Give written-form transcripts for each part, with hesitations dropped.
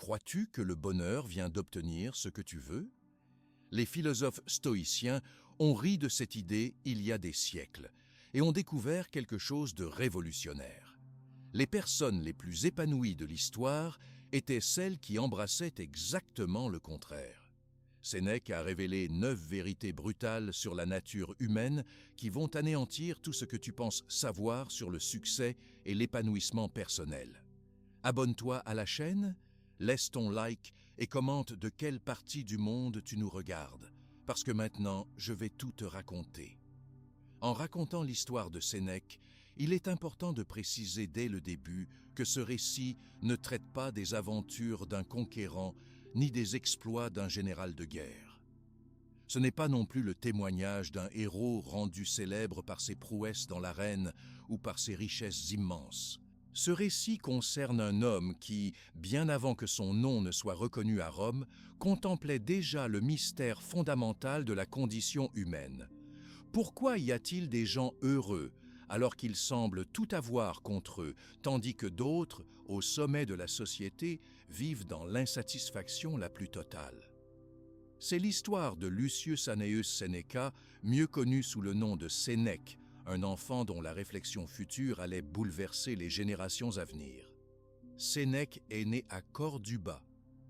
Crois-tu que le bonheur vient d'obtenir ce que tu veux? Les philosophes stoïciens ont ri de cette idée il y a des siècles et ont découvert quelque chose de révolutionnaire. Les personnes les plus épanouies de l'histoire étaient celles qui embrassaient exactement le contraire. Sénèque a révélé 9 vérités brutales sur la nature humaine qui vont anéantir tout ce que tu penses savoir sur le succès et l'épanouissement personnel. Abonne-toi à la chaîne, laisse ton like et commente de quelle partie du monde tu nous regardes, parce que maintenant je vais tout te raconter. En racontant l'histoire de Sénèque, il est important de préciser dès le début que ce récit ne traite pas des aventures d'un conquérant ni des exploits d'un général de guerre. Ce n'est pas non plus le témoignage d'un héros rendu célèbre par ses prouesses dans l'arène ou par ses richesses immenses. Ce récit concerne un homme qui, bien avant que son nom ne soit reconnu à Rome, contemplait déjà le mystère fondamental de la condition humaine. Pourquoi y a-t-il des gens heureux alors qu'ils semblent tout avoir contre eux, tandis que d'autres, au sommet de la société, vivent dans l'insatisfaction la plus totale? C'est l'histoire de Lucius Annaeus Seneca, mieux connu sous le nom de Sénèque, un enfant dont la réflexion future allait bouleverser les générations à venir. Sénèque est né à Corduba,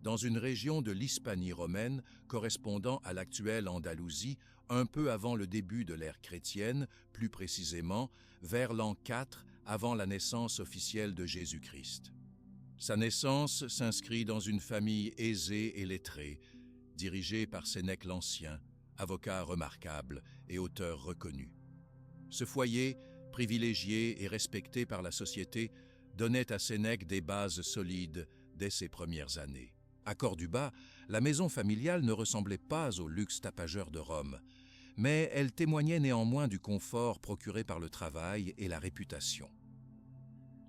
dans une région de l'Hispanie romaine correspondant à l'actuelle Andalousie, un peu avant le début de l'ère chrétienne, plus précisément vers l'an 4 avant la naissance officielle de Jésus-Christ. Sa naissance s'inscrit dans une famille aisée et lettrée, dirigée par Sénèque l'Ancien, avocat remarquable et auteur reconnu. Ce foyer, privilégié et respecté par la société, donnait à Sénèque des bases solides dès ses premières années. À Corduba, la maison familiale ne ressemblait pas au luxe tapageur de Rome, mais elle témoignait néanmoins du confort procuré par le travail et la réputation.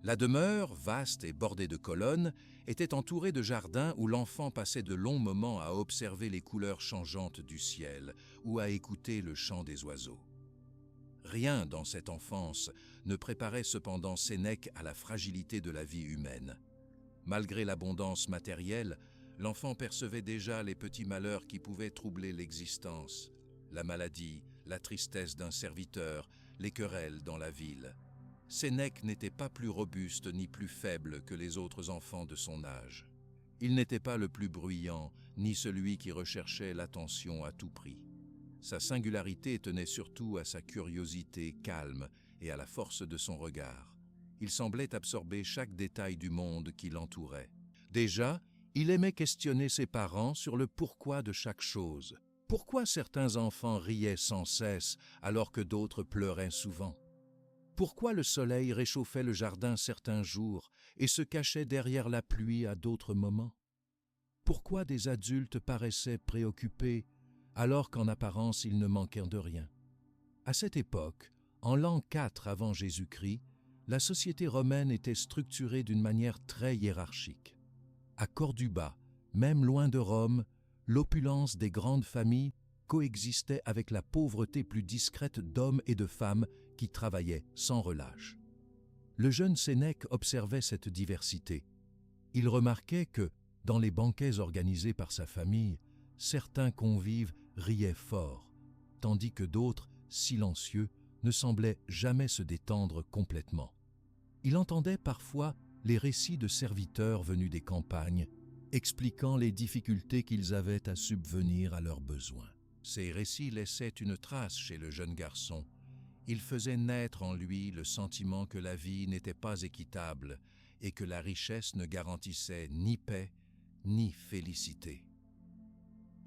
La demeure, vaste et bordée de colonnes, était entourée de jardins où l'enfant passait de longs moments à observer les couleurs changeantes du ciel ou à écouter le chant des oiseaux. Rien dans cette enfance ne préparait cependant Sénèque à la fragilité de la vie humaine. Malgré l'abondance matérielle, l'enfant percevait déjà les petits malheurs qui pouvaient troubler l'existence, la maladie, la tristesse d'un serviteur, les querelles dans la ville. Sénèque n'était pas plus robuste ni plus faible que les autres enfants de son âge. Il n'était pas le plus bruyant, ni celui qui recherchait l'attention à tout prix. Sa singularité tenait surtout à sa curiosité calme et à la force de son regard. Il semblait absorber chaque détail du monde qui l'entourait. Déjà, il aimait questionner ses parents sur le pourquoi de chaque chose. Pourquoi certains enfants riaient sans cesse alors que d'autres pleuraient souvent? Pourquoi le soleil réchauffait le jardin certains jours et se cachait derrière la pluie à d'autres moments? Pourquoi des adultes paraissaient préoccupés alors qu'en apparence ils ne manquaient de rien? À cette époque, en l'an 4 avant Jésus-Christ, la société romaine était structurée d'une manière très hiérarchique. À Corduba, même loin de Rome, l'opulence des grandes familles coexistait avec la pauvreté plus discrète d'hommes et de femmes qui travaillaient sans relâche. Le jeune Sénèque observait cette diversité. Il remarquait que, dans les banquets organisés par sa famille, certains convives riaient fort, tandis que d'autres, silencieux, ne semblaient jamais se détendre complètement. Il entendait parfois les récits de serviteurs venus des campagnes, expliquant les difficultés qu'ils avaient à subvenir à leurs besoins. Ces récits laissaient une trace chez le jeune garçon. Ils faisaient naître en lui le sentiment que la vie n'était pas équitable et que la richesse ne garantissait ni paix ni félicité.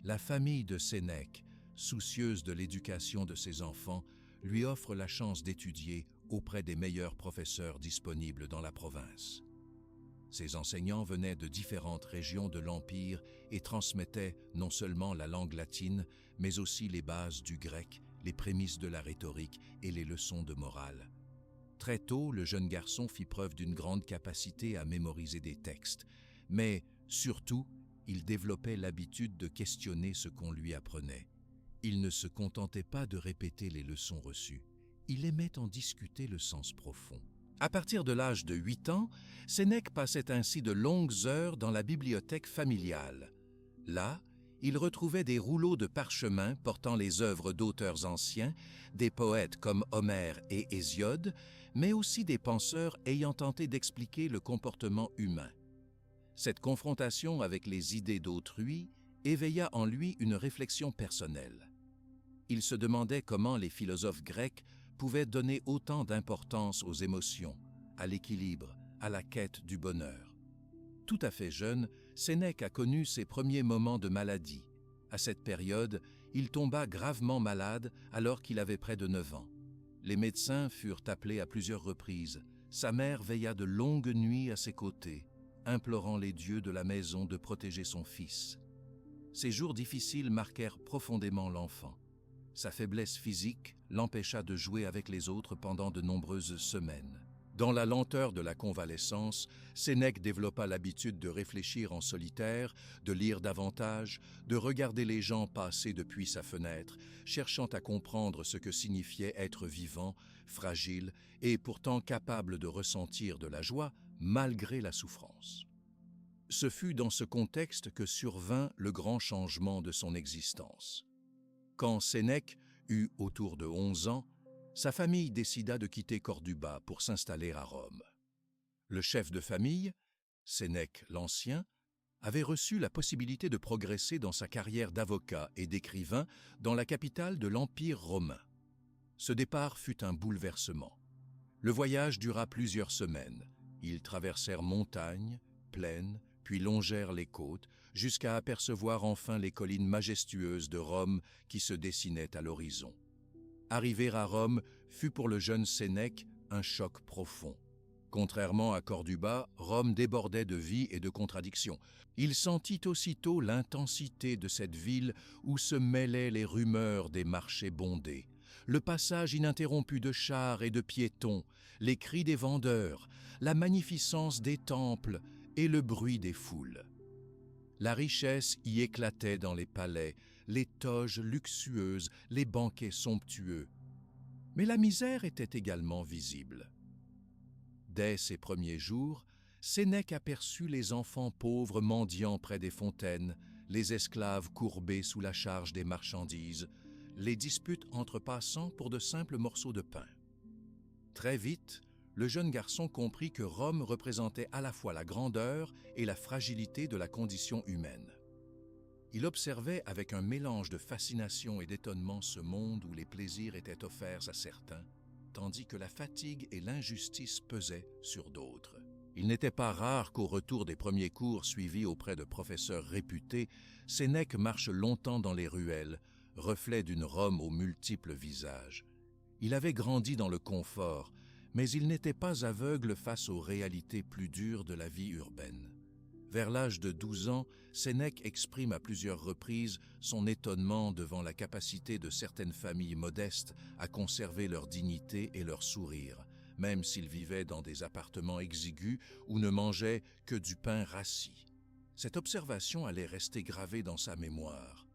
La famille de Sénèque, soucieuse de l'éducation de ses enfants, lui offre la chance d'étudier auprès des meilleurs professeurs disponibles dans la province. Ces enseignants venaient de différentes régions de l'Empire et transmettaient non seulement la langue latine, mais aussi les bases du grec, les prémices de la rhétorique et les leçons de morale. Très tôt, le jeune garçon fit preuve d'une grande capacité à mémoriser des textes, mais surtout, il développait l'habitude de questionner ce qu'on lui apprenait. Il ne se contentait pas de répéter les leçons reçues. Il aimait en discuter le sens profond. À partir de l'âge de 8 ans, Sénèque passait ainsi de longues heures dans la bibliothèque familiale. Là, il retrouvait des rouleaux de parchemin portant les œuvres d'auteurs anciens, des poètes comme Homère et Hésiode, mais aussi des penseurs ayant tenté d'expliquer le comportement humain. Cette confrontation avec les idées d'autrui éveilla en lui une réflexion personnelle. Il se demandait comment les philosophes grecs pouvaient donner autant d'importance aux émotions, à l'équilibre, à la quête du bonheur. Tout à fait jeune, Sénèque a connu ses premiers moments de maladie. À cette période, il tomba gravement malade alors qu'il avait près de 9 ans. Les médecins furent appelés à plusieurs reprises. Sa mère veilla de longues nuits à ses côtés, implorant les dieux de la maison de protéger son fils. Ces jours difficiles marquèrent profondément l'enfant. Sa faiblesse physique l'empêcha de jouer avec les autres pendant de nombreuses semaines. Dans la lenteur de la convalescence, Sénèque développa l'habitude de réfléchir en solitaire, de lire davantage, de regarder les gens passer depuis sa fenêtre, cherchant à comprendre ce que signifiait être vivant, fragile et pourtant capable de ressentir de la joie malgré la souffrance. Ce fut dans ce contexte que survint le grand changement de son existence. Quand Sénèque eut autour de 11 ans, sa famille décida de quitter Corduba pour s'installer à Rome. Le chef de famille, Sénèque l'Ancien, avait reçu la possibilité de progresser dans sa carrière d'avocat et d'écrivain dans la capitale de l'Empire romain. Ce départ fut un bouleversement. Le voyage dura plusieurs semaines. Ils traversèrent montagnes, plaines, puis longèrent les côtes, jusqu'à apercevoir enfin les collines majestueuses de Rome qui se dessinaient à l'horizon. Arriver à Rome fut pour le jeune Sénèque un choc profond. Contrairement à Corduba, Rome débordait de vie et de contradictions. Il sentit aussitôt l'intensité de cette ville où se mêlaient les rumeurs des marchés bondés, le passage ininterrompu de chars et de piétons, les cris des vendeurs, la magnificence des temples et le bruit des foules. La richesse y éclatait dans les palais, les toges luxueuses, les banquets somptueux. Mais la misère était également visible. Dès ses premiers jours, Sénèque aperçut les enfants pauvres mendiant près des fontaines, les esclaves courbés sous la charge des marchandises, les disputes entre passants pour de simples morceaux de pain. Très vite, le jeune garçon comprit que Rome représentait à la fois la grandeur et la fragilité de la condition humaine. Il observait avec un mélange de fascination et d'étonnement ce monde où les plaisirs étaient offerts à certains, tandis que la fatigue et l'injustice pesaient sur d'autres. Il n'était pas rare qu'au retour des premiers cours suivis auprès de professeurs réputés, Sénèque marche longtemps dans les ruelles, reflet d'une Rome aux multiples visages. Il avait grandi dans le confort, mais il n'était pas aveugle face aux réalités plus dures de la vie urbaine. Vers l'âge de 12 ans, Sénèque exprime à plusieurs reprises son étonnement devant la capacité de certaines familles modestes à conserver leur dignité et leur sourire, même s'ils vivaient dans des appartements exigus ou ne mangeaient que du pain rassis. Cette observation allait rester gravée dans sa mémoire.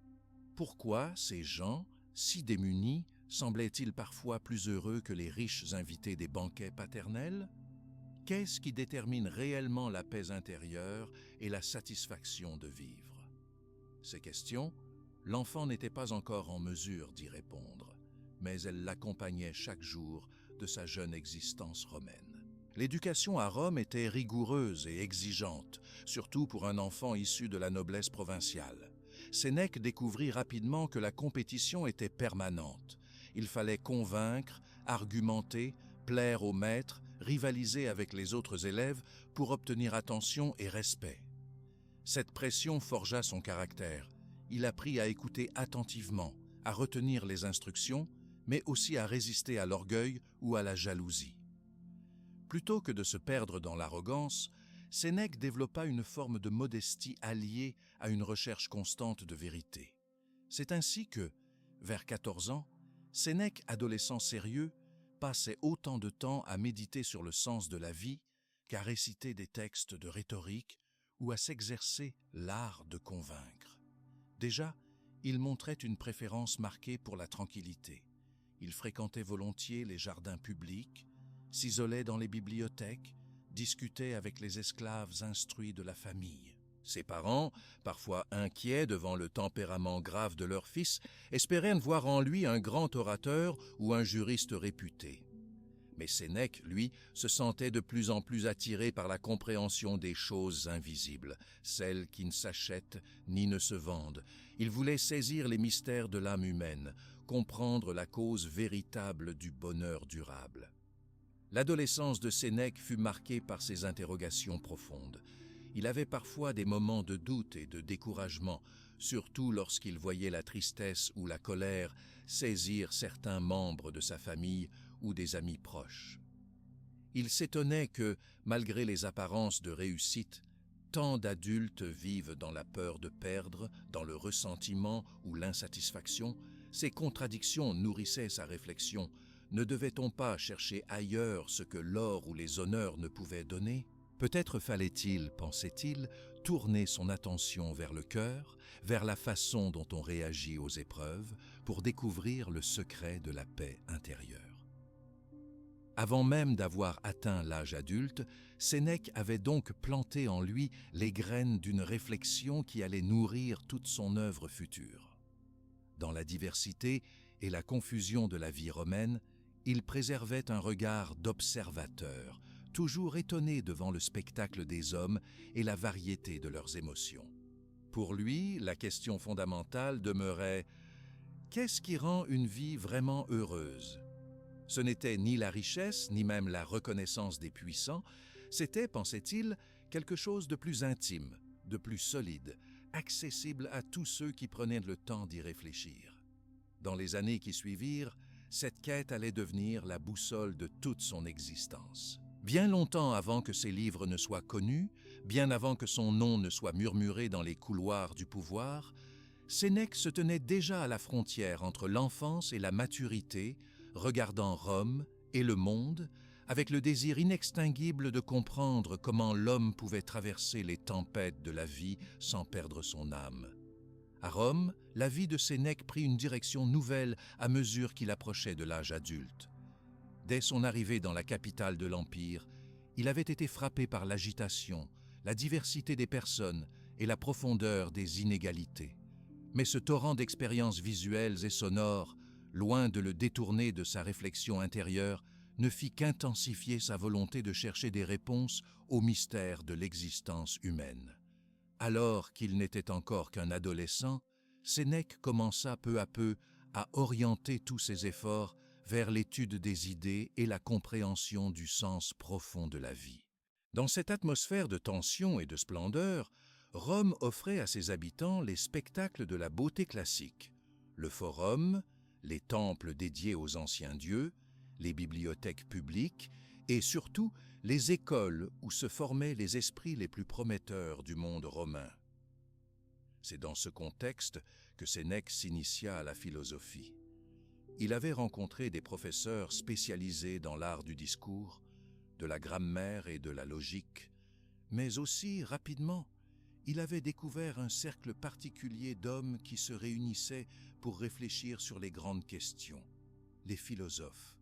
Pourquoi ces gens, si démunis, semblaient-ils parfois plus heureux que les riches invités des banquets paternels? Qu'est-ce qui détermine réellement la paix intérieure et la satisfaction de vivre? Ces questions, l'enfant n'était pas encore en mesure d'y répondre, mais elles l'accompagnaient chaque jour de sa jeune existence romaine. L'éducation à Rome était rigoureuse et exigeante, surtout pour un enfant issu de la noblesse provinciale. Sénèque découvrit rapidement que la compétition était permanente. Il fallait convaincre, argumenter, plaire aux maîtres, rivaliser avec les autres élèves pour obtenir attention et respect. Cette pression forgea son caractère. Il apprit à écouter attentivement, à retenir les instructions, mais aussi à résister à l'orgueil ou à la jalousie. Plutôt que de se perdre dans l'arrogance, Sénèque développa une forme de modestie alliée à une recherche constante de vérité. C'est ainsi que, vers 14 ans, Sénèque, adolescent sérieux, passait autant de temps à méditer sur le sens de la vie qu'à réciter des textes de rhétorique ou à s'exercer l'art de convaincre. Déjà, il montrait une préférence marquée pour la tranquillité. Il fréquentait volontiers les jardins publics, s'isolait dans les bibliothèques, discutait avec les esclaves instruits de la famille. Ses parents, parfois inquiets devant le tempérament grave de leur fils, espéraient voir en lui un grand orateur ou un juriste réputé. Mais Sénèque, lui, se sentait de plus en plus attiré par la compréhension des choses invisibles, celles qui ne s'achètent ni ne se vendent. Il voulait saisir les mystères de l'âme humaine, comprendre la cause véritable du bonheur durable. L'adolescence de Sénèque fut marquée par ces interrogations profondes. Il avait parfois des moments de doute et de découragement, surtout lorsqu'il voyait la tristesse ou la colère saisir certains membres de sa famille ou des amis proches. Il s'étonnait que, malgré les apparences de réussite, tant d'adultes vivent dans la peur de perdre, dans le ressentiment ou l'insatisfaction. Ces contradictions nourrissaient sa réflexion. Ne devait-on pas chercher ailleurs ce que l'or ou les honneurs ne pouvaient donner ? Peut-être fallait-il, pensait-il, tourner son attention vers le cœur, vers la façon dont on réagit aux épreuves, pour découvrir le secret de la paix intérieure. Avant même d'avoir atteint l'âge adulte, Sénèque avait donc planté en lui les graines d'une réflexion qui allait nourrir toute son œuvre future. Dans la diversité et la confusion de la vie romaine, il préservait un regard d'observateur, toujours étonné devant le spectacle des hommes et la variété de leurs émotions. Pour lui, la question fondamentale demeurait « Qu'est-ce qui rend une vie vraiment heureuse ?» Ce n'était ni la richesse, ni même la reconnaissance des puissants, c'était, pensait-il, quelque chose de plus intime, de plus solide, accessible à tous ceux qui prenaient le temps d'y réfléchir. Dans les années qui suivirent, cette quête allait devenir la boussole de toute son existence. Bien longtemps avant que ses livres ne soient connus, bien avant que son nom ne soit murmuré dans les couloirs du pouvoir, Sénèque se tenait déjà à la frontière entre l'enfance et la maturité, regardant Rome et le monde, avec le désir inextinguible de comprendre comment l'homme pouvait traverser les tempêtes de la vie sans perdre son âme. À Rome, la vie de Sénèque prit une direction nouvelle à mesure qu'il approchait de l'âge adulte. Dès son arrivée dans la capitale de l'Empire, il avait été frappé par l'agitation, la diversité des personnes et la profondeur des inégalités. Mais ce torrent d'expériences visuelles et sonores, loin de le détourner de sa réflexion intérieure, ne fit qu'intensifier sa volonté de chercher des réponses aux mystères de l'existence humaine. Alors qu'il n'était encore qu'un adolescent, Sénèque commença peu à peu à orienter tous ses efforts vers l'étude des idées et la compréhension du sens profond de la vie. Dans cette atmosphère de tension et de splendeur, Rome offrait à ses habitants les spectacles de la beauté classique, le forum, les temples dédiés aux anciens dieux, les bibliothèques publiques et surtout les écoles où se formaient les esprits les plus prometteurs du monde romain. C'est dans ce contexte que Sénèque s'initia à la philosophie. Il avait rencontré des professeurs spécialisés dans l'art du discours, de la grammaire et de la logique, mais aussi, rapidement, il avait découvert un cercle particulier d'hommes qui se réunissaient pour réfléchir sur les grandes questions, les philosophes.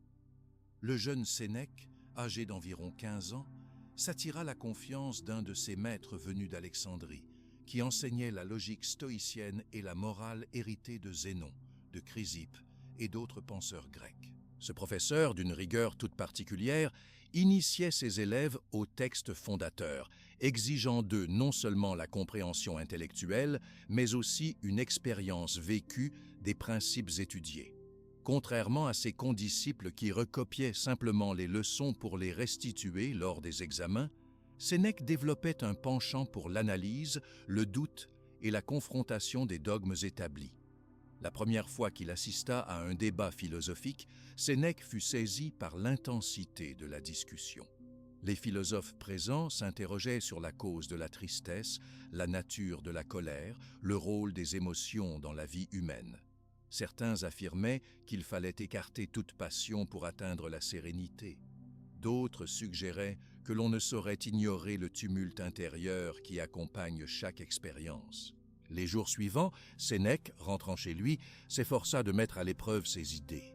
Le jeune Sénèque, âgé d'environ 15 ans, s'attira la confiance d'un de ses maîtres venus d'Alexandrie, qui enseignait la logique stoïcienne et la morale héritée de Zénon, de Chrysippe et d'autres penseurs grecs. Ce professeur, d'une rigueur toute particulière, initiait ses élèves aux textes fondateurs, exigeant d'eux non seulement la compréhension intellectuelle, mais aussi une expérience vécue des principes étudiés. Contrairement à ses condisciples qui recopiaient simplement les leçons pour les restituer lors des examens, Sénèque développait un penchant pour l'analyse, le doute et la confrontation des dogmes établis. La première fois qu'il assista à un débat philosophique, Sénèque fut saisi par l'intensité de la discussion. Les philosophes présents s'interrogeaient sur la cause de la tristesse, la nature de la colère, le rôle des émotions dans la vie humaine. Certains affirmaient qu'il fallait écarter toute passion pour atteindre la sérénité. D'autres suggéraient que l'on ne saurait ignorer le tumulte intérieur qui accompagne chaque expérience. Les jours suivants, Sénèque, rentrant chez lui, s'efforça de mettre à l'épreuve ses idées.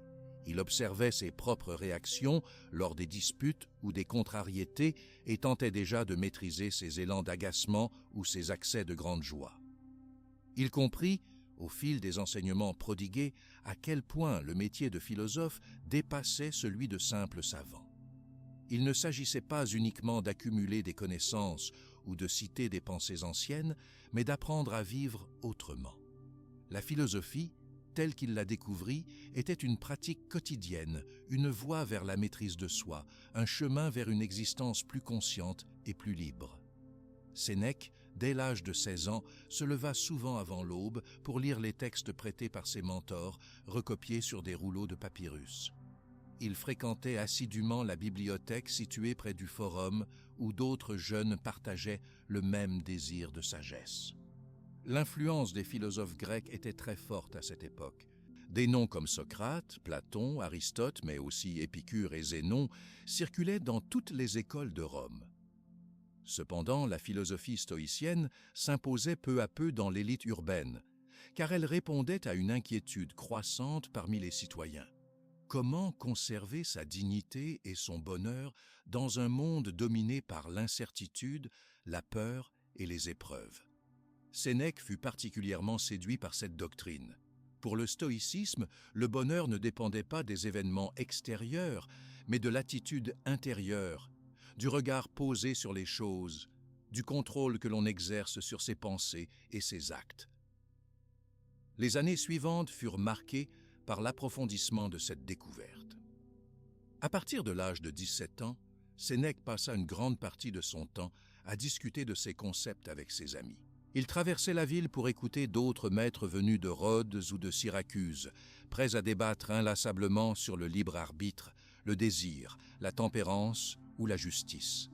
Il observait ses propres réactions lors des disputes ou des contrariétés et tentait déjà de maîtriser ses élans d'agacement ou ses accès de grande joie. Il comprit, au fil des enseignements prodigués, à quel point le métier de philosophe dépassait celui de simple savant. Il ne s'agissait pas uniquement d'accumuler des connaissances ou de citer des pensées anciennes, mais d'apprendre à vivre autrement. La philosophie, telle qu'il la découvrit, était une pratique quotidienne, une voie vers la maîtrise de soi, un chemin vers une existence plus consciente et plus libre. Sénèque, dès l'âge de 16 ans, se leva souvent avant l'aube pour lire les textes prêtés par ses mentors, recopiés sur des rouleaux de papyrus. Il fréquentait assidûment la bibliothèque située près du forum où d'autres jeunes partageaient le même désir de sagesse. L'influence des philosophes grecs était très forte à cette époque. Des noms comme Socrate, Platon, Aristote, mais aussi Épicure et Zénon circulaient dans toutes les écoles de Rome. Cependant, la philosophie stoïcienne s'imposait peu à peu dans l'élite urbaine, car elle répondait à une inquiétude croissante parmi les citoyens. Comment conserver sa dignité et son bonheur dans un monde dominé par l'incertitude, la peur et les épreuves? Sénèque fut particulièrement séduit par cette doctrine. Pour le stoïcisme, le bonheur ne dépendait pas des événements extérieurs, mais de l'attitude intérieure, du regard posé sur les choses, du contrôle que l'on exerce sur ses pensées et ses actes. Les années suivantes furent marquées par l'approfondissement de cette découverte. À partir de l'âge de 17 ans, Sénèque passa une grande partie de son temps à discuter de ces concepts avec ses amis. Il traversait la ville pour écouter d'autres maîtres venus de Rhodes ou de Syracuse, prêts à débattre inlassablement sur le libre arbitre, le désir, la tempérance ou la justice.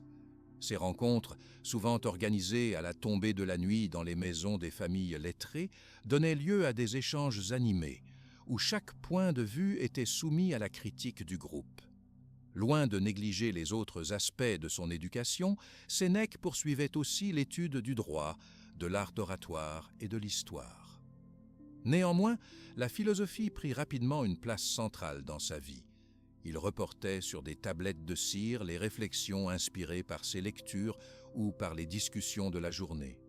Ces rencontres, souvent organisées à la tombée de la nuit dans les maisons des familles lettrées, donnaient lieu à des échanges animés, où chaque point de vue était soumis à la critique du groupe. Loin de négliger les autres aspects de son éducation, Sénèque poursuivait aussi l'étude du droit, de l'art oratoire et de l'histoire. Néanmoins, la philosophie prit rapidement une place centrale dans sa vie. Il reportait sur des tablettes de cire les réflexions inspirées par ses lectures ou par les discussions de la journée.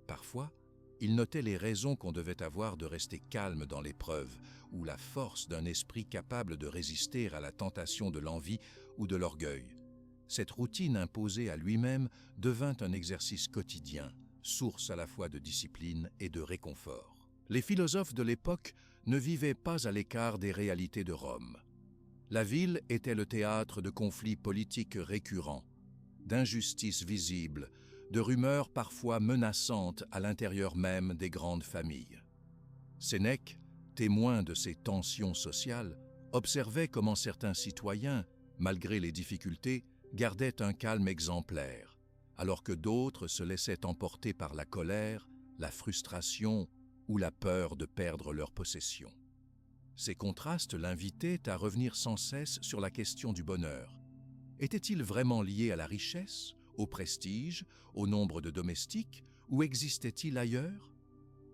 Parfois, il notait les raisons qu'on devait avoir de rester calme dans l'épreuve, ou la force d'un esprit capable de résister à la tentation de l'envie ou de l'orgueil. Cette routine imposée à lui-même devint un exercice quotidien, source à la fois de discipline et de réconfort. Les philosophes de l'époque ne vivaient pas à l'écart des réalités de Rome. La ville était le théâtre de conflits politiques récurrents, d'injustices visibles, de rumeurs parfois menaçantes à l'intérieur même des grandes familles. Sénèque, témoin de ces tensions sociales, observait comment certains citoyens, malgré les difficultés, gardaient un calme exemplaire, alors que d'autres se laissaient emporter par la colère, la frustration ou la peur de perdre leurs possessions. Ces contrastes l'invitaient à revenir sans cesse sur la question du bonheur. Était-il vraiment lié à la richesse, au prestige, au nombre de domestiques, ou existait-il ailleurs?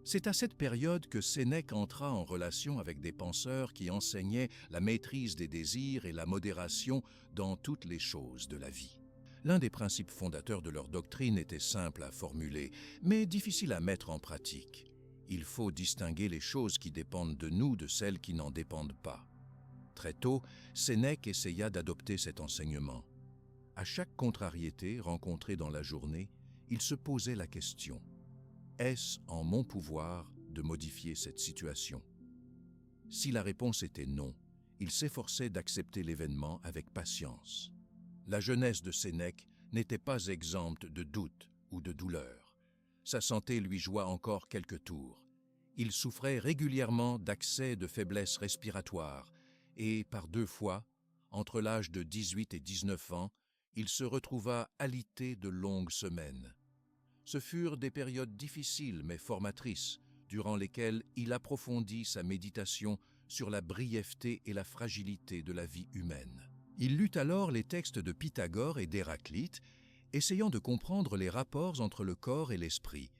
C'est à cette période que Sénèque entra en relation avec des penseurs qui enseignaient la maîtrise des désirs et la modération dans toutes les choses de la vie. L'un des principes fondateurs de leur doctrine était simple à formuler, mais difficile à mettre en pratique. Il faut distinguer les choses qui dépendent de nous de celles qui n'en dépendent pas. Très tôt, Sénèque essaya d'adopter cet enseignement. À chaque contrariété rencontrée dans la journée, il se posait la question: est-ce en mon pouvoir de modifier cette situation? Si la réponse était non, il s'efforçait d'accepter l'événement avec patience. La jeunesse de Sénèque n'était pas exempte de doutes ou de douleurs. Sa santé lui joua encore quelques tours. Il souffrait régulièrement d'accès de faiblesse respiratoire et, par 2 fois, entre l'âge de 18 et 19 ans, il se retrouva alité de longues semaines. Ce furent des périodes difficiles mais formatrices, durant lesquelles il approfondit sa méditation sur la brièveté et la fragilité de la vie humaine. Il lut alors les textes de Pythagore et d'Héraclite, essayant de comprendre les rapports entre le corps et l'esprit,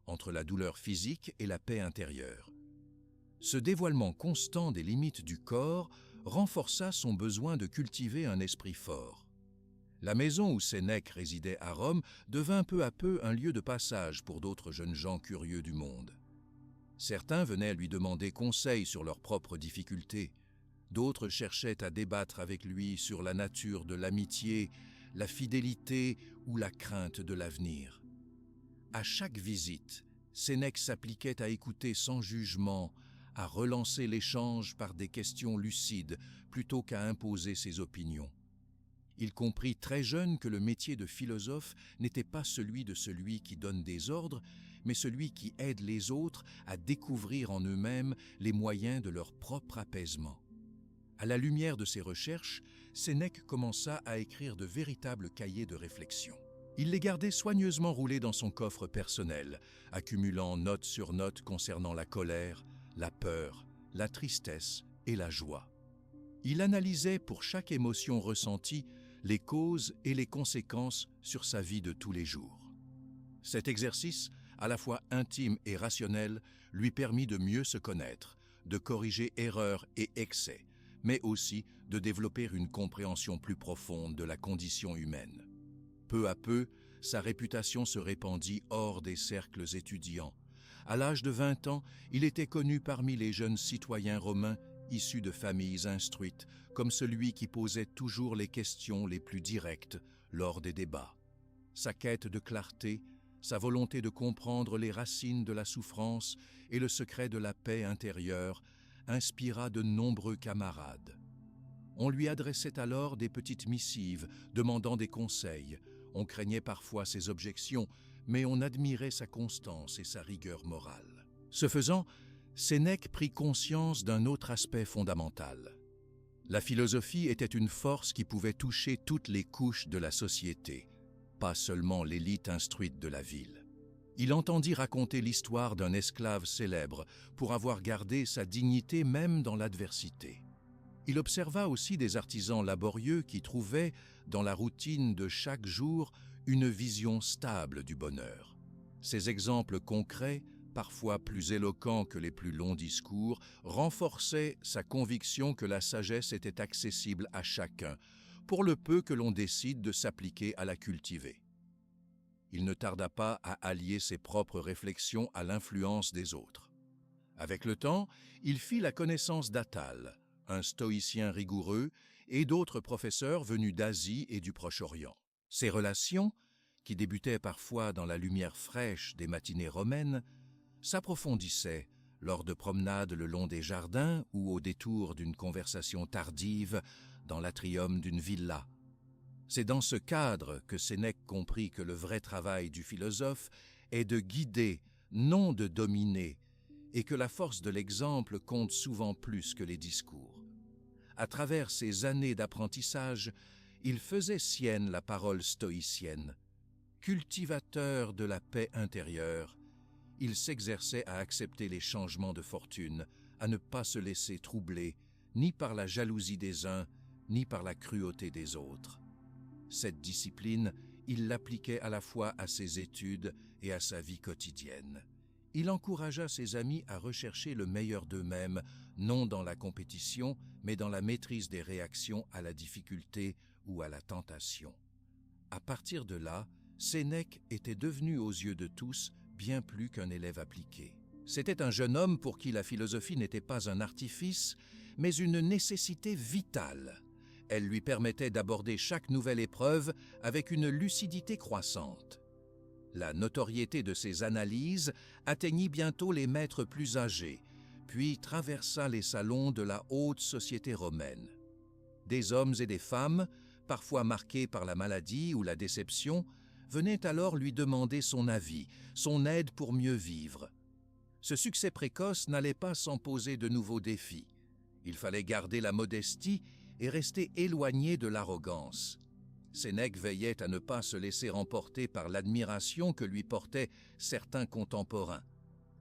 entre la douleur physique et la paix intérieure. Ce dévoilement constant des limites du corps renforça son besoin de cultiver un esprit fort. La maison où Sénèque résidait à Rome devint peu à peu un lieu de passage pour d'autres jeunes gens curieux du monde. Certains venaient lui demander conseil sur leurs propres difficultés. D'autres cherchaient à débattre avec lui sur la nature de l'amitié, la fidélité ou la crainte de l'avenir. À chaque visite, Sénèque s'appliquait à écouter sans jugement, à relancer l'échange par des questions lucides plutôt qu'à imposer ses opinions. Il comprit très jeune que le métier de philosophe n'était pas celui qui donne des ordres, mais celui qui aide les autres à découvrir en eux-mêmes les moyens de leur propre apaisement. À la lumière de ses recherches, Sénèque commença à écrire de véritables cahiers de réflexion. Il les gardait soigneusement roulés dans son coffre personnel, accumulant note sur note concernant la colère, la peur, la tristesse et la joie. Il analysait pour chaque émotion ressentie les causes et les conséquences sur sa vie de tous les jours. Cet exercice, à la fois intime et rationnel, lui permit de mieux se connaître, de corriger erreurs et excès, mais aussi de développer une compréhension plus profonde de la condition humaine. Peu à peu, sa réputation se répandit hors des cercles étudiants. À l'âge de 20 ans, il était connu parmi les jeunes citoyens romains issus de familles instruites, comme celui qui posait toujours les questions les plus directes lors des débats. Sa quête de clarté, sa volonté de comprendre les racines de la souffrance et le secret de la paix intérieure inspira de nombreux camarades. On lui adressait alors des petites missives demandant des conseils. On craignait parfois ses objections, mais on admirait sa constance et sa rigueur morale. Ce faisant, Sénèque prit conscience d'un autre aspect fondamental. La philosophie était une force qui pouvait toucher toutes les couches de la société, pas seulement l'élite instruite de la ville. Il entendit raconter l'histoire d'un esclave célèbre pour avoir gardé sa dignité même dans l'adversité. Il observa aussi des artisans laborieux qui trouvaient, dans la routine de chaque jour, une vision stable du bonheur. Ces exemples concrets, parfois plus éloquents que les plus longs discours, renforçaient sa conviction que la sagesse était accessible à chacun, pour le peu que l'on décide de s'appliquer à la cultiver. Il ne tarda pas à allier ses propres réflexions à l'influence des autres. Avec le temps, il fit la connaissance d'Attale, un stoïcien rigoureux, et d'autres professeurs venus d'Asie et du Proche-Orient. Ces relations, qui débutaient parfois dans la lumière fraîche des matinées romaines, s'approfondissaient lors de promenades le long des jardins ou au détour d'une conversation tardive dans l'atrium d'une villa. C'est dans ce cadre que Sénèque comprit que le vrai travail du philosophe est de guider, non de dominer, et que la force de l'exemple compte souvent plus que les discours. À travers ces années d'apprentissage, il faisait sienne la parole stoïcienne. Cultivateur de la paix intérieure, il s'exerçait à accepter les changements de fortune, à ne pas se laisser troubler, ni par la jalousie des uns, ni par la cruauté des autres. Cette discipline, il l'appliquait à la fois à ses études et à sa vie quotidienne. Il encouragea ses amis à rechercher le meilleur d'eux-mêmes, non dans la compétition, mais dans la maîtrise des réactions à la difficulté ou à la tentation. À partir de là, Sénèque était devenu aux yeux de tous bien plus qu'un élève appliqué. C'était un jeune homme pour qui la philosophie n'était pas un artifice, mais une nécessité vitale. Elle lui permettait d'aborder chaque nouvelle épreuve avec une lucidité croissante. La notoriété de ses analyses atteignit bientôt les maîtres plus âgés, puis traversa les salons de la haute société romaine. Des hommes et des femmes, parfois marqués par la maladie ou la déception, venaient alors lui demander son avis, son aide pour mieux vivre. Ce succès précoce n'allait pas sans poser de nouveaux défis. Il fallait garder la modestie et rester éloigné de l'arrogance. Sénèque veillait à ne pas se laisser emporter par l'admiration que lui portaient certains contemporains.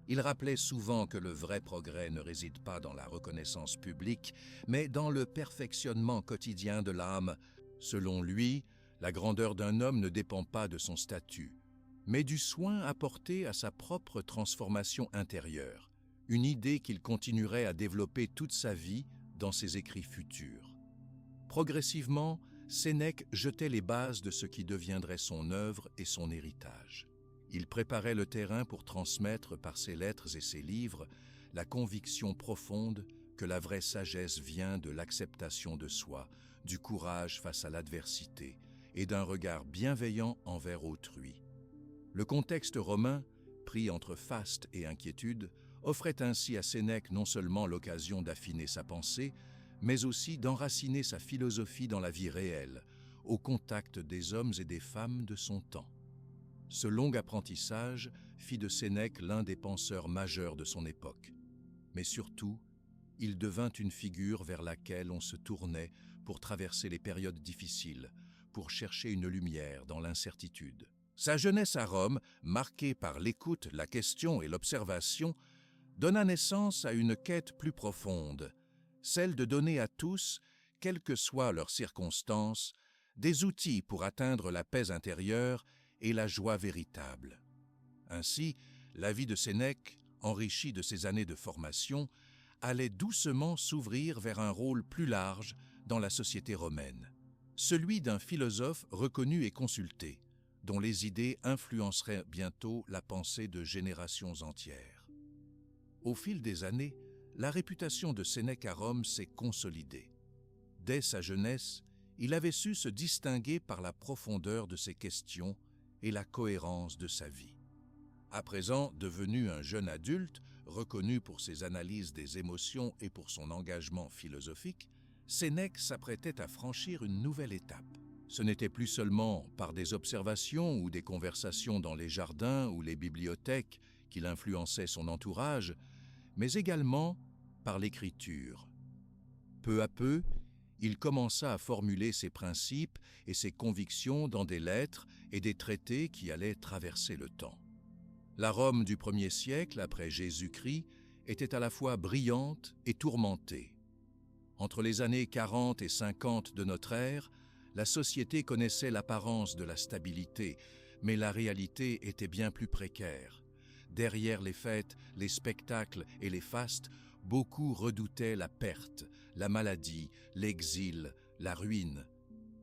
Il rappelait souvent que le vrai progrès ne réside pas dans la reconnaissance publique, mais dans le perfectionnement quotidien de l'âme. Selon lui, la grandeur d'un homme ne dépend pas de son statut, mais du soin apporté à sa propre transformation intérieure, une idée qu'il continuerait à développer toute sa vie dans ses écrits futurs. Progressivement, Sénèque jetait les bases de ce qui deviendrait son œuvre et son héritage. Il préparait le terrain pour transmettre par ses lettres et ses livres la conviction profonde que la vraie sagesse vient de l'acceptation de soi, du courage face à l'adversité et d'un regard bienveillant envers autrui. Le contexte romain, pris entre faste et inquiétude, offrait ainsi à Sénèque non seulement l'occasion d'affiner sa pensée, mais aussi d'enraciner sa philosophie dans la vie réelle, au contact des hommes et des femmes de son temps. Ce long apprentissage fit de Sénèque l'un des penseurs majeurs de son époque. Mais surtout, il devint une figure vers laquelle on se tournait pour traverser les périodes difficiles, pour chercher une lumière dans l'incertitude. Sa jeunesse à Rome, marquée par l'écoute, la question et l'observation, donna naissance à une quête plus profonde, celle de donner à tous, quelles que soient leurs circonstances, des outils pour atteindre la paix intérieure et la joie véritable. Ainsi, la vie de Sénèque, enrichie de ses années de formation, allait doucement s'ouvrir vers un rôle plus large dans la société romaine, celui d'un philosophe reconnu et consulté, dont les idées influenceraient bientôt la pensée de générations entières. Au fil des années, la réputation de Sénèque à Rome s'est consolidée. Dès sa jeunesse, il avait su se distinguer par la profondeur de ses questions et la cohérence de sa vie. À présent, devenu un jeune adulte, reconnu pour ses analyses des émotions et pour son engagement philosophique, Sénèque s'apprêtait à franchir une nouvelle étape. Ce n'était plus seulement par des observations ou des conversations dans les jardins ou les bibliothèques qu'il influençait son entourage, mais également par l'écriture. Peu à peu, il commença à formuler ses principes et ses convictions dans des lettres et des traités qui allaient traverser le temps. La Rome du 1er siècle, après Jésus-Christ, était à la fois brillante et tourmentée. Entre les années 40 et 50 de notre ère, la société connaissait l'apparence de la stabilité, mais la réalité était bien plus précaire. Derrière les fêtes, les spectacles et les fastes, beaucoup redoutaient la perte, la maladie, l'exil, la ruine.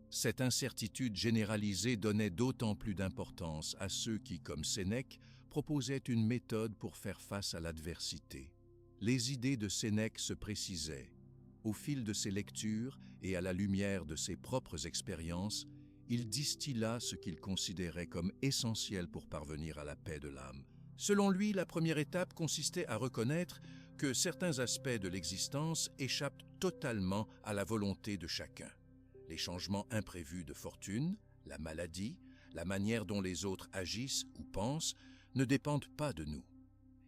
Cette incertitude généralisée donnait d'autant plus d'importance à ceux qui, comme Sénèque, proposaient une méthode pour faire face à l'adversité. Les idées de Sénèque se précisaient. Au fil de ses lectures et à la lumière de ses propres expériences, il distilla ce qu'il considérait comme essentiel pour parvenir à la paix de l'âme. Selon lui, la première étape consistait à reconnaître que certains aspects de l'existence échappent totalement à la volonté de chacun. Les changements imprévus de fortune, la maladie, la manière dont les autres agissent ou pensent ne dépendent pas de nous.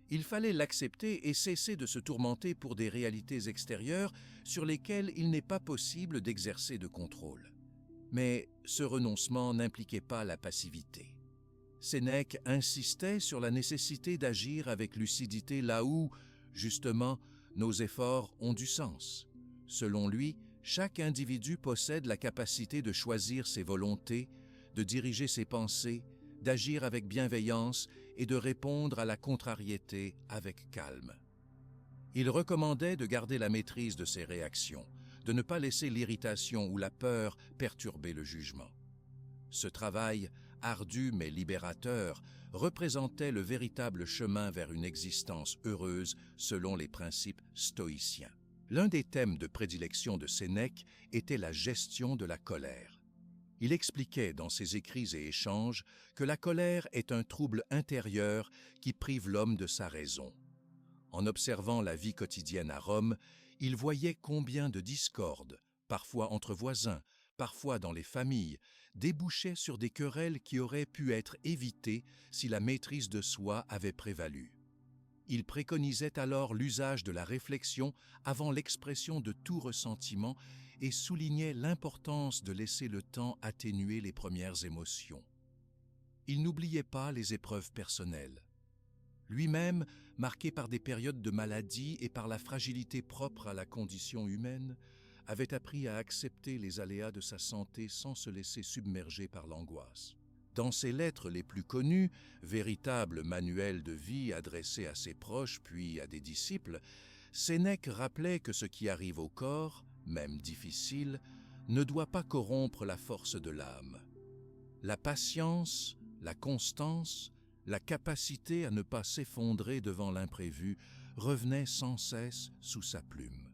Il fallait l'accepter et cesser de se tourmenter pour des réalités extérieures sur lesquelles il n'est pas possible d'exercer de contrôle. Mais ce renoncement n'impliquait pas la passivité. Sénèque insistait sur la nécessité d'agir avec lucidité là où, justement, nos efforts ont du sens. Selon lui, chaque individu possède la capacité de choisir ses volontés, de diriger ses pensées, d'agir avec bienveillance et de répondre à la contrariété avec calme. Il recommandait de garder la maîtrise de ses réactions, de ne pas laisser l'irritation ou la peur perturber le jugement. Ce travail, ardu mais libérateur, représentait le véritable chemin vers une existence heureuse selon les principes stoïciens. L'un des thèmes de prédilection de Sénèque était la gestion de la colère. Il expliquait dans ses écrits et échanges que la colère est un trouble intérieur qui prive l'homme de sa raison. En observant la vie quotidienne à Rome, il voyait combien de discordes, parfois entre voisins, parfois dans les familles, débouchaient sur des querelles qui auraient pu être évitées si la maîtrise de soi avait prévalu. Il préconisait alors l'usage de la réflexion avant l'expression de tout ressentiment et soulignait l'importance de laisser le temps atténuer les premières émotions. Il n'oubliait pas les épreuves personnelles. Lui-même, marqué par des périodes de maladie et par la fragilité propre à la condition humaine, avait appris à accepter les aléas de sa santé sans se laisser submerger par l'angoisse. Dans ses lettres les plus connues, véritables manuels de vie adressés à ses proches puis à des disciples, Sénèque rappelait que ce qui arrive au corps, même difficile, ne doit pas corrompre la force de l'âme. La patience, la constance, la capacité à ne pas s'effondrer devant l'imprévu revenaient sans cesse sous sa plume.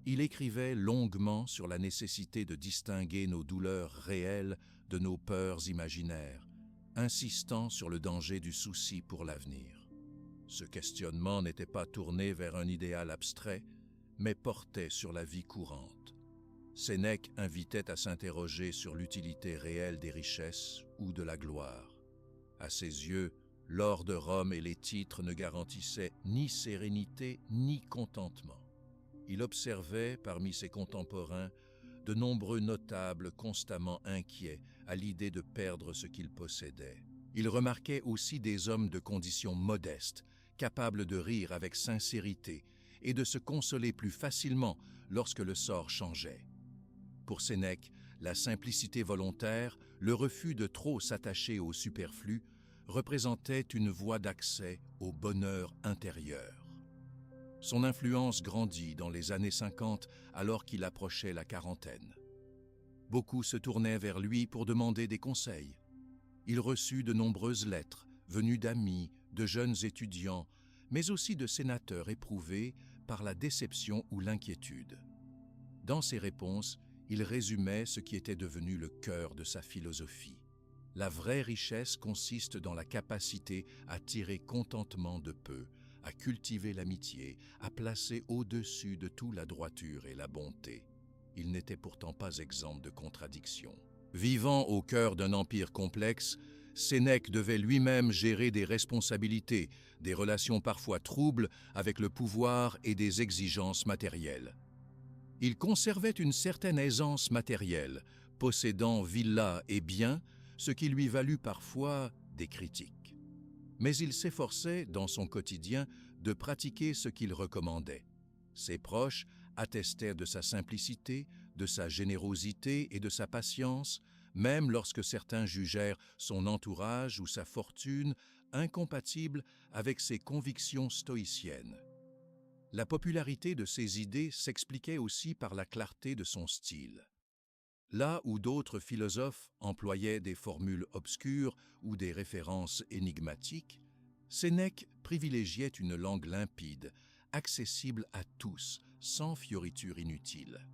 Il écrivait longuement sur la nécessité de distinguer nos douleurs réelles de nos peurs imaginaires, insistant sur le danger du souci pour l'avenir. Ce questionnement n'était pas tourné vers un idéal abstrait, mais portait sur la vie courante. Sénèque invitait à s'interroger sur l'utilité réelle des richesses ou de la gloire. À ses yeux, l'or de Rome et les titres ne garantissaient ni sérénité ni contentement. Il observait, parmi ses contemporains, de nombreux notables constamment inquiets à l'idée de perdre ce qu'ils possédaient. Il remarquait aussi des hommes de condition modeste, capables de rire avec sincérité et de se consoler plus facilement lorsque le sort changeait. Pour Sénèque, la simplicité volontaire, le refus de trop s'attacher au superflu, représentaient une voie d'accès au bonheur intérieur. Son influence grandit dans les années 50 alors qu'il approchait la quarantaine. Beaucoup se tournaient vers lui pour demander des conseils. Il reçut de nombreuses lettres, venues d'amis, de jeunes étudiants, mais aussi de sénateurs éprouvés par la déception ou l'inquiétude. Dans ses réponses, il résumait ce qui était devenu le cœur de sa philosophie. La vraie richesse consiste dans la capacité à tirer contentement de peu, à cultiver l'amitié, à placer au-dessus de tout la droiture et la bonté. Il n'était pourtant pas exempt de contradictions. Vivant au cœur d'un empire complexe, Sénèque devait lui-même gérer des responsabilités, des relations parfois troubles avec le pouvoir et des exigences matérielles. Il conservait une certaine aisance matérielle, possédant villas et biens, ce qui lui valut parfois des critiques. Mais il s'efforçait, dans son quotidien, de pratiquer ce qu'il recommandait. Ses proches attestaient de sa simplicité, de sa générosité et de sa patience, même lorsque certains jugèrent son entourage ou sa fortune incompatibles avec ses convictions stoïciennes. La popularité de ses idées s'expliquait aussi par la clarté de son style. Là où d'autres philosophes employaient des formules obscures ou des références énigmatiques, Sénèque privilégiait une langue limpide, accessible à tous, sans fioritures inutiles.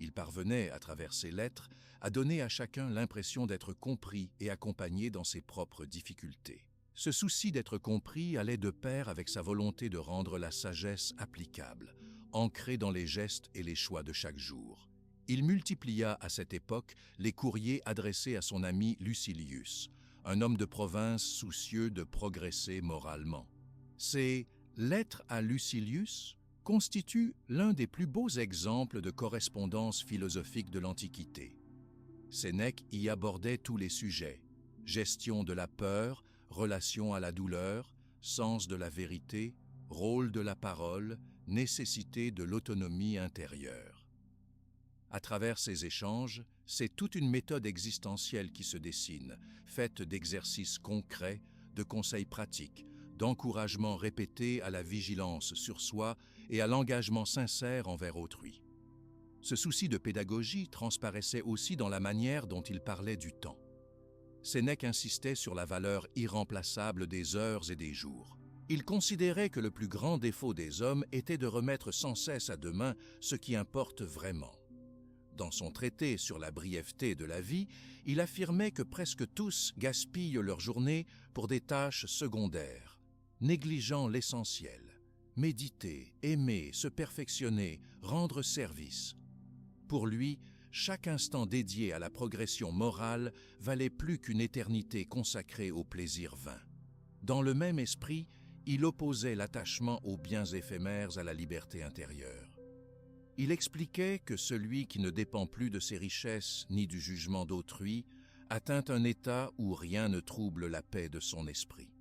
Il parvenait, à travers ses lettres, à donner à chacun l'impression d'être compris et accompagné dans ses propres difficultés. Ce souci d'être compris allait de pair avec sa volonté de rendre la sagesse applicable, ancrée dans les gestes et les choix de chaque jour. Il multiplia à cette époque les courriers adressés à son ami Lucilius, un homme de province soucieux de progresser moralement. Ces lettres à Lucilius constituent l'un des plus beaux exemples de correspondance philosophique de l'Antiquité. Sénèque y abordait tous les sujets: gestion de la peur, relation à la douleur, sens de la vérité, rôle de la parole, nécessité de l'autonomie intérieure. À travers ces échanges, c'est toute une méthode existentielle qui se dessine, faite d'exercices concrets, de conseils pratiques, d'encouragements répétés à la vigilance sur soi et à l'engagement sincère envers autrui. Ce souci de pédagogie transparaissait aussi dans la manière dont il parlait du temps. Sénèque insistait sur la valeur irremplaçable des heures et des jours. Il considérait que le plus grand défaut des hommes était de remettre sans cesse à demain ce qui importe vraiment. Dans son traité sur la brièveté de la vie, il affirmait que presque tous gaspillent leur journée pour des tâches secondaires, négligeant l'essentiel: méditer, aimer, se perfectionner, rendre service. Pour lui, chaque instant dédié à la progression morale valait plus qu'une éternité consacrée aux plaisirs vains. Dans le même esprit, il opposait l'attachement aux biens éphémères à la liberté intérieure. Il expliquait que celui qui ne dépend plus de ses richesses ni du jugement d'autrui atteint un état où rien ne trouble la paix de son esprit.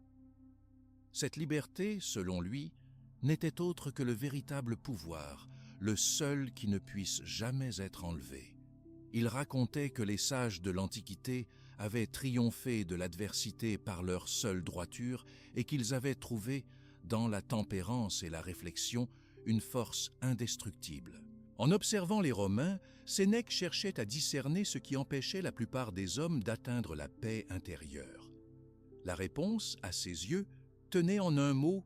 Cette liberté, selon lui, n'était autre que le véritable pouvoir, le seul qui ne puisse jamais être enlevé. Il racontait que les sages de l'Antiquité avaient triomphé de l'adversité par leur seule droiture et qu'ils avaient trouvé, dans la tempérance et la réflexion, une force indestructible. En observant les Romains, Sénèque cherchait à discerner ce qui empêchait la plupart des hommes d'atteindre la paix intérieure. La réponse, à ses yeux, tenait en un mot: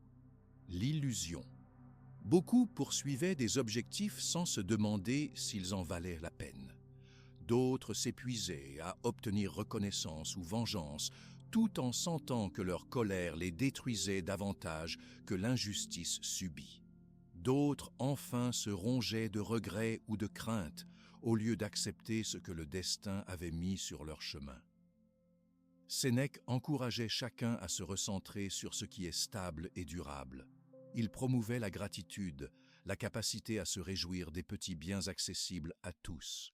l'illusion. Beaucoup poursuivaient des objectifs sans se demander s'ils en valaient la peine. D'autres s'épuisaient à obtenir reconnaissance ou vengeance, tout en sentant que leur colère les détruisait davantage que l'injustice subie. D'autres, enfin, se rongeaient de regrets ou de crainte, au lieu d'accepter ce que le destin avait mis sur leur chemin. Sénèque encourageait chacun à se recentrer sur ce qui est stable et durable. Il promouvait la gratitude, la capacité à se réjouir des petits biens accessibles à tous.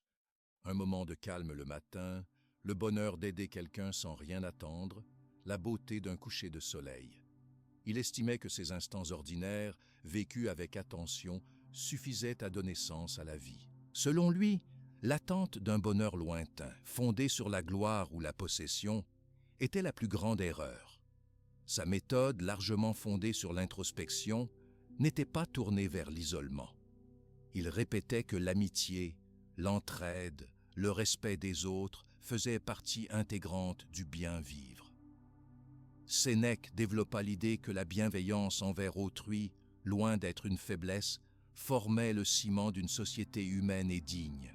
Un moment de calme le matin, le bonheur d'aider quelqu'un sans rien attendre, la beauté d'un coucher de soleil. Il estimait que ces instants ordinaires, vécus avec attention, suffisaient à donner sens à la vie. Selon lui, l'attente d'un bonheur lointain, fondé sur la gloire ou la possession, était la plus grande erreur. Sa méthode, largement fondée sur l'introspection, n'était pas tournée vers l'isolement. Il répétait que l'amitié, l'entraide, le respect des autres faisaient partie intégrante du bien vivre. Sénèque développa l'idée que la bienveillance envers autrui, loin d'être une faiblesse, formait le ciment d'une société humaine et digne.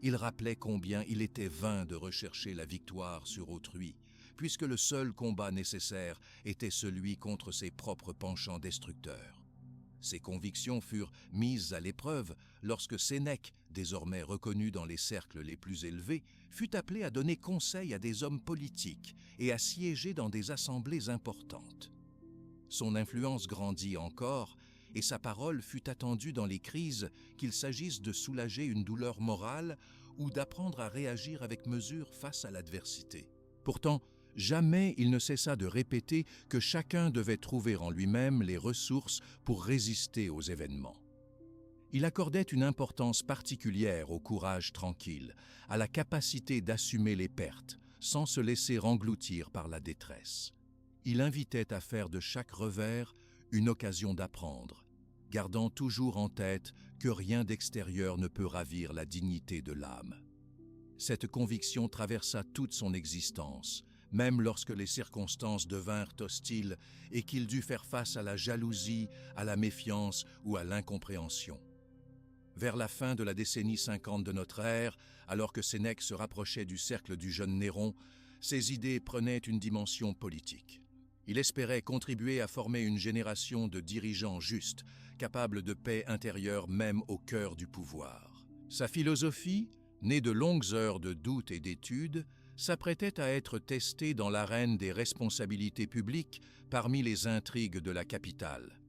Il rappelait combien il était vain de rechercher la victoire sur autrui, puisque le seul combat nécessaire était celui contre ses propres penchants destructeurs. Ses convictions furent mises à l'épreuve lorsque Sénèque, désormais reconnu dans les cercles les plus élevés, fut appelé à donner conseil à des hommes politiques et à siéger dans des assemblées importantes. Son influence grandit encore et sa parole fut attendue dans les crises, qu'il s'agisse de soulager une douleur morale ou d'apprendre à réagir avec mesure face à l'adversité. Pourtant, jamais il ne cessa de répéter que chacun devait trouver en lui-même les ressources pour résister aux événements. Il accordait une importance particulière au courage tranquille, à la capacité d'assumer les pertes, sans se laisser engloutir par la détresse. Il invitait à faire de chaque revers une occasion d'apprendre, gardant toujours en tête que rien d'extérieur ne peut ravir la dignité de l'âme. Cette conviction traversa toute son existence, même lorsque les circonstances devinrent hostiles et qu'il dut faire face à la jalousie, à la méfiance ou à l'incompréhension. Vers la fin de la décennie 50 de notre ère, alors que Sénèque se rapprochait du cercle du jeune Néron, ses idées prenaient une dimension politique. Il espérait contribuer à former une génération de dirigeants justes, capables de paix intérieure même au cœur du pouvoir. Sa philosophie, née de longues heures de doute et d'études, s'apprêtait à être testée dans l'arène des responsabilités publiques parmi les intrigues de la capitale.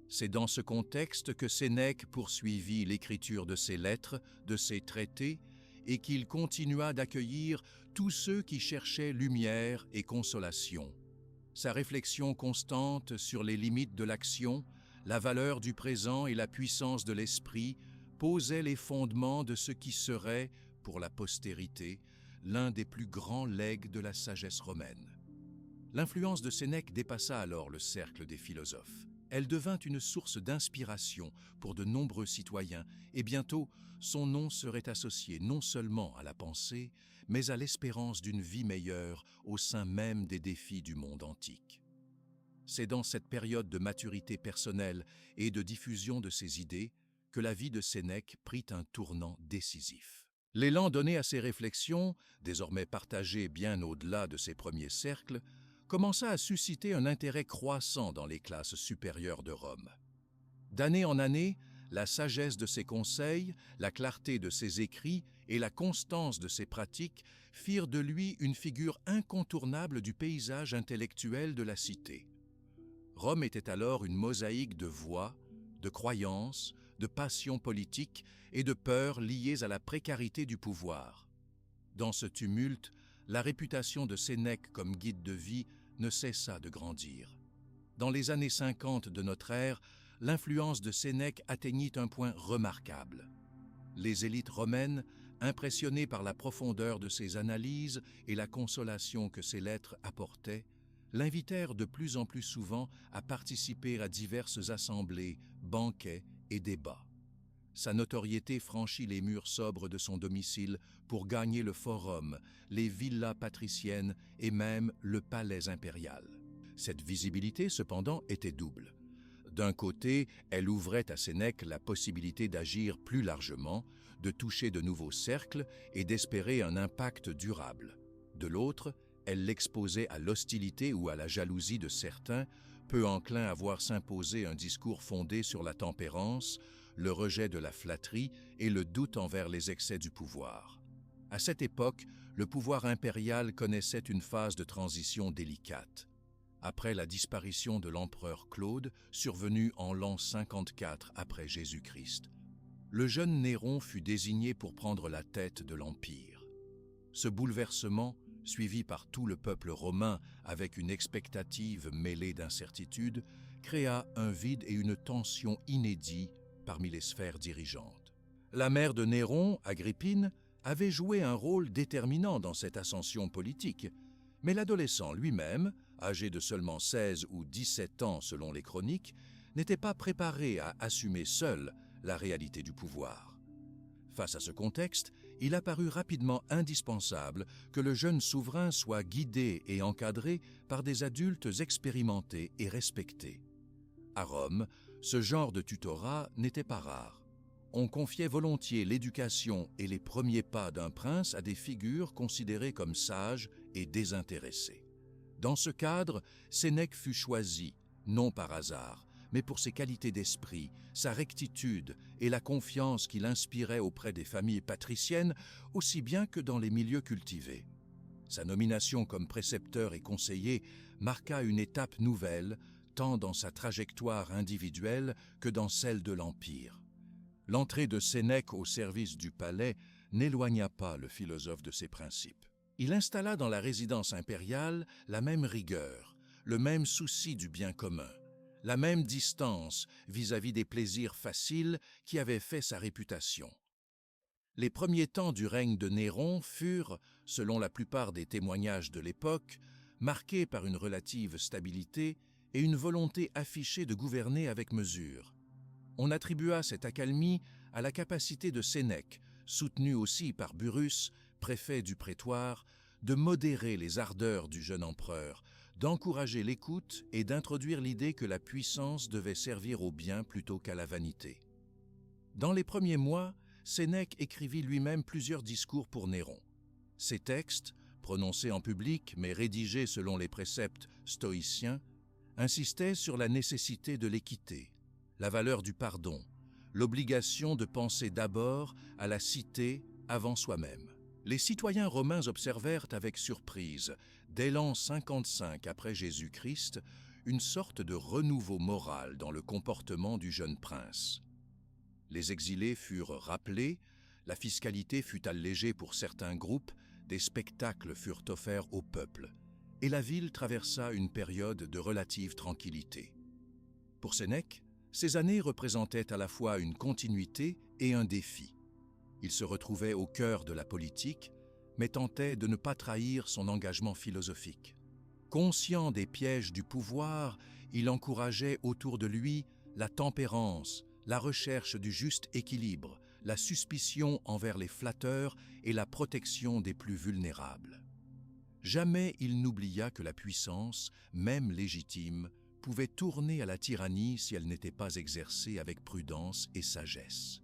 C'est dans ce contexte que Sénèque poursuivit l'écriture de ses lettres, de ses traités, et qu'il continua d'accueillir tous ceux qui cherchaient lumière et consolation. Sa réflexion constante sur les limites de l'action, la valeur du présent et la puissance de l'esprit posait les fondements de ce qui serait, pour la postérité, l'un des plus grands legs de la sagesse romaine. L'influence de Sénèque dépassa alors le cercle des philosophes. Elle devint une source d'inspiration pour de nombreux citoyens et bientôt son nom serait associé non seulement à la pensée, mais à l'espérance d'une vie meilleure au sein même des défis du monde antique. C'est dans cette période de maturité personnelle et de diffusion de ses idées que la vie de Sénèque prit un tournant décisif. L'élan donné à ses réflexions, désormais partagées bien au-delà de ses premiers cercles, commença à susciter un intérêt croissant dans les classes supérieures de Rome. D'année en année, la sagesse de ses conseils, la clarté de ses écrits et la constance de ses pratiques firent de lui une figure incontournable du paysage intellectuel de la cité. Rome était alors une mosaïque de voix, de croyances, de passions politiques et de peurs liées à la précarité du pouvoir. Dans ce tumulte, la réputation de Sénèque comme guide de vie ne cessa de grandir. Dans les années 50 de notre ère, l'influence de Sénèque atteignit un point remarquable. Les élites romaines, impressionnées par la profondeur de ses analyses et la consolation que ses lettres apportaient, l'invitèrent de plus en plus souvent à participer à diverses assemblées, banquets et débat. Sa notoriété franchit les murs sobres de son domicile pour gagner le forum, les villas patriciennes et même le palais impérial. Cette visibilité, cependant, était double. D'un côté, elle ouvrait à Sénèque la possibilité d'agir plus largement, de toucher de nouveaux cercles et d'espérer un impact durable. De l'autre, elle l'exposait à l'hostilité ou à la jalousie de certains, peu enclins à voir s'imposer un discours fondé sur la tempérance, le rejet de la flatterie et le doute envers les excès du pouvoir. À cette époque, le pouvoir impérial connaissait une phase de transition délicate. Après la disparition de l'empereur Claude, survenue en l'an 54 après Jésus-Christ, le jeune Néron fut désigné pour prendre la tête de l'Empire. Ce bouleversement, suivi par tout le peuple romain avec une expectative mêlée d'incertitude, créa un vide et une tension inédits parmi les sphères dirigeantes. La mère de Néron, Agrippine, avait joué un rôle déterminant dans cette ascension politique, mais l'adolescent lui-même, âgé de seulement 16 ou 17 ans selon les chroniques, n'était pas préparé à assumer seul la réalité du pouvoir. Face à ce contexte, il apparut rapidement indispensable que le jeune souverain soit guidé et encadré par des adultes expérimentés et respectés. À Rome, ce genre de tutorat n'était pas rare. On confiait volontiers l'éducation et les premiers pas d'un prince à des figures considérées comme sages et désintéressées. Dans ce cadre, Sénèque fut choisi, non par hasard, mais pour ses qualités d'esprit, sa rectitude et la confiance qu'il inspirait auprès des familles patriciennes, aussi bien que dans les milieux cultivés. Sa nomination comme précepteur et conseiller marqua une étape nouvelle, tant dans sa trajectoire individuelle que dans celle de l'Empire. L'entrée de Sénèque au service du palais n'éloigna pas le philosophe de ses principes. Il installa dans la résidence impériale la même rigueur, le même souci du bien commun, la même distance vis-à-vis des plaisirs faciles qui avaient fait sa réputation. Les premiers temps du règne de Néron furent, selon la plupart des témoignages de l'époque, marqués par une relative stabilité et une volonté affichée de gouverner avec mesure. On attribua cette accalmie à la capacité de Sénèque, soutenu aussi par Burrus, préfet du prétoire, de modérer les ardeurs du jeune empereur, d'encourager l'écoute et d'introduire l'idée que la puissance devait servir au bien plutôt qu'à la vanité. Dans les premiers mois, Sénèque écrivit lui-même plusieurs discours pour Néron. Ces textes, prononcés en public mais rédigés selon les préceptes stoïciens, insistaient sur la nécessité de l'équité, la valeur du pardon, l'obligation de penser d'abord à la cité avant soi-même. Les citoyens romains observèrent avec surprise, dès l'an 55 après Jésus-Christ, une sorte de renouveau moral dans le comportement du jeune prince. Les exilés furent rappelés, la fiscalité fut allégée pour certains groupes, des spectacles furent offerts au peuple, et la ville traversa une période de relative tranquillité. Pour Sénèque, ces années représentaient à la fois une continuité et un défi. Il se retrouvait au cœur de la politique, mais tentait de ne pas trahir son engagement philosophique. Conscient des pièges du pouvoir, il encourageait autour de lui la tempérance, la recherche du juste équilibre, la suspicion envers les flatteurs et la protection des plus vulnérables. Jamais il n'oublia que la puissance, même légitime, pouvait tourner à la tyrannie si elle n'était pas exercée avec prudence et sagesse.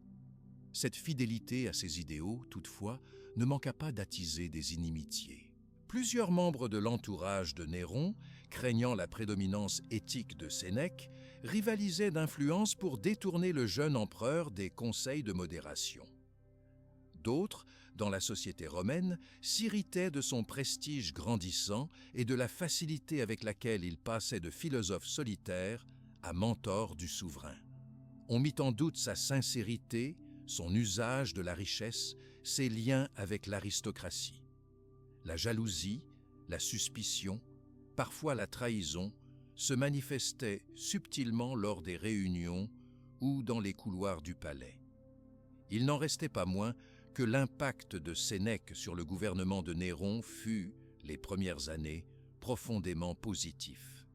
Cette fidélité à ses idéaux, toutefois, ne manqua pas d'attiser des inimitiés. Plusieurs membres de l'entourage de Néron, craignant la prédominance éthique de Sénèque, rivalisaient d'influence pour détourner le jeune empereur des conseils de modération. D'autres, dans la société romaine, s'irritaient de son prestige grandissant et de la facilité avec laquelle il passait de philosophe solitaire à mentor du souverain. On mit en doute sa sincérité, son usage de la richesse, ses liens avec l'aristocratie. La jalousie, la suspicion, parfois la trahison, se manifestaient subtilement lors des réunions ou dans les couloirs du palais. Il n'en restait pas moins que l'impact de Sénèque sur le gouvernement de Néron fut, les premières années, profondément positif.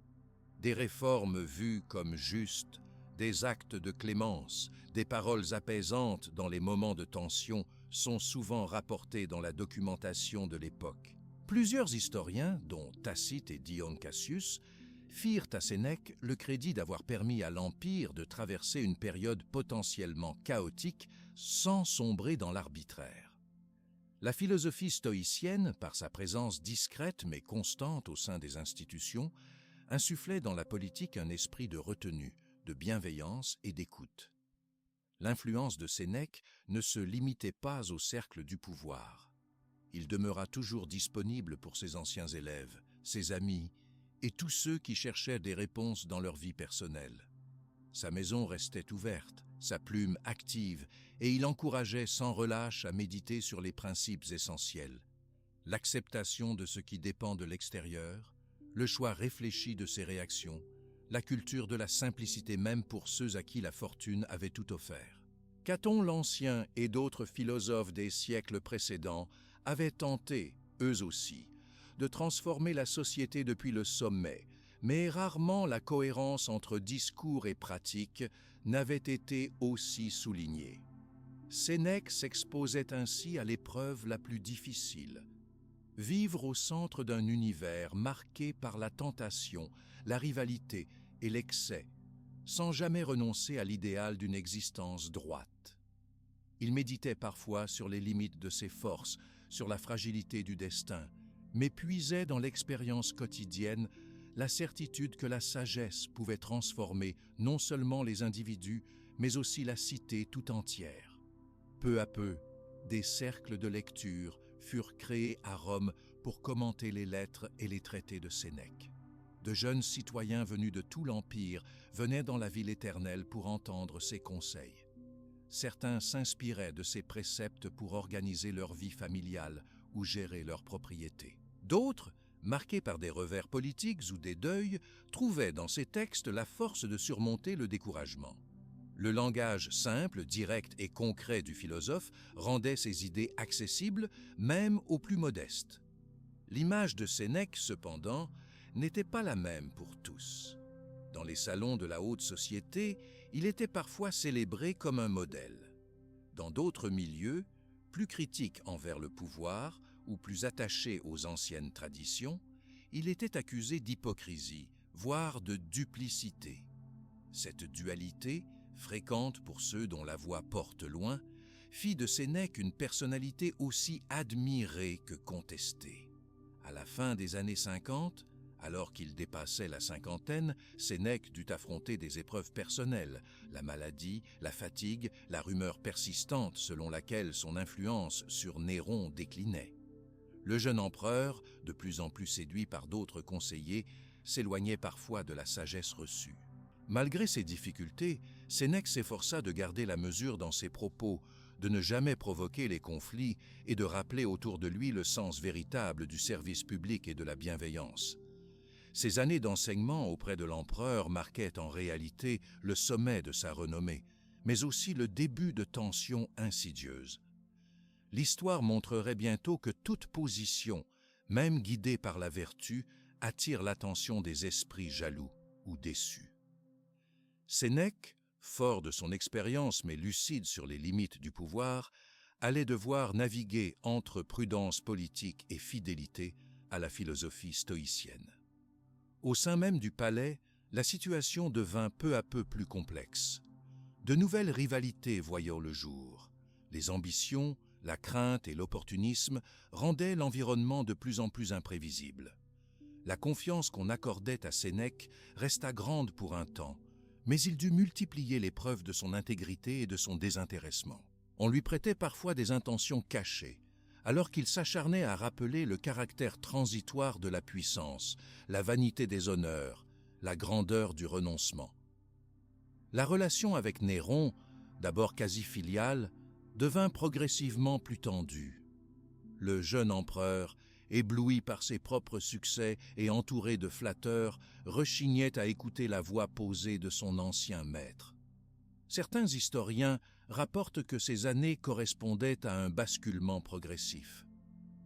Des réformes vues comme justes, Des actes de clémence, des paroles apaisantes dans les moments de tension sont souvent rapportés dans la documentation de l'époque. Plusieurs historiens, dont Tacite et Dion Cassius, firent à Sénèque le crédit d'avoir permis à l'Empire de traverser une période potentiellement chaotique sans sombrer dans l'arbitraire. La philosophie stoïcienne, par sa présence discrète mais constante au sein des institutions, insufflait dans la politique un esprit de retenue, de bienveillance et d'écoute. L'influence de Sénèque ne se limitait pas au cercle du pouvoir. Il demeura toujours disponible pour ses anciens élèves, ses amis et tous ceux qui cherchaient des réponses dans leur vie personnelle. Sa maison restait ouverte, sa plume active, et il encourageait sans relâche à méditer sur les principes essentiels. L'acceptation de ce qui dépend de l'extérieur, le choix réfléchi de ses réactions, la culture de la simplicité même pour ceux à qui la fortune avait tout offert. Caton l'Ancien et d'autres philosophes des siècles précédents avaient tenté, eux aussi, de transformer la société depuis le sommet, mais rarement la cohérence entre discours et pratique n'avait été aussi soulignée. Sénèque s'exposait ainsi à l'épreuve la plus difficile. Vivre au centre d'un univers marqué par la tentation, la rivalité et l'excès, sans jamais renoncer à l'idéal d'une existence droite. Il méditait parfois sur les limites de ses forces, sur la fragilité du destin, mais puisait dans l'expérience quotidienne la certitude que la sagesse pouvait transformer non seulement les individus, mais aussi la cité tout entière. Peu à peu, des cercles de lecture furent créés à Rome pour commenter les lettres et les traités de Sénèque. De jeunes citoyens venus de tout l'Empire venaient dans la ville éternelle pour entendre ses conseils. Certains s'inspiraient de ses préceptes pour organiser leur vie familiale ou gérer leurs propriétés. D'autres, marqués par des revers politiques ou des deuils, trouvaient dans ces textes la force de surmonter le découragement. Le langage simple, direct et concret du philosophe rendait ses idées accessibles, même aux plus modestes. L'image de Sénèque, cependant, n'était pas la même pour tous. Dans les salons de la haute société, il était parfois célébré comme un modèle. Dans d'autres milieux, plus critiques envers le pouvoir ou plus attachés aux anciennes traditions, il était accusé d'hypocrisie, voire de duplicité. Cette dualité, fréquente pour ceux dont la voix porte loin, fit de Sénèque une personnalité aussi admirée que contestée. À la fin des années 50, alors qu'il dépassait la cinquantaine, Sénèque dut affronter des épreuves personnelles, la maladie, la fatigue, la rumeur persistante selon laquelle son influence sur Néron déclinait. Le jeune empereur, de plus en plus séduit par d'autres conseillers, s'éloignait parfois de la sagesse reçue. Malgré ces difficultés, Sénèque s'efforça de garder la mesure dans ses propos, de ne jamais provoquer les conflits et de rappeler autour de lui le sens véritable du service public et de la bienveillance. Ces années d'enseignement auprès de l'empereur marquaient en réalité le sommet de sa renommée, mais aussi le début de tensions insidieuses. L'histoire montrerait bientôt que toute position, même guidée par la vertu, attire l'attention des esprits jaloux ou déçus. Sénèque, fort de son expérience mais lucide sur les limites du pouvoir, allait devoir naviguer entre prudence politique et fidélité à la philosophie stoïcienne. Au sein même du palais, la situation devint peu à peu plus complexe. De nouvelles rivalités voyant le jour. Les ambitions, la crainte et l'opportunisme rendaient l'environnement de plus en plus imprévisible. La confiance qu'on accordait à Sénèque resta grande pour un temps, mais il dut multiplier les preuves de son intégrité et de son désintéressement. On lui prêtait parfois des intentions cachées, alors qu'il s'acharnait à rappeler le caractère transitoire de la puissance, la vanité des honneurs, la grandeur du renoncement. La relation avec Néron, d'abord quasi filiale, devint progressivement plus tendue. Le jeune empereur, ébloui par ses propres succès et entouré de flatteurs, rechignait à écouter la voix posée de son ancien maître. Certains historiens rapportent que ces années correspondaient à un basculement progressif.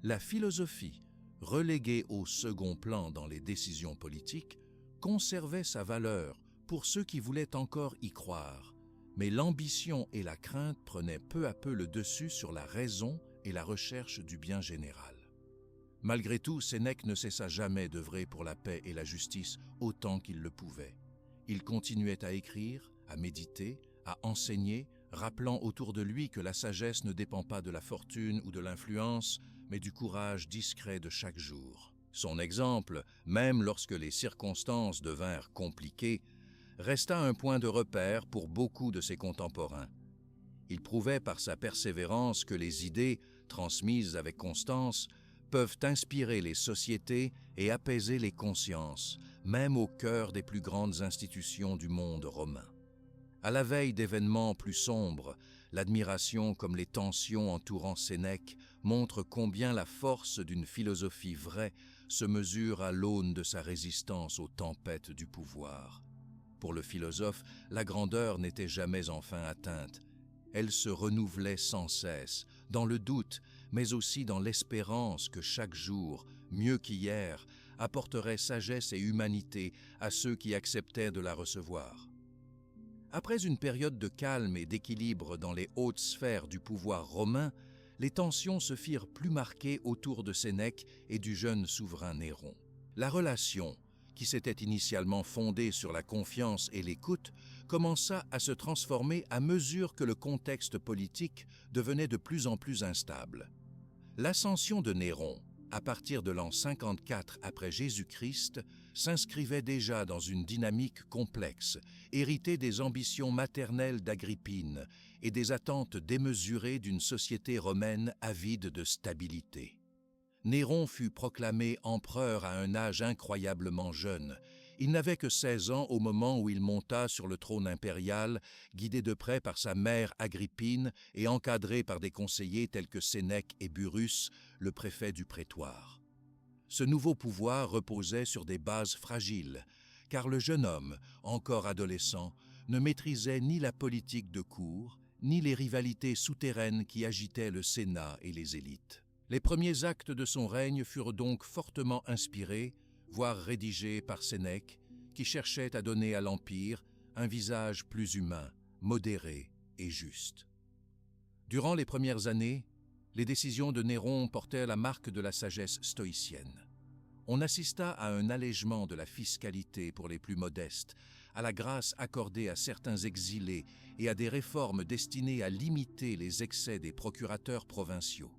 La philosophie, reléguée au second plan dans les décisions politiques, conservait sa valeur, pour ceux qui voulaient encore y croire, mais l'ambition et la crainte prenaient peu à peu le dessus sur la raison et la recherche du bien général. Malgré tout, Sénèque ne cessa jamais d'œuvrer pour la paix et la justice autant qu'il le pouvait. Il continuait à écrire, à méditer, à enseigner, rappelant autour de lui que la sagesse ne dépend pas de la fortune ou de l'influence, mais du courage discret de chaque jour. Son exemple, même lorsque les circonstances devinrent compliquées, resta un point de repère pour beaucoup de ses contemporains. Il prouvait par sa persévérance que les idées, transmises avec constance, peuvent inspirer les sociétés et apaiser les consciences, même au cœur des plus grandes institutions du monde romain. À la veille d'événements plus sombres, l'admiration comme les tensions entourant Sénèque montrent combien la force d'une philosophie vraie se mesure à l'aune de sa résistance aux tempêtes du pouvoir. Pour le philosophe, la grandeur n'était jamais enfin atteinte. Elle se renouvelait sans cesse, dans le doute, mais aussi dans l'espérance que chaque jour, mieux qu'hier, apporterait sagesse et humanité à ceux qui acceptaient de la recevoir. Après une période de calme et d'équilibre dans les hautes sphères du pouvoir romain, les tensions se firent plus marquées autour de Sénèque et du jeune souverain Néron. La relation, qui s'était initialement fondée sur la confiance et l'écoute, commença à se transformer à mesure que le contexte politique devenait de plus en plus instable. L'ascension de Néron, à partir de l'an 54 après Jésus-Christ, s'inscrivait déjà dans une dynamique complexe, héritée des ambitions maternelles d'Agrippine et des attentes démesurées d'une société romaine avide de stabilité. Néron fut proclamé empereur à un âge incroyablement jeune. Il n'avait que 16 ans au moment où il monta sur le trône impérial, guidé de près par sa mère Agrippine et encadré par des conseillers tels que Sénèque et Burrus, le préfet du prétoire. Ce nouveau pouvoir reposait sur des bases fragiles, car le jeune homme, encore adolescent, ne maîtrisait ni la politique de cour, ni les rivalités souterraines qui agitaient le Sénat et les élites. Les premiers actes de son règne furent donc fortement inspirés, voire rédigés par Sénèque, qui cherchait à donner à l'Empire un visage plus humain, modéré et juste. Durant les premières années, les décisions de Néron portaient la marque de la sagesse stoïcienne. On assista à un allègement de la fiscalité pour les plus modestes, à la grâce accordée à certains exilés et à des réformes destinées à limiter les excès des procurateurs provinciaux.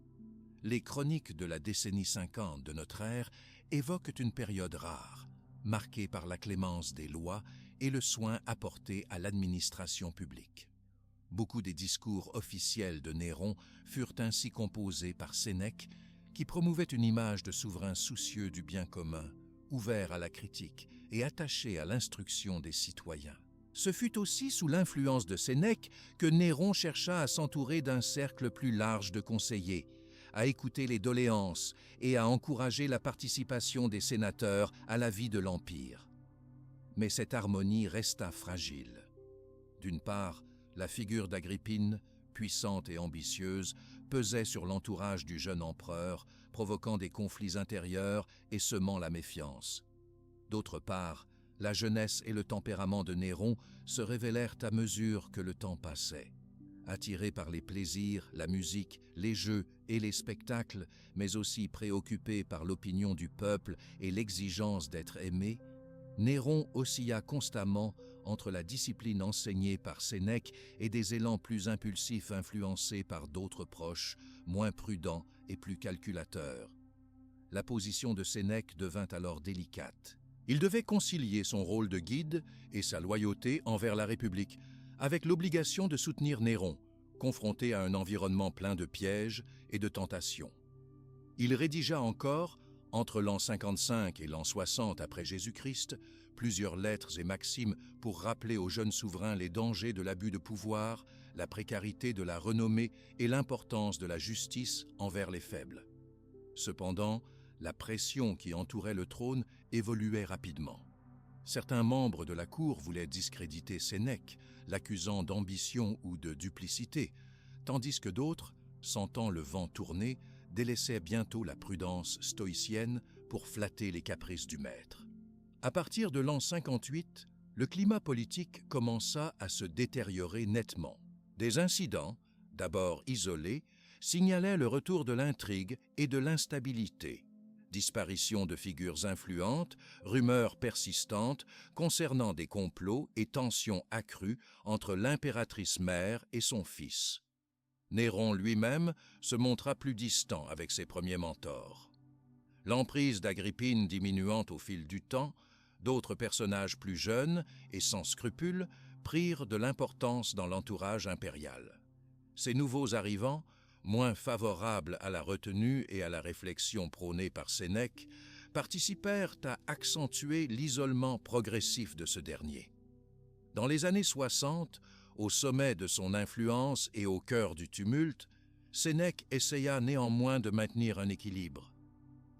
Les chroniques de la décennie 50 de notre ère évoquent une période rare, marquée par la clémence des lois et le soin apporté à l'administration publique. Beaucoup des discours officiels de Néron furent ainsi composés par Sénèque, qui promouvait une image de souverain soucieux du bien commun, ouvert à la critique et attaché à l'instruction des citoyens. Ce fut aussi sous l'influence de Sénèque que Néron chercha à s'entourer d'un cercle plus large de conseillers, à écouter les doléances et à encourager la participation des sénateurs à la vie de l'Empire. Mais cette harmonie resta fragile. D'une part, la figure d'Agrippine, puissante et ambitieuse, pesait sur l'entourage du jeune empereur, provoquant des conflits intérieurs et semant la méfiance. D'autre part, la jeunesse et le tempérament de Néron se révélèrent à mesure que le temps passait. Attiré par les plaisirs, la musique, les jeux et les spectacles, mais aussi préoccupé par l'opinion du peuple et l'exigence d'être aimé, Néron oscilla constamment entre la discipline enseignée par Sénèque et des élans plus impulsifs influencés par d'autres proches, moins prudents et plus calculateurs. La position de Sénèque devint alors délicate. Il devait concilier son rôle de guide et sa loyauté envers la République, avec l'obligation de soutenir Néron, confronté à un environnement plein de pièges et de tentations. Il rédigea encore, entre l'an 55 et l'an 60 après Jésus-Christ, plusieurs lettres et maximes pour rappeler aux jeunes souverains les dangers de l'abus de pouvoir, la précarité de la renommée et l'importance de la justice envers les faibles. Cependant, la pression qui entourait le trône évoluait rapidement. Certains membres de la cour voulaient discréditer Sénèque, l'accusant d'ambition ou de duplicité, tandis que d'autres, sentant le vent tourner, délaissaient bientôt la prudence stoïcienne pour flatter les caprices du maître. À partir de l'an 58, Le climat politique commença à se détériorer nettement. Des incidents, d'abord isolés, signalaient le retour de l'intrigue et de l'instabilité. Disparition de figures influentes, rumeurs persistantes concernant des complots et tensions accrues entre l'impératrice mère et son fils. Néron lui-même se montra plus distant avec ses premiers mentors. L'emprise d'Agrippine diminuant au fil du temps, d'autres personnages plus jeunes et sans scrupules prirent de l'importance dans l'entourage impérial. Ces nouveaux arrivants, moins favorables à la retenue et à la réflexion prônée par Sénèque, participèrent à accentuer l'isolement progressif de ce dernier. Dans les années 60, au sommet de son influence et au cœur du tumulte, Sénèque essaya néanmoins de maintenir un équilibre.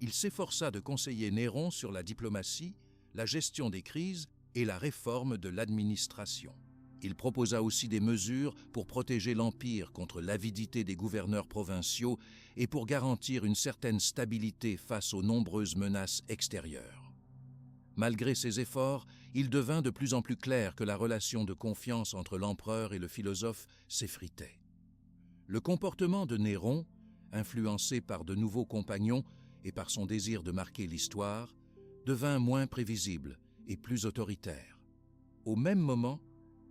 Il s'efforça de conseiller Néron sur la diplomatie, la gestion des crises et la réforme de l'administration. Il proposa aussi des mesures pour protéger l'Empire contre l'avidité des gouverneurs provinciaux et pour garantir une certaine stabilité face aux nombreuses menaces extérieures. Malgré ces efforts, il devint de plus en plus clair que la relation de confiance entre l'empereur et le philosophe s'effritait. Le comportement de Néron, influencé par de nouveaux compagnons et par son désir de marquer l'histoire, devint moins prévisible et plus autoritaire. Au même moment,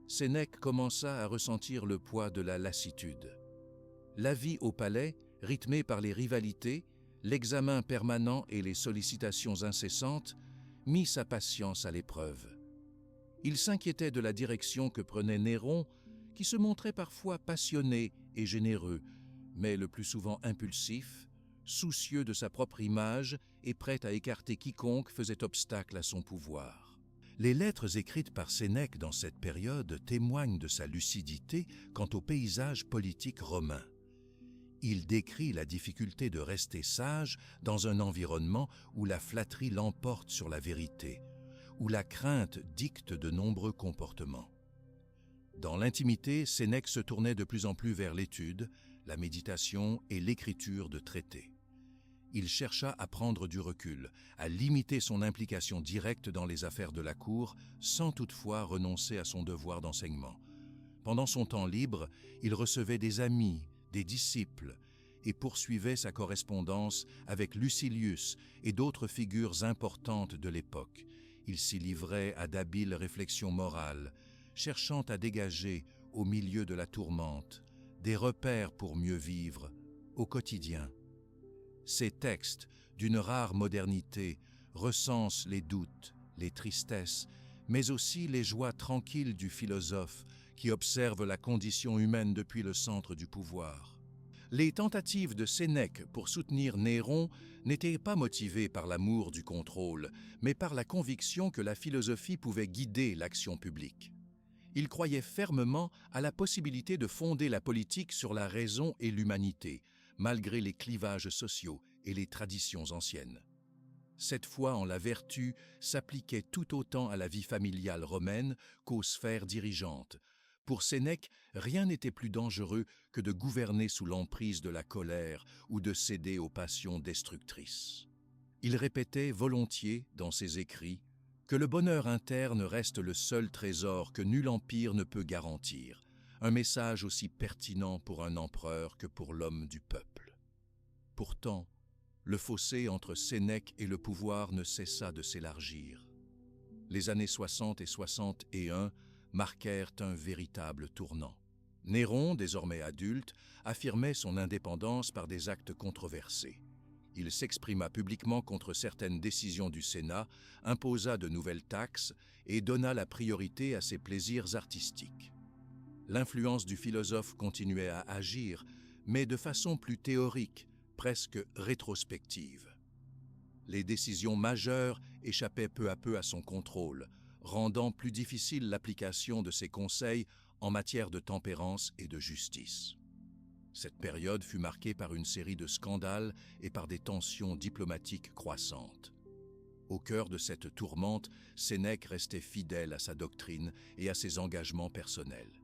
Sénèque commença à ressentir le poids de la lassitude. La vie au palais, rythmée par les rivalités, l'examen permanent et les sollicitations incessantes, mit sa patience à l'épreuve. Il s'inquiétait de la direction que prenait Néron, qui se montrait parfois passionné et généreux, mais le plus souvent impulsif, soucieux de sa propre image et prêt à écarter quiconque faisait obstacle à son pouvoir. Les lettres écrites par Sénèque dans cette période témoignent de sa lucidité quant au paysage politique romain. Il décrit la difficulté de rester sage dans un environnement où la flatterie l'emporte sur la vérité, où la crainte dicte de nombreux comportements. Dans l'intimité, Sénèque se tournait de plus en plus vers l'étude, la méditation et l'écriture de traités. Il chercha à prendre du recul, à limiter son implication directe dans les affaires de la cour, sans toutefois renoncer à son devoir d'enseignement. Pendant son temps libre, il recevait des amis, des disciples, et poursuivait sa correspondance avec Lucilius et d'autres figures importantes de l'époque. Il s'y livrait à d'habiles réflexions morales, cherchant à dégager, au milieu de la tourmente, des repères pour mieux vivre, au quotidien. Ces textes, d'une rare modernité, recensent les doutes, les tristesses, mais aussi les joies tranquilles du philosophe qui observe la condition humaine depuis le centre du pouvoir. Les tentatives de Sénèque pour soutenir Néron n'étaient pas motivées par l'amour du contrôle, mais par la conviction que la philosophie pouvait guider l'action publique. Il croyait fermement à la possibilité de fonder la politique sur la raison et l'humanité, malgré les clivages sociaux et les traditions anciennes. Cette foi en la vertu s'appliquait tout autant à la vie familiale romaine qu'aux sphères dirigeantes. Pour Sénèque, rien n'était plus dangereux que de gouverner sous l'emprise de la colère ou de céder aux passions destructrices. Il répétait volontiers dans ses écrits que le bonheur interne reste le seul trésor que nul empire ne peut garantir, un message aussi pertinent pour un empereur que pour l'homme du peuple. Pourtant, le fossé entre Sénèque et le pouvoir ne cessa de s'élargir. Les années 60 et 61 marquèrent un véritable tournant. Néron, désormais adulte, affirmait son indépendance par des actes controversés. Il s'exprima publiquement contre certaines décisions du Sénat, imposa de nouvelles taxes et donna la priorité à ses plaisirs artistiques. L'influence du philosophe continuait à agir, mais de façon plus théorique, presque rétrospective. Les décisions majeures échappaient peu à peu à son contrôle, rendant plus difficile l'application de ses conseils en matière de tempérance et de justice. Cette période fut marquée par une série de scandales et par des tensions diplomatiques croissantes. Au cœur de cette tourmente, Sénèque restait fidèle à sa doctrine et à ses engagements personnels.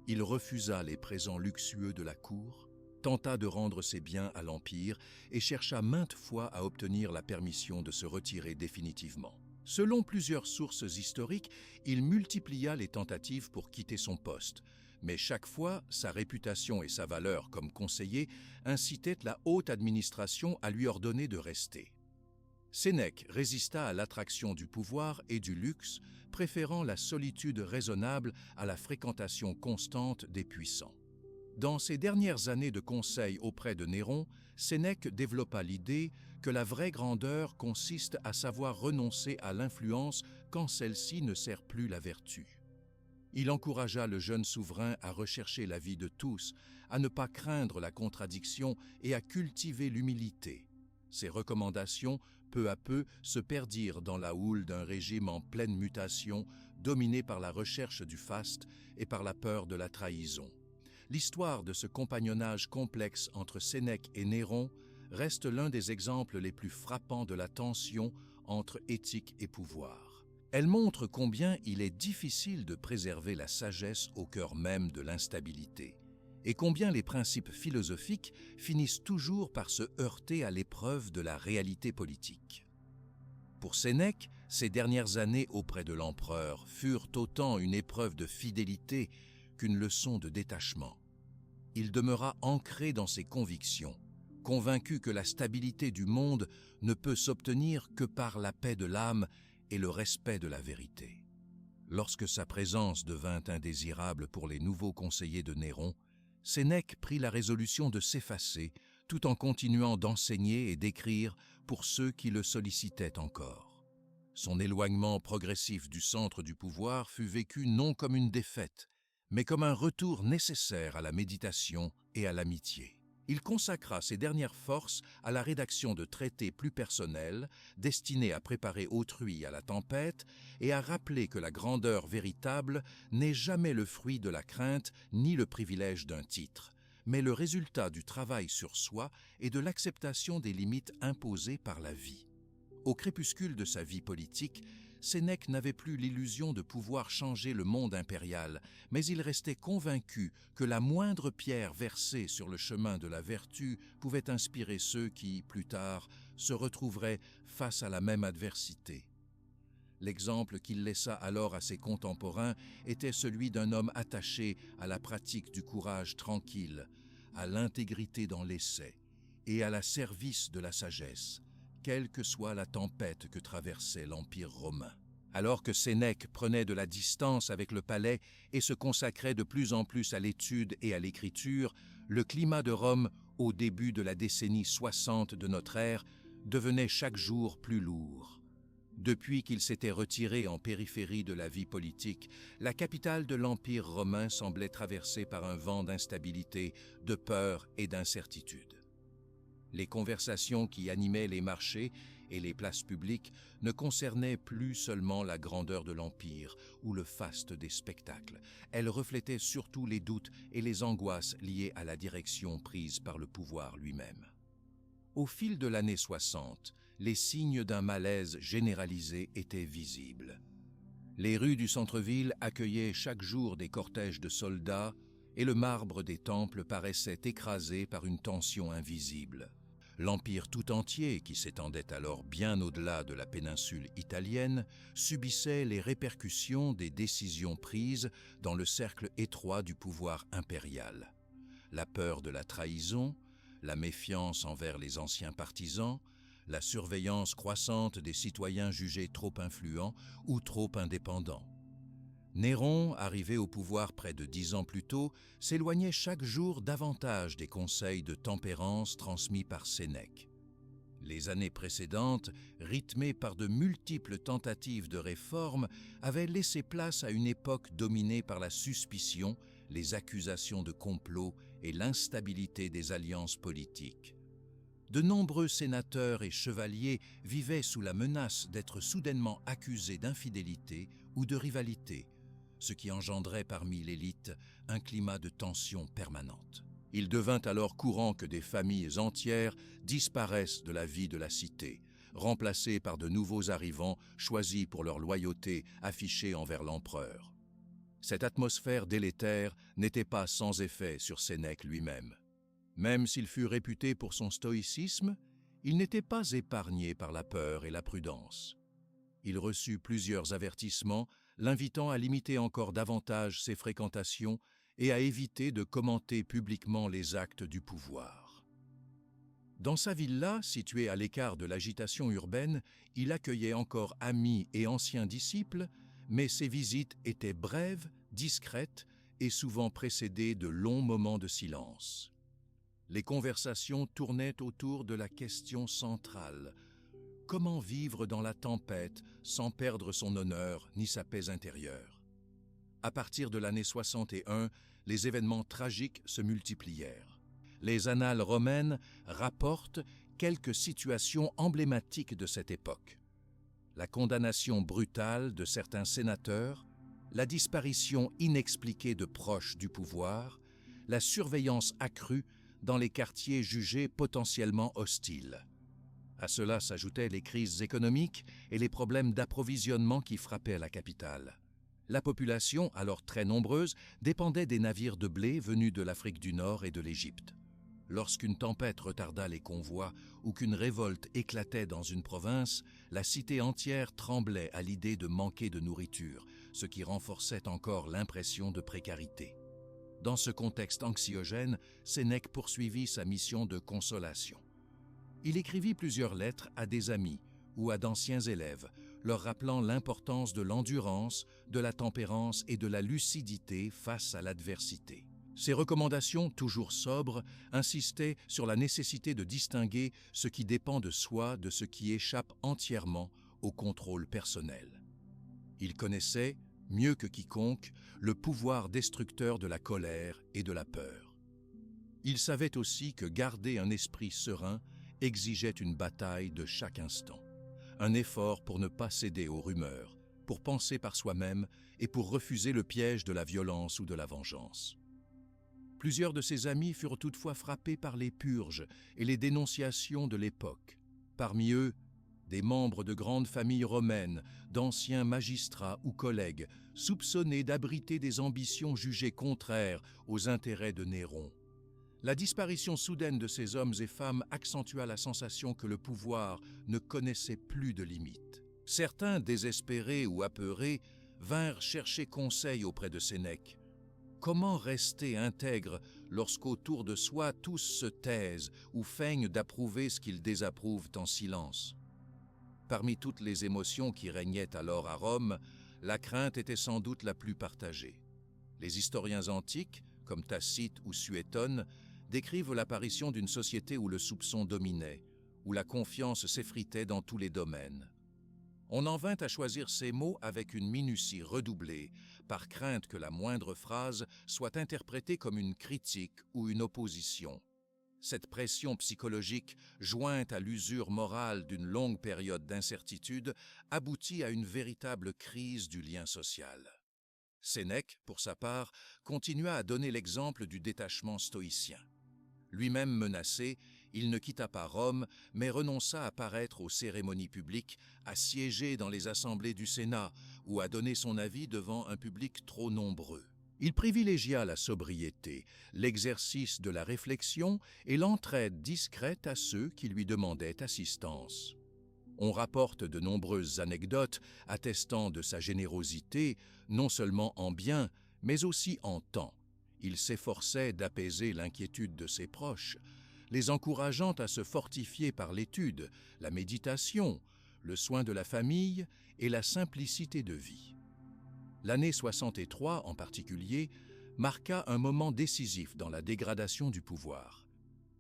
Il refusa les présents luxueux de la cour, tenta de rendre ses biens à l'Empire et chercha maintes fois à obtenir la permission de se retirer définitivement. Selon plusieurs sources historiques, il multiplia les tentatives pour quitter son poste, mais chaque fois, sa réputation et sa valeur comme conseiller incitaient la haute administration à lui ordonner de rester. Sénèque résista à l'attraction du pouvoir et du luxe, préférant la solitude raisonnable à la fréquentation constante des puissants. Dans ses dernières années de conseil auprès de Néron, Sénèque développa l'idée que la vraie grandeur consiste à savoir renoncer à l'influence quand celle-ci ne sert plus la vertu. Il encouragea le jeune souverain à rechercher la vie de tous, à ne pas craindre la contradiction et à cultiver l'humilité. Ses recommandations, peu à peu, se perdirent dans la houle d'un régime en pleine mutation, dominé par la recherche du faste et par la peur de la trahison. L'histoire de ce compagnonnage complexe entre Sénèque et Néron reste l'un des exemples les plus frappants de la tension entre éthique et pouvoir. Elle montre combien il est difficile de préserver la sagesse au cœur même de l'instabilité, et combien les principes philosophiques finissent toujours par se heurter à l'épreuve de la réalité politique. Pour Sénèque, ces dernières années auprès de l'empereur furent autant une épreuve de fidélité qu'une leçon de détachement. Il demeura ancré dans ses convictions, convaincu que la stabilité du monde ne peut s'obtenir que par la paix de l'âme et le respect de la vérité. Lorsque sa présence devint indésirable pour les nouveaux conseillers de Néron, Sénèque prit la résolution de s'effacer tout en continuant d'enseigner et d'écrire pour ceux qui le sollicitaient encore. Son éloignement progressif du centre du pouvoir fut vécu non comme une défaite, mais comme un retour nécessaire à la méditation et à l'amitié. Il consacra ses dernières forces à la rédaction de traités plus personnels, destinés à préparer autrui à la tempête et à rappeler que la grandeur véritable n'est jamais le fruit de la crainte ni le privilège d'un titre, mais le résultat du travail sur soi et de l'acceptation des limites imposées par la vie. Au crépuscule de sa vie politique, Sénèque n'avait plus l'illusion de pouvoir changer le monde impérial, mais il restait convaincu que la moindre pierre versée sur le chemin de la vertu pouvait inspirer ceux qui, plus tard, se retrouveraient face à la même adversité. L'exemple qu'il laissa alors à ses contemporains était celui d'un homme attaché à la pratique du courage tranquille, à l'intégrité dans l'essai et à la service de la sagesse, quelle que soit la tempête que traversait l'Empire romain. Alors que Sénèque prenait de la distance avec le palais et se consacrait de plus en plus à l'étude et à l'écriture, le climat de Rome, au début de la décennie 60 de notre ère, devenait chaque jour plus lourd. Depuis qu'il s'était retiré en périphérie de la vie politique, la capitale de l'Empire romain semblait traversée par un vent d'instabilité, de peur et d'incertitude. Les conversations qui animaient les marchés et les places publiques ne concernaient plus seulement la grandeur de l'Empire ou le faste des spectacles. Elles reflétaient surtout les doutes et les angoisses liées à la direction prise par le pouvoir lui-même. Au fil de l'année 60, les signes d'un malaise généralisé étaient visibles. Les rues du centre-ville accueillaient chaque jour des cortèges de soldats et le marbre des temples paraissait écrasé par une tension invisible. L'Empire tout entier, qui s'étendait alors bien au-delà de la péninsule italienne, subissait les répercussions des décisions prises dans le cercle étroit du pouvoir impérial. La peur de la trahison, la méfiance envers les anciens partisans, la surveillance croissante des citoyens jugés trop influents ou trop indépendants. Néron, arrivé au pouvoir près de 10 ans plus tôt, s'éloignait chaque jour davantage des conseils de tempérance transmis par Sénèque. Les années précédentes, rythmées par de multiples tentatives de réforme, avaient laissé place à une époque dominée par la suspicion, les accusations de complot et l'instabilité des alliances politiques. De nombreux sénateurs et chevaliers vivaient sous la menace d'être soudainement accusés d'infidélité ou de rivalité, ce qui engendrait parmi l'élite un climat de tension permanente. Il devint alors courant que des familles entières disparaissent de la vie de la cité, remplacées par de nouveaux arrivants choisis pour leur loyauté affichée envers l'empereur. Cette atmosphère délétère n'était pas sans effet sur Sénèque lui-même. Même s'il fut réputé pour son stoïcisme, il n'était pas épargné par la peur et la prudence. Il reçut plusieurs avertissements, l'invitant à limiter encore davantage ses fréquentations et à éviter de commenter publiquement les actes du pouvoir. Dans sa villa, située à l'écart de l'agitation urbaine, il accueillait encore amis et anciens disciples, mais ses visites étaient brèves, discrètes et souvent précédées de longs moments de silence. Les conversations tournaient autour de la question centrale: comment vivre dans la tempête sans perdre son honneur ni sa paix intérieure? À partir de l'année 61, les événements tragiques se multiplièrent. Les annales romaines rapportent quelques situations emblématiques de cette époque. La condamnation brutale de certains sénateurs, la disparition inexpliquée de proches du pouvoir, la surveillance accrue dans les quartiers jugés potentiellement hostiles. À cela s'ajoutaient les crises économiques et les problèmes d'approvisionnement qui frappaient la capitale. La population, alors très nombreuse, dépendait des navires de blé venus de l'Afrique du Nord et de l'Égypte. Lorsqu'une tempête retarda les convois ou qu'une révolte éclatait dans une province, la cité entière tremblait à l'idée de manquer de nourriture, ce qui renforçait encore l'impression de précarité. Dans ce contexte anxiogène, Sénèque poursuivit sa mission de consolation. Il écrivit plusieurs lettres à des amis ou à d'anciens élèves, leur rappelant l'importance de l'endurance, de la tempérance et de la lucidité face à l'adversité. Ces recommandations, toujours sobres, insistaient sur la nécessité de distinguer ce qui dépend de soi de ce qui échappe entièrement au contrôle personnel. Il connaissait, mieux que quiconque, le pouvoir destructeur de la colère et de la peur. Il savait aussi que garder un esprit serein exigeait une bataille de chaque instant, un effort pour ne pas céder aux rumeurs, pour penser par soi-même et pour refuser le piège de la violence ou de la vengeance. Plusieurs de ses amis furent toutefois frappés par les purges et les dénonciations de l'époque. Parmi eux, des membres de grandes familles romaines, d'anciens magistrats ou collègues, soupçonnés d'abriter des ambitions jugées contraires aux intérêts de Néron. La disparition soudaine de ces hommes et femmes accentua la sensation que le pouvoir ne connaissait plus de limites. Certains, désespérés ou apeurés, vinrent chercher conseil auprès de Sénèque. Comment rester intègre lorsqu'autour de soi tous se taisent ou feignent d'approuver ce qu'ils désapprouvent en silence? Parmi toutes les émotions qui régnaient alors à Rome, la crainte était sans doute la plus partagée. Les historiens antiques, comme Tacite ou Suétone, décrivent l'apparition d'une société où le soupçon dominait, où la confiance s'effritait dans tous les domaines. On en vint à choisir ces mots avec une minutie redoublée, par crainte que la moindre phrase soit interprétée comme une critique ou une opposition. Cette pression psychologique, jointe à l'usure morale d'une longue période d'incertitude, aboutit à une véritable crise du lien social. Sénèque, pour sa part, continua à donner l'exemple du détachement stoïcien. Lui-même menacé, il ne quitta pas Rome, mais renonça à paraître aux cérémonies publiques, à siéger dans les assemblées du Sénat ou à donner son avis devant un public trop nombreux. Il privilégia la sobriété, l'exercice de la réflexion et l'entraide discrète à ceux qui lui demandaient assistance. On rapporte de nombreuses anecdotes attestant de sa générosité, non seulement en biens, mais aussi en temps. Il s'efforçait d'apaiser l'inquiétude de ses proches, les encourageant à se fortifier par l'étude, la méditation, le soin de la famille et la simplicité de vie. L'année 63, en particulier, marqua un moment décisif dans la dégradation du pouvoir.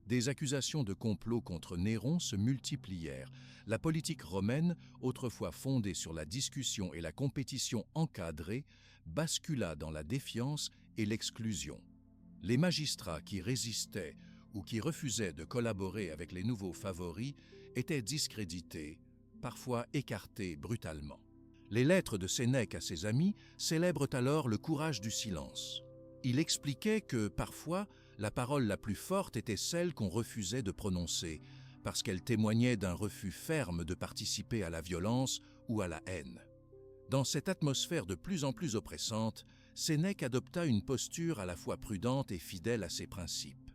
Des accusations de complot contre Néron se multiplièrent. La politique romaine, autrefois fondée sur la discussion et la compétition encadrée, bascula dans la défiance et l'exclusion. Les magistrats qui résistaient ou qui refusaient de collaborer avec les nouveaux favoris étaient discrédités, parfois écartés brutalement. Les lettres de Sénèque à ses amis célèbrent alors le courage du silence. Il expliquait que, parfois, la parole la plus forte était celle qu'on refusait de prononcer, parce qu'elle témoignait d'un refus ferme de participer à la violence ou à la haine. Dans cette atmosphère de plus en plus oppressante, Sénèque adopta une posture à la fois prudente et fidèle à ses principes.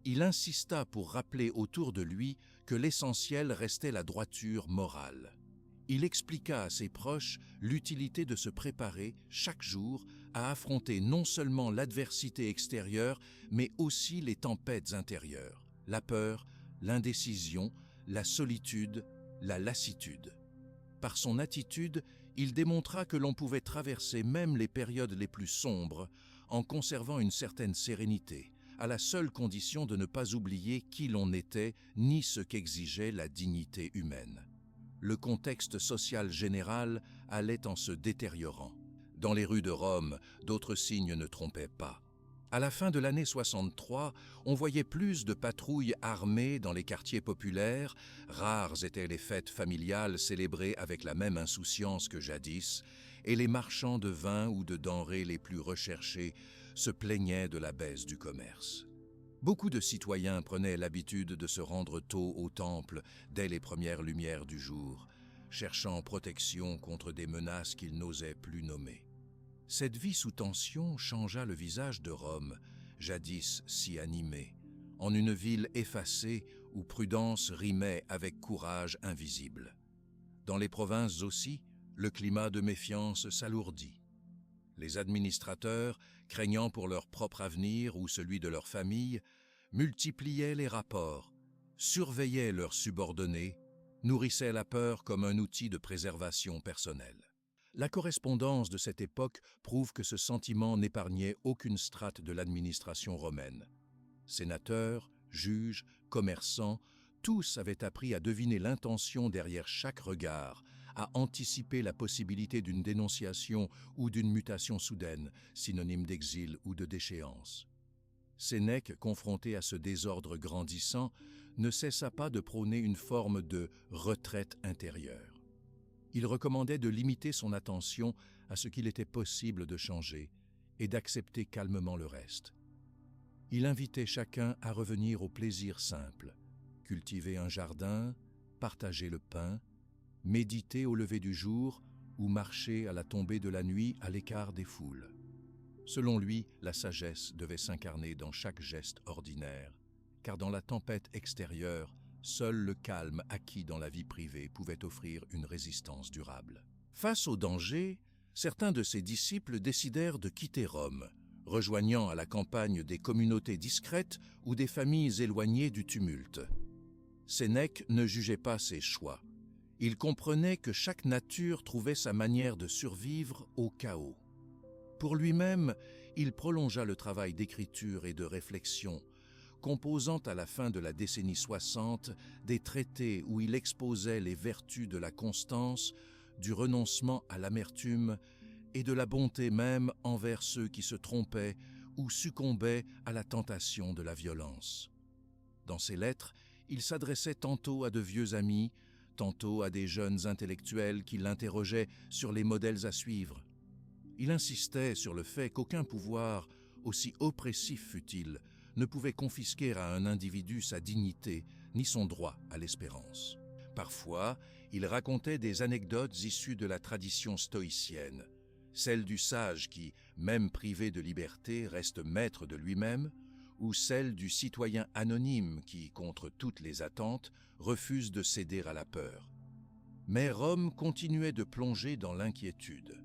Il insista pour rappeler autour de lui que l'essentiel restait la droiture morale. Il expliqua à ses proches l'utilité de se préparer chaque jour à affronter non seulement l'adversité extérieure, mais aussi les tempêtes intérieures, la peur, l'indécision, la solitude, la lassitude. Par son attitude, il démontra que l'on pouvait traverser même les périodes les plus sombres en conservant une certaine sérénité, à la seule condition de ne pas oublier qui l'on était ni ce qu'exigeait la dignité humaine. Le contexte social général allait en se détériorant. Dans les rues de Rome, d'autres signes ne trompaient pas. À la fin de l'année 63, on voyait plus de patrouilles armées dans les quartiers populaires, rares étaient les fêtes familiales célébrées avec la même insouciance que jadis, et les marchands de vin ou de denrées les plus recherchés se plaignaient de la baisse du commerce. Beaucoup de citoyens prenaient l'habitude de se rendre tôt au temple dès les premières lumières du jour, cherchant protection contre des menaces qu'ils n'osaient plus nommer. Cette vie sous tension changea le visage de Rome, jadis si animée, en une ville effacée où prudence rimait avec courage invisible. Dans les provinces aussi, le climat de méfiance s'alourdit. Les administrateurs, craignant pour leur propre avenir ou celui de leur famille, multipliaient les rapports, surveillaient leurs subordonnés, nourrissaient la peur comme un outil de préservation personnelle. La correspondance de cette époque prouve que ce sentiment n'épargnait aucune strate de l'administration romaine. Sénateurs, juges, commerçants, tous avaient appris à deviner l'intention derrière chaque regard, à anticiper la possibilité d'une dénonciation ou d'une mutation soudaine, synonyme d'exil ou de déchéance. Sénèque, confronté à ce désordre grandissant, ne cessa pas de prôner une forme de retraite intérieure. Il recommandait de limiter son attention à ce qu'il était possible de changer et d'accepter calmement le reste. Il invitait chacun à revenir au plaisir simple, cultiver un jardin, partager le pain, méditer au lever du jour ou marcher à la tombée de la nuit à l'écart des foules. Selon lui, la sagesse devait s'incarner dans chaque geste ordinaire, car dans la tempête extérieure, seul le calme acquis dans la vie privée pouvait offrir une résistance durable. Face au danger, certains de ses disciples décidèrent de quitter Rome, rejoignant à la campagne des communautés discrètes ou des familles éloignées du tumulte. Sénèque ne jugeait pas ses choix. Il comprenait que chaque nature trouvait sa manière de survivre au chaos. Pour lui-même, il prolongea le travail d'écriture et de réflexion, composant à la fin de la décennie 60 des traités où il exposait les vertus de la constance, du renoncement à l'amertume et de la bonté même envers ceux qui se trompaient ou succombaient à la tentation de la violence. Dans ses lettres, il s'adressait tantôt à de vieux amis, tantôt à des jeunes intellectuels qui l'interrogeaient sur les modèles à suivre. Il insistait sur le fait qu'aucun pouvoir, aussi oppressif fût-il, ne pouvait confisquer à un individu sa dignité ni son droit à l'espérance. Parfois, il racontait des anecdotes issues de la tradition stoïcienne, celle du sage qui, même privé de liberté, reste maître de lui-même, ou celle du citoyen anonyme qui, contre toutes les attentes, refuse de céder à la peur. Mais Rome continuait de plonger dans l'inquiétude.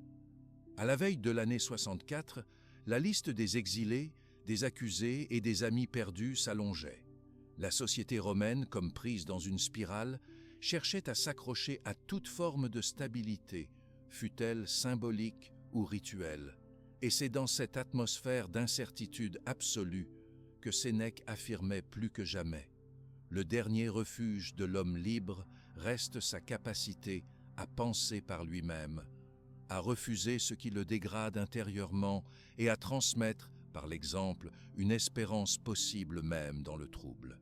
À la veille de l'année 64, la liste des exilés, des accusés et des amis perdus s'allongeait. La société romaine, comme prise dans une spirale, cherchait à s'accrocher à toute forme de stabilité, fût-elle symbolique ou rituelle. Et c'est dans cette atmosphère d'incertitude absolue que Sénèque affirmait plus que jamais: le dernier refuge de l'homme libre reste sa capacité à penser par lui-même, à refuser ce qui le dégrade intérieurement et à transmettre, par l'exemple, une espérance possible même dans le trouble.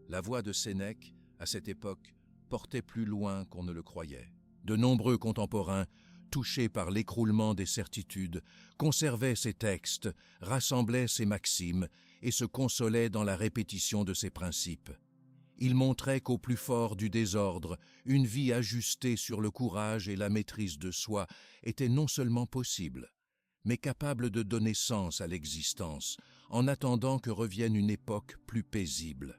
La voix de Sénèque, à cette époque, portait plus loin qu'on ne le croyait. De nombreux contemporains, touchés par l'écroulement des certitudes, conservaient ses textes, rassemblaient ses maximes et se consolaient dans la répétition de ses principes. Il montrait qu'au plus fort du désordre, une vie ajustée sur le courage et la maîtrise de soi était non seulement possible, mais capable de donner sens à l'existence, en attendant que revienne une époque plus paisible.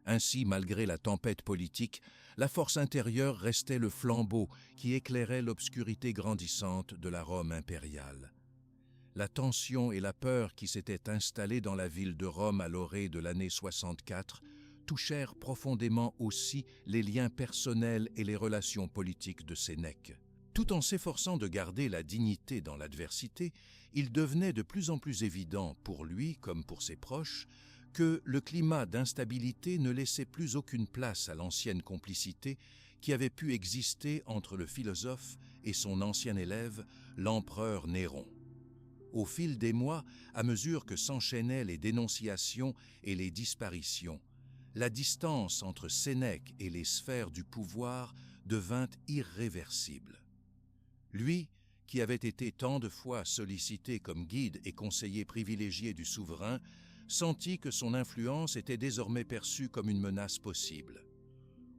Ainsi, malgré la tempête politique, La force intérieure restait le flambeau qui éclairait l'obscurité grandissante de la Rome impériale. La tension et la peur qui s'étaient installées dans la ville de Rome à l'orée de l'année 64 touchèrent profondément aussi les liens personnels et les relations politiques de Sénèque. Tout en s'efforçant de garder la dignité dans l'adversité, il devenait de plus en plus évident pour lui comme pour ses proches que le climat d'instabilité ne laissait plus aucune place à l'ancienne complicité qui avait pu exister entre le philosophe et son ancien élève, l'empereur Néron. Au fil des mois, à mesure que s'enchaînaient les dénonciations et les disparitions, la distance entre Sénèque et les sphères du pouvoir devint irréversible. Lui, qui avait été tant de fois sollicité comme guide et conseiller privilégié du souverain, sentit que son influence était désormais perçue comme une menace possible.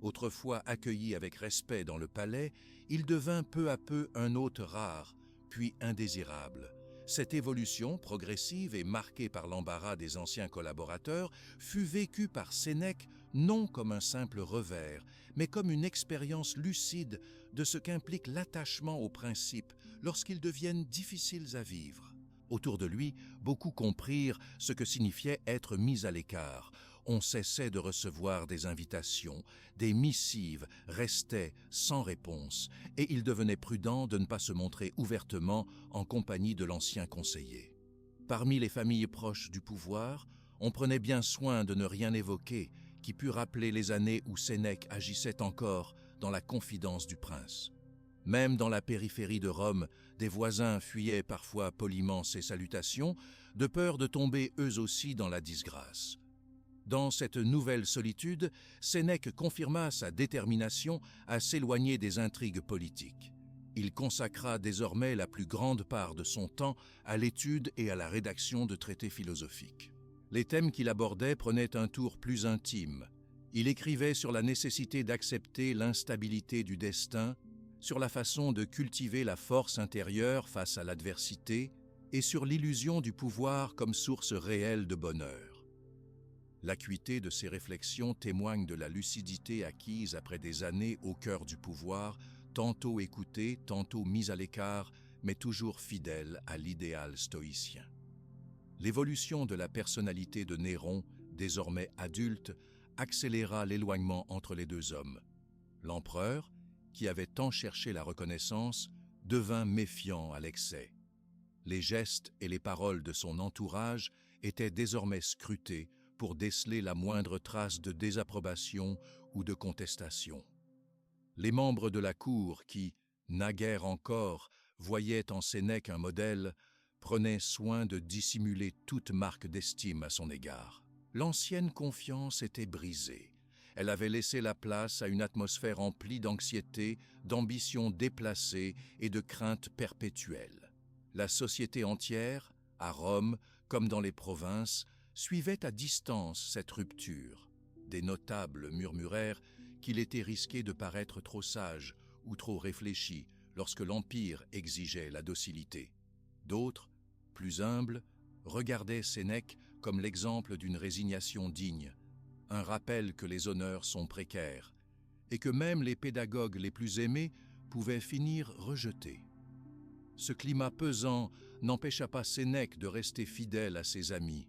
Autrefois accueilli avec respect dans le palais, il devint peu à peu un hôte rare, puis indésirable. Cette évolution progressive et marquée par l'embarras des anciens collaborateurs fut vécue par Sénèque non comme un simple revers, mais comme une expérience lucide de ce qu'implique l'attachement aux principes lorsqu'ils deviennent difficiles à vivre. Autour de lui, beaucoup comprirent ce que signifiait être mis à l'écart. On cessait de recevoir des invitations, des missives restaient sans réponse, et il devenait prudent de ne pas se montrer ouvertement en compagnie de l'ancien conseiller. Parmi les familles proches du pouvoir, on prenait bien soin de ne rien évoquer qui pût rappeler les années où Sénèque agissait encore dans la confidence du prince. Même dans la périphérie de Rome, des voisins fuyaient parfois poliment ses salutations, de peur de tomber eux aussi dans la disgrâce. Dans cette nouvelle solitude, Sénèque confirma sa détermination à s'éloigner des intrigues politiques. Il consacra désormais la plus grande part de son temps à l'étude et à la rédaction de traités philosophiques. Les thèmes qu'il abordait prenaient un tour plus intime. Il écrivait sur la nécessité d'accepter l'instabilité du destin, sur la façon de cultiver la force intérieure face à l'adversité et sur l'illusion du pouvoir comme source réelle de bonheur. L'acuité de ses réflexions témoigne de la lucidité acquise après des années au cœur du pouvoir, tantôt écouté, tantôt mis à l'écart, mais toujours fidèle à l'idéal stoïcien. L'évolution de la personnalité de Néron, désormais adulte, accéléra l'éloignement entre les deux hommes. L'empereur, qui avait tant cherché la reconnaissance, devint méfiant à l'excès. Les gestes et les paroles de son entourage étaient désormais scrutés pour déceler la moindre trace de désapprobation ou de contestation. Les membres de la cour qui, naguère encore, voyaient en Sénèque un modèle, prenaient soin de dissimuler toute marque d'estime à son égard. L'ancienne confiance était brisée. Elle avait laissé la place à une atmosphère emplie d'anxiété, d'ambitions déplacées et de craintes perpétuelles. La société entière, à Rome comme dans les provinces, suivait à distance cette rupture. Des notables murmurèrent qu'il était risqué de paraître trop sage ou trop réfléchi lorsque l'Empire exigeait la docilité. D'autres, plus humbles, regardaient Sénèque comme l'exemple d'une résignation digne, un rappel que les honneurs sont précaires et que même les pédagogues les plus aimés pouvaient finir rejetés. Ce climat pesant n'empêcha pas Sénèque de rester fidèle à ses amis.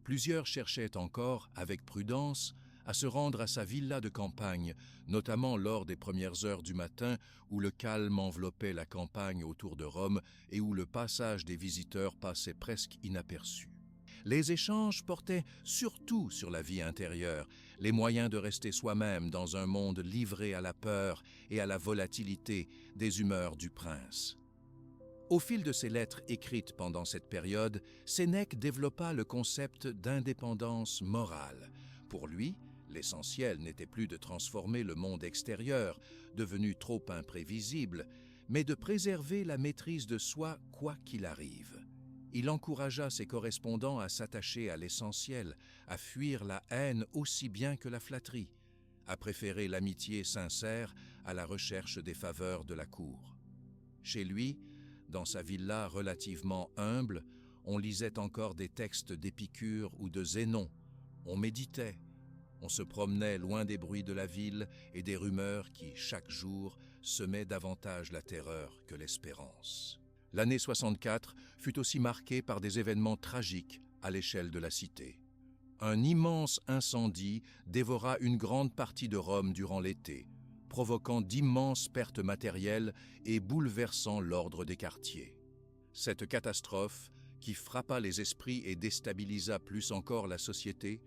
Plusieurs cherchaient encore, avec prudence, à se rendre à sa villa de campagne, notamment lors des premières heures du matin où le calme enveloppait la campagne autour de Rome et où le passage des visiteurs passait presque inaperçu. Les échanges portaient surtout sur la vie intérieure, les moyens de rester soi-même dans un monde livré à la peur et à la volatilité des humeurs du prince. Au fil de ses lettres écrites pendant cette période, Sénèque développa le concept d'indépendance morale. Pour lui, l'essentiel n'était plus de transformer le monde extérieur, devenu trop imprévisible, mais de préserver la maîtrise de soi quoi qu'il arrive. Il encouragea ses correspondants à s'attacher à l'essentiel, à fuir la haine aussi bien que la flatterie, à préférer l'amitié sincère à la recherche des faveurs de la cour. Chez lui, dans sa villa relativement humble, on lisait encore des textes d'Épicure ou de Zénon, on méditait, On se promenait loin des bruits de la ville et des rumeurs qui, chaque jour, semaient davantage la terreur que l'espérance. L'année 64 fut aussi marquée par des événements tragiques à l'échelle de la cité. Un immense incendie dévora une grande partie de Rome durant l'été, provoquant d'immenses pertes matérielles et bouleversant l'ordre des quartiers. Cette catastrophe, qui frappa les esprits et déstabilisa plus encore la société,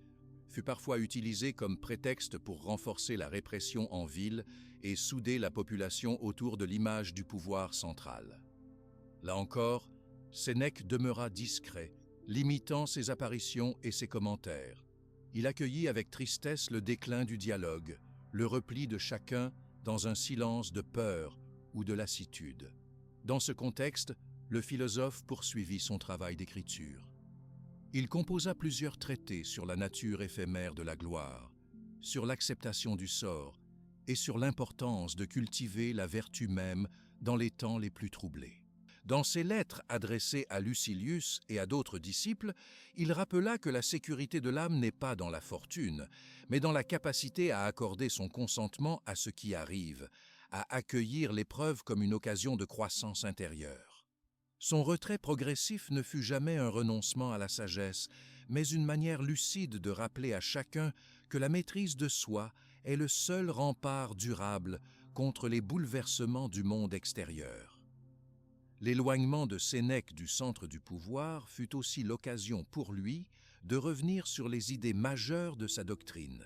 fut parfois utilisée comme prétexte pour renforcer la répression en ville et souder la population autour de l'image du pouvoir central. Là encore, Sénèque demeura discret, limitant ses apparitions et ses commentaires. Il accueillit avec tristesse le déclin du dialogue, le repli de chacun dans un silence de peur ou de lassitude. Dans ce contexte, le philosophe poursuivit son travail d'écriture. Il composa plusieurs traités sur la nature éphémère de la gloire, sur l'acceptation du sort et sur l'importance de cultiver la vertu même dans les temps les plus troublés. Dans ses lettres adressées à Lucilius et à d'autres disciples, il rappela que la sécurité de l'âme n'est pas dans la fortune, mais dans la capacité à accorder son consentement à ce qui arrive, à accueillir l'épreuve comme une occasion de croissance intérieure. Son retrait progressif ne fut jamais un renoncement à la sagesse, mais une manière lucide de rappeler à chacun que la maîtrise de soi est le seul rempart durable contre les bouleversements du monde extérieur. L'éloignement de Sénèque du centre du pouvoir fut aussi l'occasion pour lui de revenir sur les idées majeures de sa doctrine.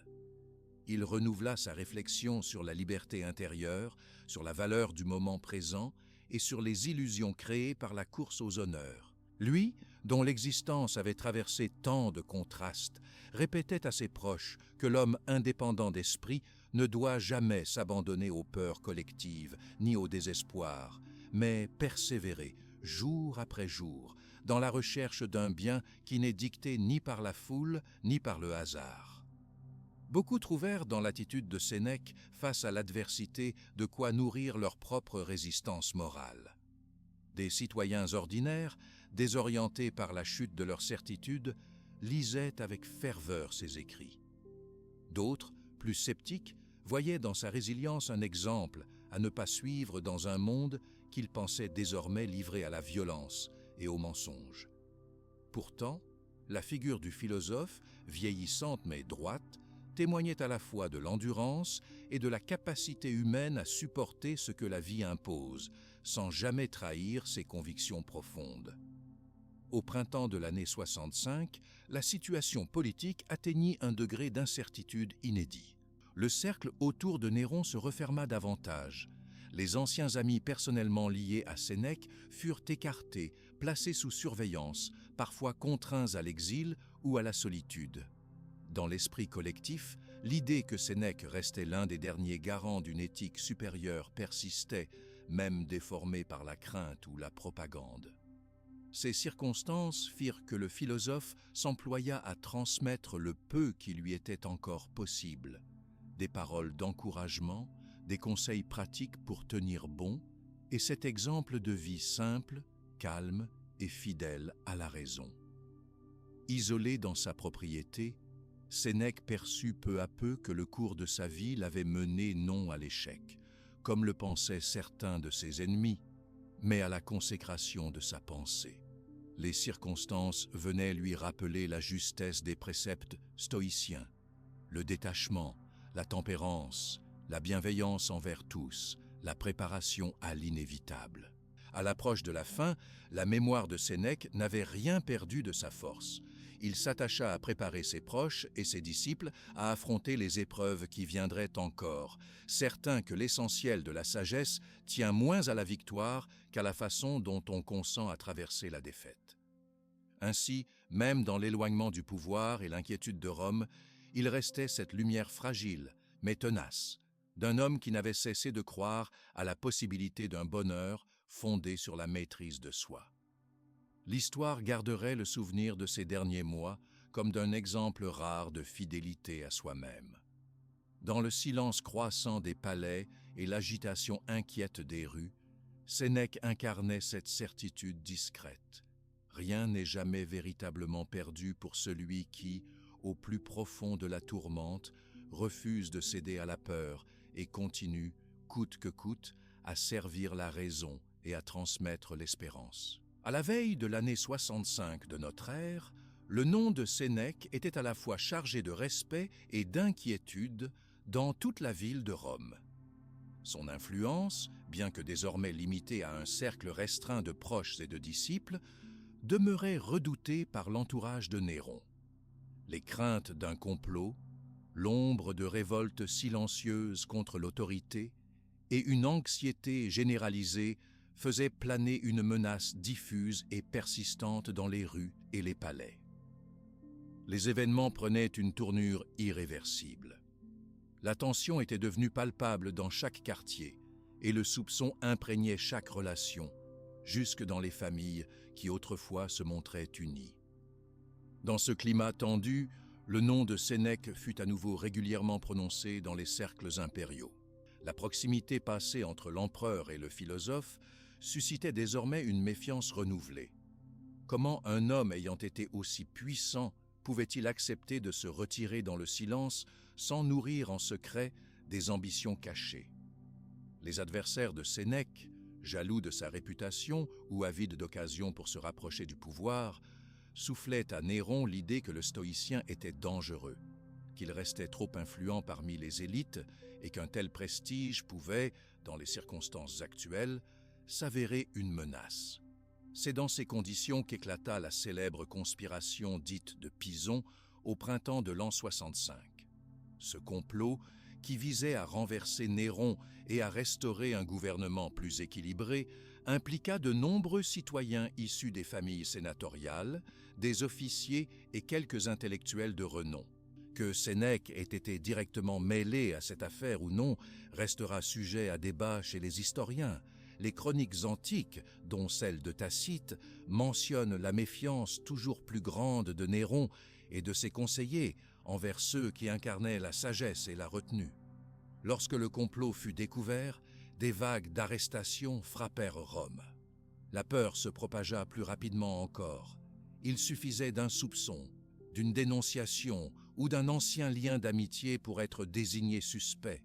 Il renouvela sa réflexion sur la liberté intérieure, sur la valeur du moment présent et sur les illusions créées par la course aux honneurs. Lui, dont l'existence avait traversé tant de contrastes, répétait à ses proches que l'homme indépendant d'esprit ne doit jamais s'abandonner aux peurs collectives ni au désespoir, mais persévérer, jour après jour, dans la recherche d'un bien qui n'est dicté ni par la foule ni par le hasard. Beaucoup trouvèrent dans l'attitude de Sénèque face à l'adversité de quoi nourrir leur propre résistance morale. Des citoyens ordinaires, désorientés par la chute de leur certitude, lisaient avec ferveur ses écrits. D'autres, plus sceptiques, voyaient dans sa résilience un exemple à ne pas suivre dans un monde qu'ils pensaient désormais livré à la violence et au mensonge. Pourtant, la figure du philosophe, vieillissante mais droite, témoignait à la fois de l'endurance et de la capacité humaine à supporter ce que la vie impose, sans jamais trahir ses convictions profondes. Au printemps de l'année 65, la situation politique atteignit un degré d'incertitude inédit. Le cercle autour de Néron se referma davantage. Les anciens amis personnellement liés à Sénèque furent écartés, placés sous surveillance, parfois contraints à l'exil ou à la solitude. Dans l'esprit collectif, l'idée que Sénèque restait l'un des derniers garants d'une éthique supérieure persistait, même déformée par la crainte ou la propagande. Ces circonstances firent que le philosophe s'employa à transmettre le peu qui lui était encore possible, des paroles d'encouragement, des conseils pratiques pour tenir bon, et cet exemple de vie simple, calme et fidèle à la raison. Isolé dans sa propriété, Sénèque perçut peu à peu que le cours de sa vie l'avait mené non à l'échec, comme le pensaient certains de ses ennemis, mais à la consécration de sa pensée. Les circonstances venaient lui rappeler la justesse des préceptes stoïciens, le détachement, la tempérance, la bienveillance envers tous, la préparation à l'inévitable. À l'approche de la fin, la mémoire de Sénèque n'avait rien perdu de sa force. Il s'attacha à préparer ses proches et ses disciples à affronter les épreuves qui viendraient encore, certain que l'essentiel de la sagesse tient moins à la victoire qu'à la façon dont on consent à traverser la défaite. Ainsi, même dans l'éloignement du pouvoir et l'inquiétude de Rome, il restait cette lumière fragile, mais tenace, d'un homme qui n'avait cessé de croire à la possibilité d'un bonheur fondé sur la maîtrise de soi. L'histoire garderait le souvenir de ces derniers mois comme d'un exemple rare de fidélité à soi-même. Dans le silence croissant des palais et l'agitation inquiète des rues, Sénèque incarnait cette certitude discrète. Rien n'est jamais véritablement perdu pour celui qui, au plus profond de la tourmente, refuse de céder à la peur et continue, coûte que coûte, à servir la raison et à transmettre l'espérance. À la veille de l'année 65 de notre ère, le nom de Sénèque était à la fois chargé de respect et d'inquiétude dans toute la ville de Rome. Son influence, bien que désormais limitée à un cercle restreint de proches et de disciples, demeurait redoutée par l'entourage de Néron. Les craintes d'un complot, l'ombre de révoltes silencieuses contre l'autorité et une anxiété généralisée faisaient planer une menace diffuse et persistante dans les rues et les palais. Les événements prenaient une tournure irréversible. La tension était devenue palpable dans chaque quartier et le soupçon imprégnait chaque relation, jusque dans les familles qui autrefois se montraient unies. Dans ce climat tendu, le nom de Sénèque fut à nouveau régulièrement prononcé dans les cercles impériaux. La proximité passée entre l'empereur et le philosophe suscitait désormais une méfiance renouvelée. Comment un homme ayant été aussi puissant pouvait-il accepter de se retirer dans le silence sans nourrir en secret des ambitions cachées? Les adversaires de Sénèque, jaloux de sa réputation ou avides d'occasion pour se rapprocher du pouvoir, soufflaient à Néron l'idée que le stoïcien était dangereux, qu'il restait trop influent parmi les élites et qu'un tel prestige pouvait, dans les circonstances actuelles, s'avérer une menace. C'est dans ces conditions qu'éclata la célèbre conspiration dite de Pison au printemps de l'an 65. Ce complot, qui visait à renverser Néron et à restaurer un gouvernement plus équilibré, impliqua de nombreux citoyens issus des familles sénatoriales, des officiers et quelques intellectuels de renom. Que Sénèque ait été directement mêlé à cette affaire ou non restera sujet à débat chez les historiens. Les chroniques antiques, dont celle de Tacite, mentionnent la méfiance toujours plus grande de Néron et de ses conseillers envers ceux qui incarnaient la sagesse et la retenue. Lorsque le complot fut découvert, des vagues d'arrestations frappèrent Rome. La peur se propagea plus rapidement encore. Il suffisait d'un soupçon, d'une dénonciation ou d'un ancien lien d'amitié pour être désigné suspect.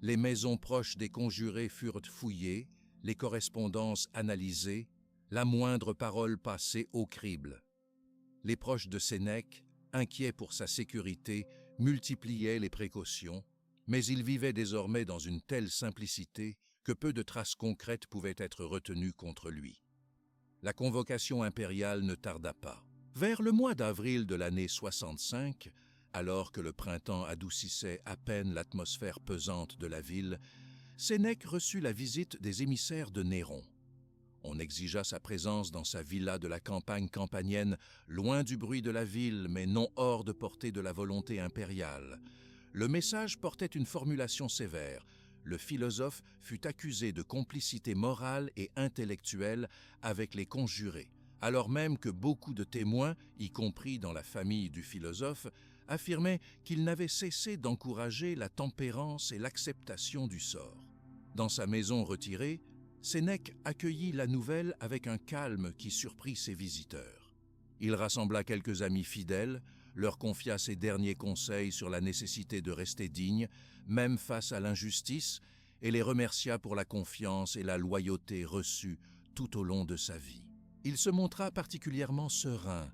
Les maisons proches des conjurés furent fouillées, les correspondances analysées, la moindre parole passée au crible. Les proches de Sénèque, inquiets pour sa sécurité, multipliaient les précautions, mais ils vivaient désormais dans une telle simplicité que peu de traces concrètes pouvaient être retenues contre lui. La convocation impériale ne tarda pas. Vers le mois d'avril de l'année 65, alors que le printemps adoucissait à peine l'atmosphère pesante de la ville, Sénèque reçut la visite des émissaires de Néron. On exigea sa présence dans sa villa de la campagne campanienne, loin du bruit de la ville, mais non hors de portée de la volonté impériale. Le message portait une formulation sévère. Le philosophe fut accusé de complicité morale et intellectuelle avec les conjurés, alors même que beaucoup de témoins, y compris dans la famille du philosophe, affirmaient qu'il n'avait cessé d'encourager la tempérance et l'acceptation du sort. Dans sa maison retirée, Sénèque accueillit la nouvelle avec un calme qui surprit ses visiteurs. Il rassembla quelques amis fidèles, leur confia ses derniers conseils sur la nécessité de rester digne, même face à l'injustice, et les remercia pour la confiance et la loyauté reçues tout au long de sa vie. Il se montra particulièrement serein,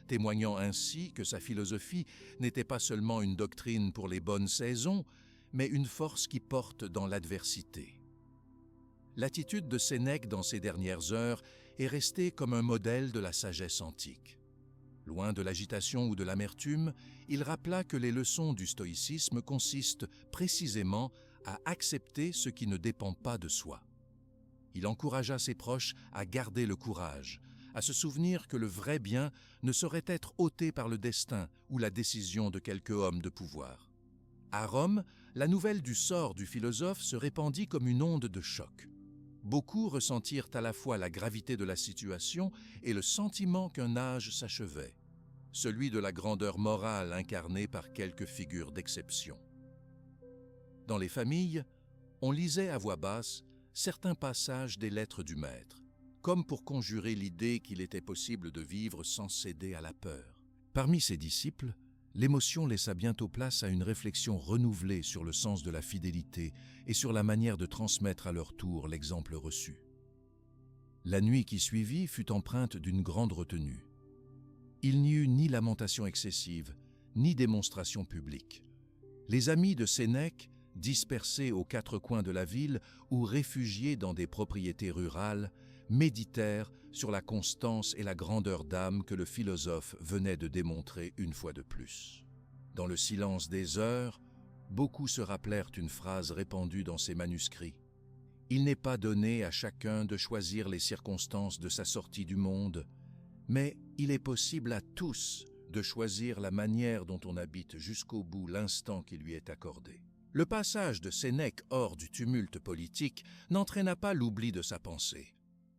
témoignant ainsi que sa philosophie n'était pas seulement une doctrine pour les bonnes saisons, mais une force qui porte dans l'adversité. L'attitude de Sénèque dans ces dernières heures est restée comme un modèle de la sagesse antique. Loin de l'agitation ou de l'amertume, il rappela que les leçons du stoïcisme consistent précisément à accepter ce qui ne dépend pas de soi. Il encouragea ses proches à garder le courage, à se souvenir que le vrai bien ne saurait être ôté par le destin ou la décision de quelque homme de pouvoir. À Rome, la nouvelle du sort du philosophe se répandit comme une onde de choc. Beaucoup ressentirent à la fois la gravité de la situation et le sentiment qu'un âge s'achevait, celui de la grandeur morale incarnée par quelques figures d'exception. Dans les familles, on lisait à voix basse certains passages des lettres du maître, comme pour conjurer l'idée qu'il était possible de vivre sans céder à la peur. Parmi ses disciples, l'émotion laissa bientôt place à une réflexion renouvelée sur le sens de la fidélité et sur la manière de transmettre à leur tour l'exemple reçu. La nuit qui suivit fut empreinte d'une grande retenue. Il n'y eut ni lamentation excessive, ni démonstration publique. Les amis de Sénèque, dispersés aux quatre coins de la ville ou réfugiés dans des propriétés rurales, méditèrent sur la constance et la grandeur d'âme que le philosophe venait de démontrer une fois de plus. Dans le silence des heures, beaucoup se rappelèrent une phrase répandue dans ses manuscrits. « Il n'est pas donné à chacun de choisir les circonstances de sa sortie du monde, mais il est possible à tous de choisir la manière dont on habite jusqu'au bout l'instant qui lui est accordé. » Le passage de Sénèque hors du tumulte politique n'entraîna pas l'oubli de sa pensée.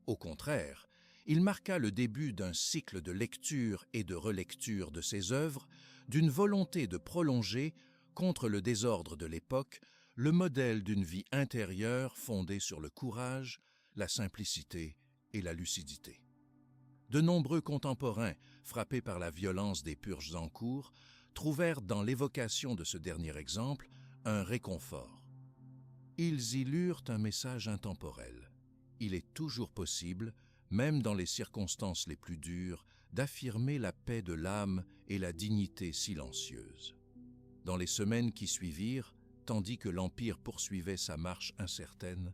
Au contraire, il marqua le début d'un cycle de lecture et de relecture de ses œuvres, d'une volonté de prolonger, contre le désordre de l'époque, le modèle d'une vie intérieure fondée sur le courage, la simplicité et la lucidité. De nombreux contemporains, frappés par la violence des purges en cours, trouvèrent dans l'évocation de ce dernier exemple un réconfort. Ils y lurent un message intemporel. Il est toujours possible, même dans les circonstances les plus dures, d'affirmer la paix de l'âme et la dignité silencieuse. Dans les semaines qui suivirent, tandis que l'Empire poursuivait sa marche incertaine,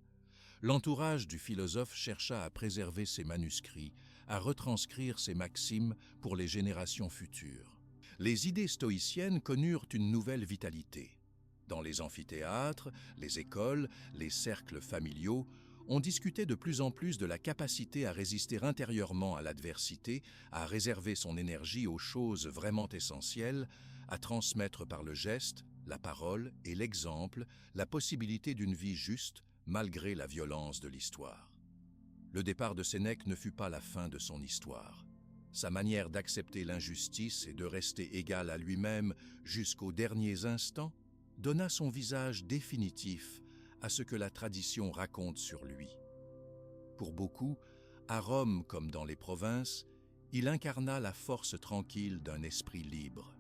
l'entourage du philosophe chercha à préserver ses manuscrits, à retranscrire ses maximes pour les générations futures. Les idées stoïciennes connurent une nouvelle vitalité. Dans les amphithéâtres, les écoles, les cercles familiaux, on discutait de plus en plus de la capacité à résister intérieurement à l'adversité, à réserver son énergie aux choses vraiment essentielles, à transmettre par le geste, la parole et l'exemple la possibilité d'une vie juste malgré la violence de l'histoire. Le départ de Sénèque ne fut pas la fin de son histoire. Sa manière d'accepter l'injustice et de rester égal à lui-même jusqu'aux derniers instants donna son visage définitif à ce que la tradition raconte sur lui. Pour beaucoup, à Rome comme dans les provinces, il incarna la force tranquille d'un esprit libre.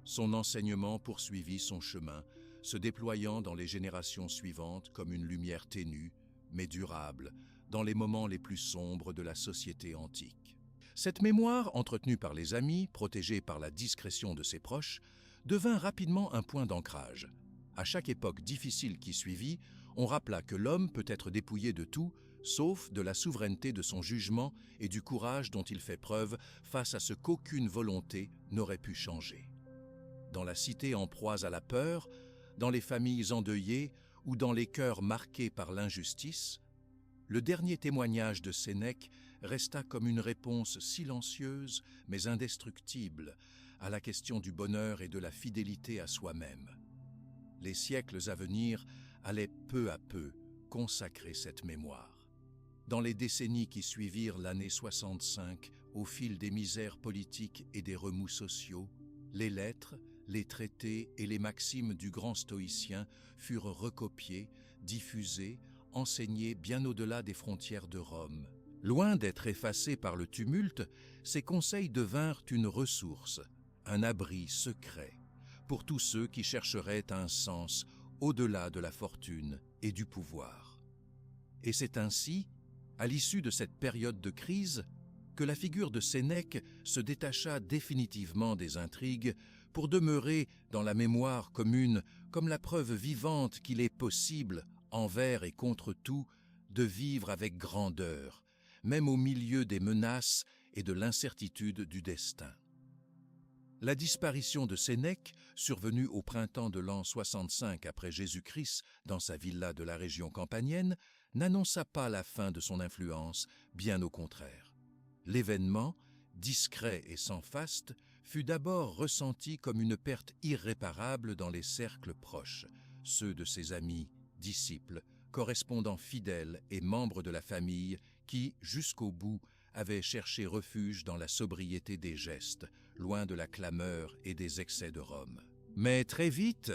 Son enseignement poursuivit son chemin, se déployant dans les générations suivantes comme une lumière ténue, mais durable, dans les moments les plus sombres de la société antique. Cette mémoire, entretenue par les amis, protégée par la discrétion de ses proches, devint rapidement un point d'ancrage. À chaque époque difficile qui suivit, on rappela que l'homme peut être dépouillé de tout, sauf de la souveraineté de son jugement et du courage dont il fait preuve face à ce qu'aucune volonté n'aurait pu changer. Dans la cité en proie à la peur, dans les familles endeuillées ou dans les cœurs marqués par l'injustice, le dernier témoignage de Sénèque resta comme une réponse silencieuse mais indestructible à la question du bonheur et de la fidélité à soi-même. Les siècles à venir allaient peu à peu consacrer cette mémoire. Dans les décennies qui suivirent l'année 65, au fil des misères politiques et des remous sociaux, les lettres, les traités et les maximes du grand stoïcien furent recopiés, diffusés, enseignés bien au-delà des frontières de Rome. Loin d'être effacés par le tumulte, ces conseils devinrent une ressource, un abri secret pour tous ceux qui chercheraient un sens au-delà de la fortune et du pouvoir. Et c'est ainsi, à l'issue de cette période de crise, que la figure de Sénèque se détacha définitivement des intrigues pour demeurer dans la mémoire commune comme la preuve vivante qu'il est possible, envers et contre tout, de vivre avec grandeur, même au milieu des menaces et de l'incertitude du destin. La disparition de Sénèque, survenue au printemps de l'an 65 après Jésus-Christ dans sa villa de la région campanienne, n'annonça pas la fin de son influence, bien au contraire. L'événement, discret et sans faste, fut d'abord ressenti comme une perte irréparable dans les cercles proches, ceux de ses amis, disciples, correspondants fidèles et membres de la famille qui, jusqu'au bout, avaient cherché refuge dans la sobriété des gestes, loin de la clameur et des excès de Rome. Mais très vite,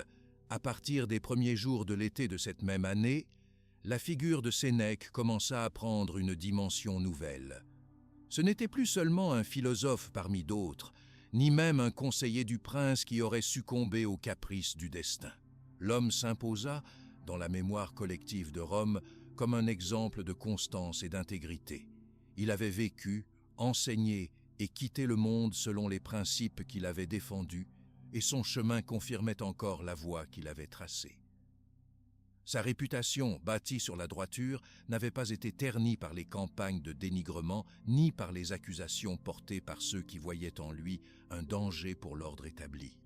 à partir des premiers jours de l'été de cette même année, la figure de Sénèque commença à prendre une dimension nouvelle. Ce n'était plus seulement un philosophe parmi d'autres, ni même un conseiller du prince qui aurait succombé aux caprices du destin. L'homme s'imposa, dans la mémoire collective de Rome, comme un exemple de constance et d'intégrité. Il avait vécu, enseigné et quitté le monde selon les principes qu'il avait défendus, et son chemin confirmait encore la voie qu'il avait tracée. Sa réputation, bâtie sur la droiture, n'avait pas été ternie par les campagnes de dénigrement ni par les accusations portées par ceux qui voyaient en lui un danger pour l'ordre établi.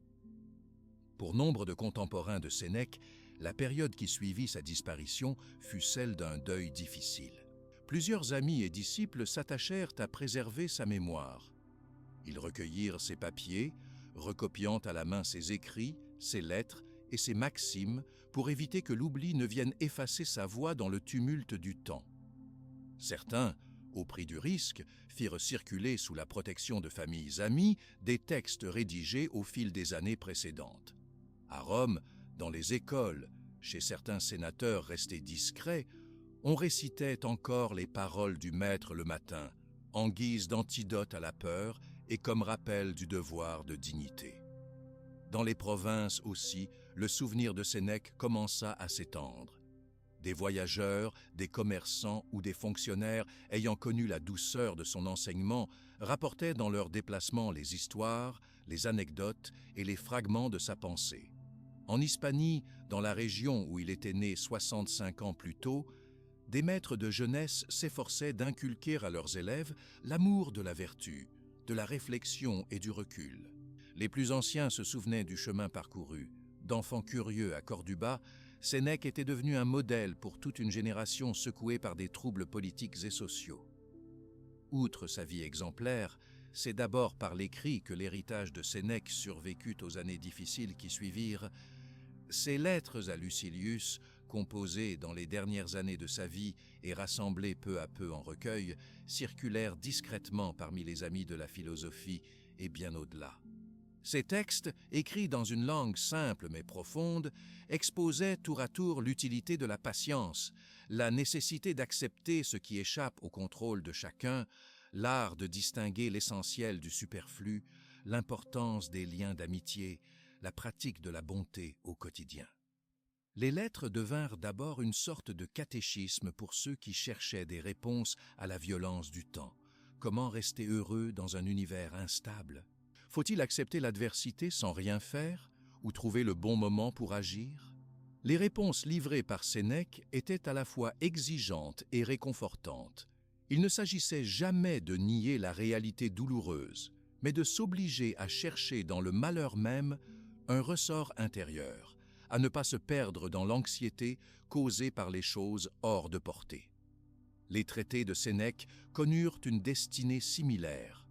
Pour nombre de contemporains de Sénèque, la période qui suivit sa disparition fut celle d'un deuil difficile. Plusieurs amis et disciples s'attachèrent à préserver sa mémoire. Ils recueillirent ses papiers, recopiant à la main ses écrits, ses lettres et ses maximes pour éviter que l'oubli ne vienne effacer sa voix dans le tumulte du temps. Certains, au prix du risque, firent circuler sous la protection de familles amies des textes rédigés au fil des années précédentes. À Rome, dans les écoles, chez certains sénateurs restés discrets, on récitait encore les paroles du maître le matin, en guise d'antidote à la peur et comme rappel du devoir de dignité. Dans les provinces aussi, le souvenir de Sénèque commença à s'étendre. Des voyageurs, des commerçants ou des fonctionnaires ayant connu la douceur de son enseignement rapportaient dans leurs déplacements les histoires, les anecdotes et les fragments de sa pensée. En Hispanie, dans la région où il était né 65 ans plus tôt, des maîtres de jeunesse s'efforçaient d'inculquer à leurs élèves l'amour de la vertu, de la réflexion et du recul. Les plus anciens se souvenaient du chemin parcouru. D'enfant curieux à Corduba, Sénèque était devenu un modèle pour toute une génération secouée par des troubles politiques et sociaux. Outre sa vie exemplaire, c'est d'abord par l'écrit que l'héritage de Sénèque survécut aux années difficiles qui suivirent. Ses lettres à Lucilius, composées dans les dernières années de sa vie et rassemblées peu à peu en recueil, circulèrent discrètement parmi les amis de la philosophie et bien au-delà. Ces textes, écrits dans une langue simple mais profonde, exposaient tour à tour l'utilité de la patience, la nécessité d'accepter ce qui échappe au contrôle de chacun, l'art de distinguer l'essentiel du superflu, l'importance des liens d'amitié, la pratique de la bonté au quotidien. Les lettres devinrent d'abord une sorte de catéchisme pour ceux qui cherchaient des réponses à la violence du temps. Comment rester heureux dans un univers instable ? Faut-il accepter l'adversité sans rien faire ou trouver le bon moment pour agir ? Les réponses livrées par Sénèque étaient à la fois exigeantes et réconfortantes. Il ne s'agissait jamais de nier la réalité douloureuse, mais de s'obliger à chercher dans le malheur même un ressort intérieur, à ne pas se perdre dans l'anxiété causée par les choses hors de portée. Les traités de Sénèque connurent une destinée similaire.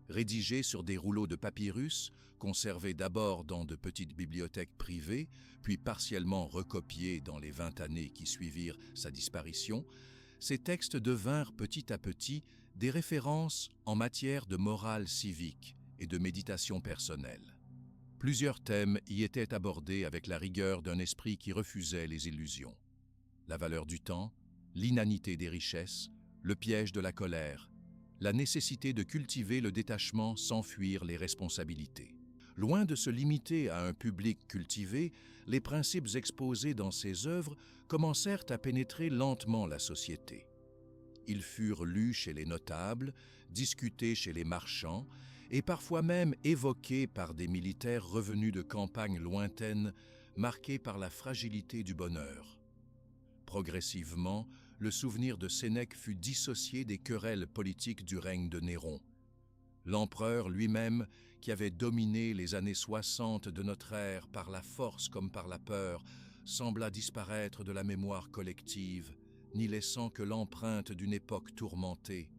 Rédigés sur des rouleaux de papyrus, conservés d'abord dans de petites bibliothèques privées, puis partiellement recopiés dans les 20 années qui suivirent sa disparition, ces textes devinrent petit à petit des références en matière de morale civique et de méditation personnelle. Plusieurs thèmes y étaient abordés avec la rigueur d'un esprit qui refusait les illusions. La valeur du temps, l'inanité des richesses, le piège de la colère, la nécessité de cultiver le détachement sans fuir les responsabilités. Loin de se limiter à un public cultivé, les principes exposés dans ses œuvres commencèrent à pénétrer lentement la société. Ils furent lus chez les notables, discutés chez les marchands et parfois même évoqués par des militaires revenus de campagnes lointaines, marqués par la fragilité du bonheur. Progressivement, le souvenir de Sénèque fut dissocié des querelles politiques du règne de Néron. L'empereur lui-même, qui avait dominé les années 60 de notre ère par la force comme par la peur, sembla disparaître de la mémoire collective, n'y laissant que l'empreinte d'une époque tourmentée.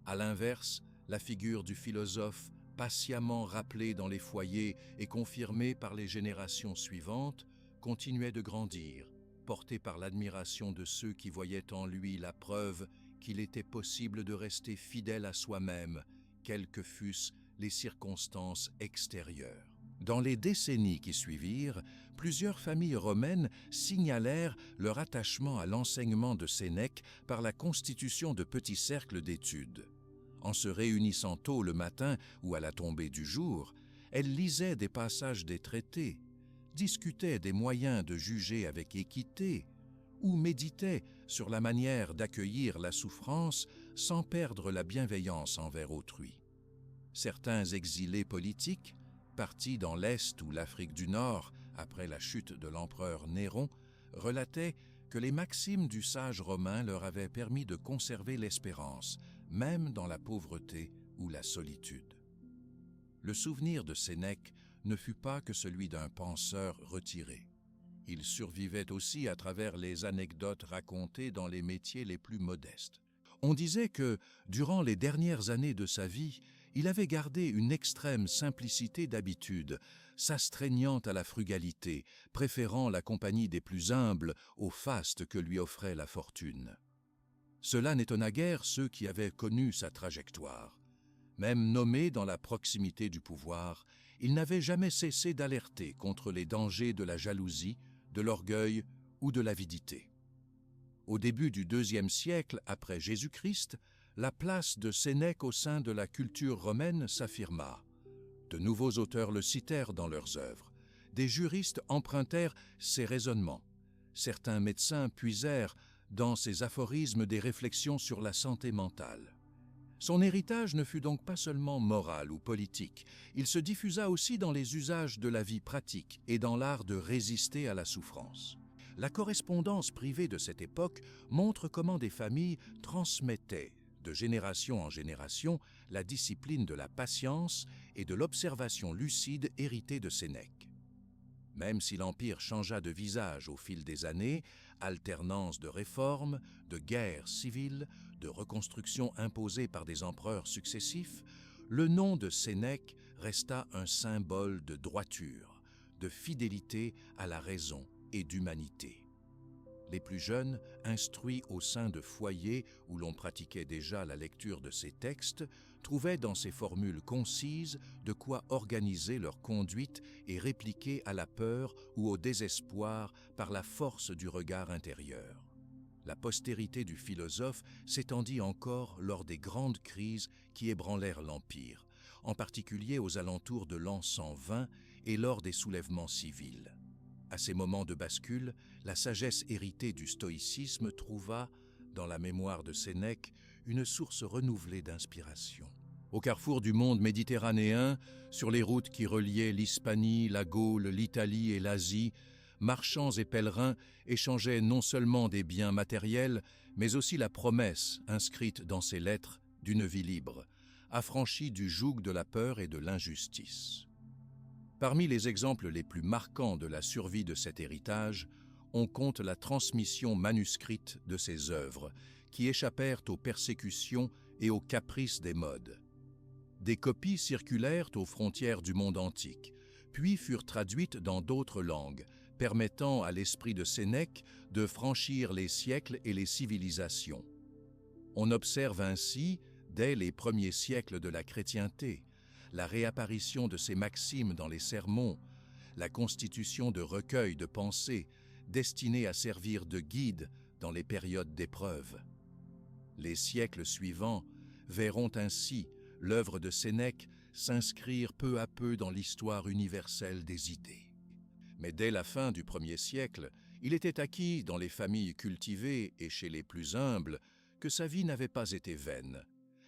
À l'inverse, la figure du philosophe, patiemment rappelée dans les foyers et confirmée par les générations suivantes, continuait de grandir, porté par l'admiration de ceux qui voyaient en lui la preuve qu'il était possible de rester fidèle à soi-même, quelles que fussent les circonstances extérieures. Dans les décennies qui suivirent, plusieurs familles romaines signalèrent leur attachement à l'enseignement de Sénèque par la constitution de petits cercles d'études. En se réunissant tôt le matin ou à la tombée du jour, elle lisait des passages des traités, discutait des moyens de juger avec équité, ou méditait sur la manière d'accueillir la souffrance sans perdre la bienveillance envers autrui. Certains exilés politiques, partis dans l'Est ou l'Afrique du Nord après la chute de l'empereur Néron, relataient que les maximes du sage romain leur avaient permis de conserver l'espérance, même dans la pauvreté ou la solitude. Le souvenir de Sénèque ne fut pas que celui d'un penseur retiré. Il survivait aussi à travers les anecdotes racontées dans les métiers les plus modestes. On disait que, durant les dernières années de sa vie, il avait gardé une extrême simplicité d'habitude, s'astreignant à la frugalité, préférant la compagnie des plus humbles au faste que lui offrait la fortune. Cela n'étonna guère ceux qui avaient connu sa trajectoire. Même nommé dans la proximité du pouvoir, il n'avait jamais cessé d'alerter contre les dangers de la jalousie, de l'orgueil ou de l'avidité. Au début du IIe siècle après Jésus-Christ, la place de Sénèque au sein de la culture romaine s'affirma. De nouveaux auteurs le citèrent dans leurs œuvres. Des juristes empruntèrent ses raisonnements. Certains médecins puisèrent dans ses aphorismes des réflexions sur la santé mentale. Son héritage ne fut donc pas seulement moral ou politique, il se diffusa aussi dans les usages de la vie pratique et dans l'art de résister à la souffrance. La correspondance privée de cette époque montre comment des familles transmettaient, de génération en génération, la discipline de la patience et de l'observation lucide héritée de Sénèque. Même si l'Empire changea de visage au fil des années, alternance de réformes, de guerres civiles, de reconstructions imposées par des empereurs successifs, le nom de Sénèque resta un symbole de droiture, de fidélité à la raison et d'humanité. Les plus jeunes, instruits au sein de foyers où l'on pratiquait déjà la lecture de ces textes, trouvaient dans ces formules concises de quoi organiser leur conduite et répliquer à la peur ou au désespoir par la force du regard intérieur. La postérité du philosophe s'étendit encore lors des grandes crises qui ébranlèrent l'Empire, en particulier aux alentours de l'an 120 et lors des soulèvements civils. À ces moments de bascule, la sagesse héritée du stoïcisme trouva, dans la mémoire de Sénèque, une source renouvelée d'inspiration. Au carrefour du monde méditerranéen, sur les routes qui reliaient l'Hispanie, la Gaule, l'Italie et l'Asie, marchands et pèlerins échangeaient non seulement des biens matériels, mais aussi la promesse, inscrite dans ces lettres, d'une vie libre, affranchie du joug de la peur et de l'injustice. Parmi les exemples les plus marquants de la survie de cet héritage, on compte la transmission manuscrite de ses œuvres, qui échappèrent aux persécutions et aux caprices des modes. Des copies circulèrent aux frontières du monde antique, puis furent traduites dans d'autres langues, permettant à l'esprit de Sénèque de franchir les siècles et les civilisations. On observe ainsi, dès les premiers siècles de la chrétienté, la réapparition de ces maximes dans les sermons, la constitution de recueils de pensées destinés à servir de guide dans les périodes d'épreuve. Les siècles suivants verront ainsi l'œuvre de Sénèque s'inscrire peu à peu dans l'histoire universelle des idées. Mais dès la fin du 1er siècle, il était acquis dans les familles cultivées et chez les plus humbles que sa vie n'avait pas été vaine.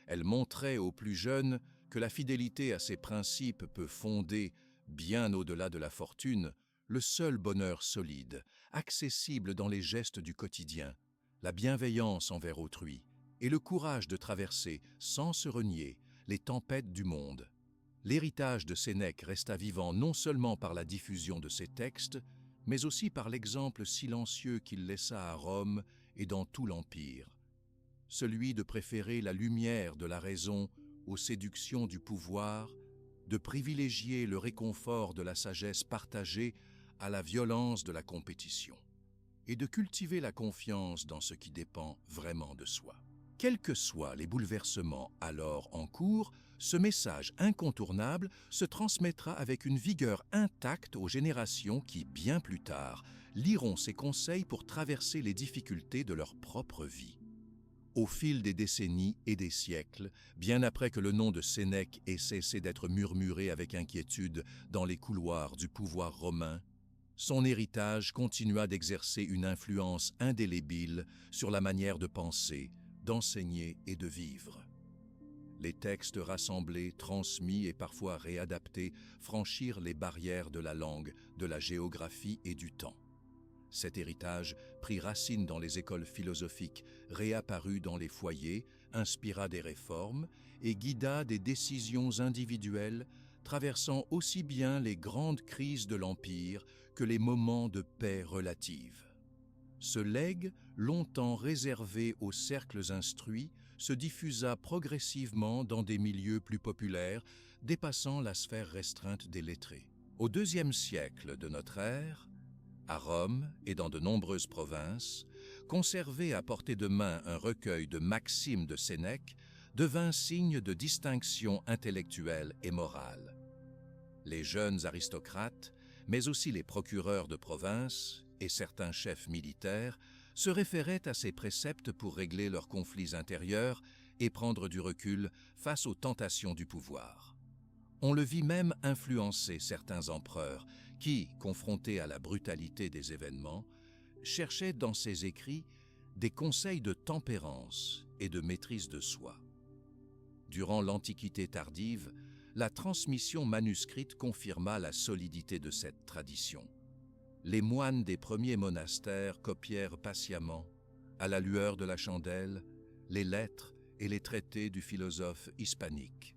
Elle montrait aux plus jeunes que la fidélité à ses principes peut fonder, bien au-delà de la fortune, le seul bonheur solide, accessible dans les gestes du quotidien, la bienveillance envers autrui et le courage de traverser, sans se renier, les tempêtes du monde. L'héritage de Sénèque resta vivant non seulement par la diffusion de ses textes, mais aussi par l'exemple silencieux qu'il laissa à Rome et dans tout l'Empire, celui de préférer la lumière de la raison aux séductions du pouvoir, de privilégier le réconfort de la sagesse partagée à la violence de la compétition, et de cultiver la confiance dans ce qui dépend vraiment de soi. Quels que soient les bouleversements alors en cours, ce message incontournable se transmettra avec une vigueur intacte aux générations qui, bien plus tard, liront ses conseils pour traverser les difficultés de leur propre vie. Au fil des décennies et des siècles, bien après que le nom de Sénèque ait cessé d'être murmuré avec inquiétude dans les couloirs du pouvoir romain, son héritage continua d'exercer une influence indélébile sur la manière de penser, d'enseigner et de vivre. Les textes rassemblés, transmis et parfois réadaptés franchirent les barrières de la langue, de la géographie et du temps. Cet héritage prit racine dans les écoles philosophiques, réapparut dans les foyers, inspira des réformes et guida des décisions individuelles, traversant aussi bien les grandes crises de l'Empire que les moments de paix relative. Ce legs, longtemps réservé aux cercles instruits, se diffusa progressivement dans des milieux plus populaires, dépassant la sphère restreinte des lettrés. Au IIe siècle de notre ère, à Rome et dans de nombreuses provinces, conserver à portée de main un recueil de maximes de Sénèque devint signe de distinction intellectuelle et morale. Les jeunes aristocrates, mais aussi les procureurs de province et certains chefs militaires, se référaient à ces préceptes pour régler leurs conflits intérieurs et prendre du recul face aux tentations du pouvoir. On le vit même influencer certains empereurs qui, confrontés à la brutalité des événements, cherchaient dans ses écrits des conseils de tempérance et de maîtrise de soi. Durant l'Antiquité tardive, la transmission manuscrite confirma la solidité de cette tradition. Les moines des premiers monastères copièrent patiemment, à la lueur de la chandelle, les lettres et les traités du philosophe hispanique.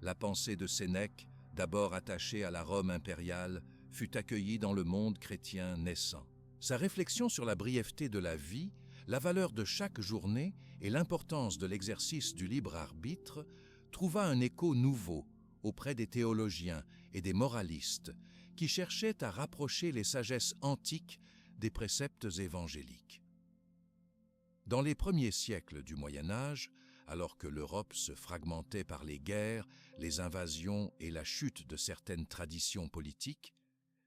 La pensée de Sénèque, d'abord attachée à la Rome impériale, fut accueillie dans le monde chrétien naissant. Sa réflexion sur la brièveté de la vie, la valeur de chaque journée et l'importance de l'exercice du libre arbitre trouva un écho nouveau auprès des théologiens et des moralistes qui cherchaient à rapprocher les sagesses antiques des préceptes évangéliques. Dans les premiers siècles du Moyen Âge, alors que l'Europe se fragmentait par les guerres, les invasions et la chute de certaines traditions politiques,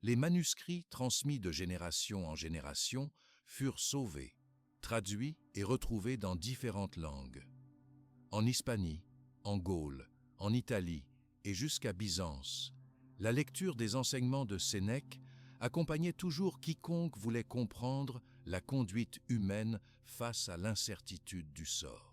les manuscrits transmis de génération en génération furent sauvés, traduits et retrouvés dans différentes langues. En Hispanie, en Gaule, en Italie et jusqu'à Byzance, la lecture des enseignements de Sénèque accompagnait toujours quiconque voulait comprendre la conduite humaine face à l'incertitude du sort.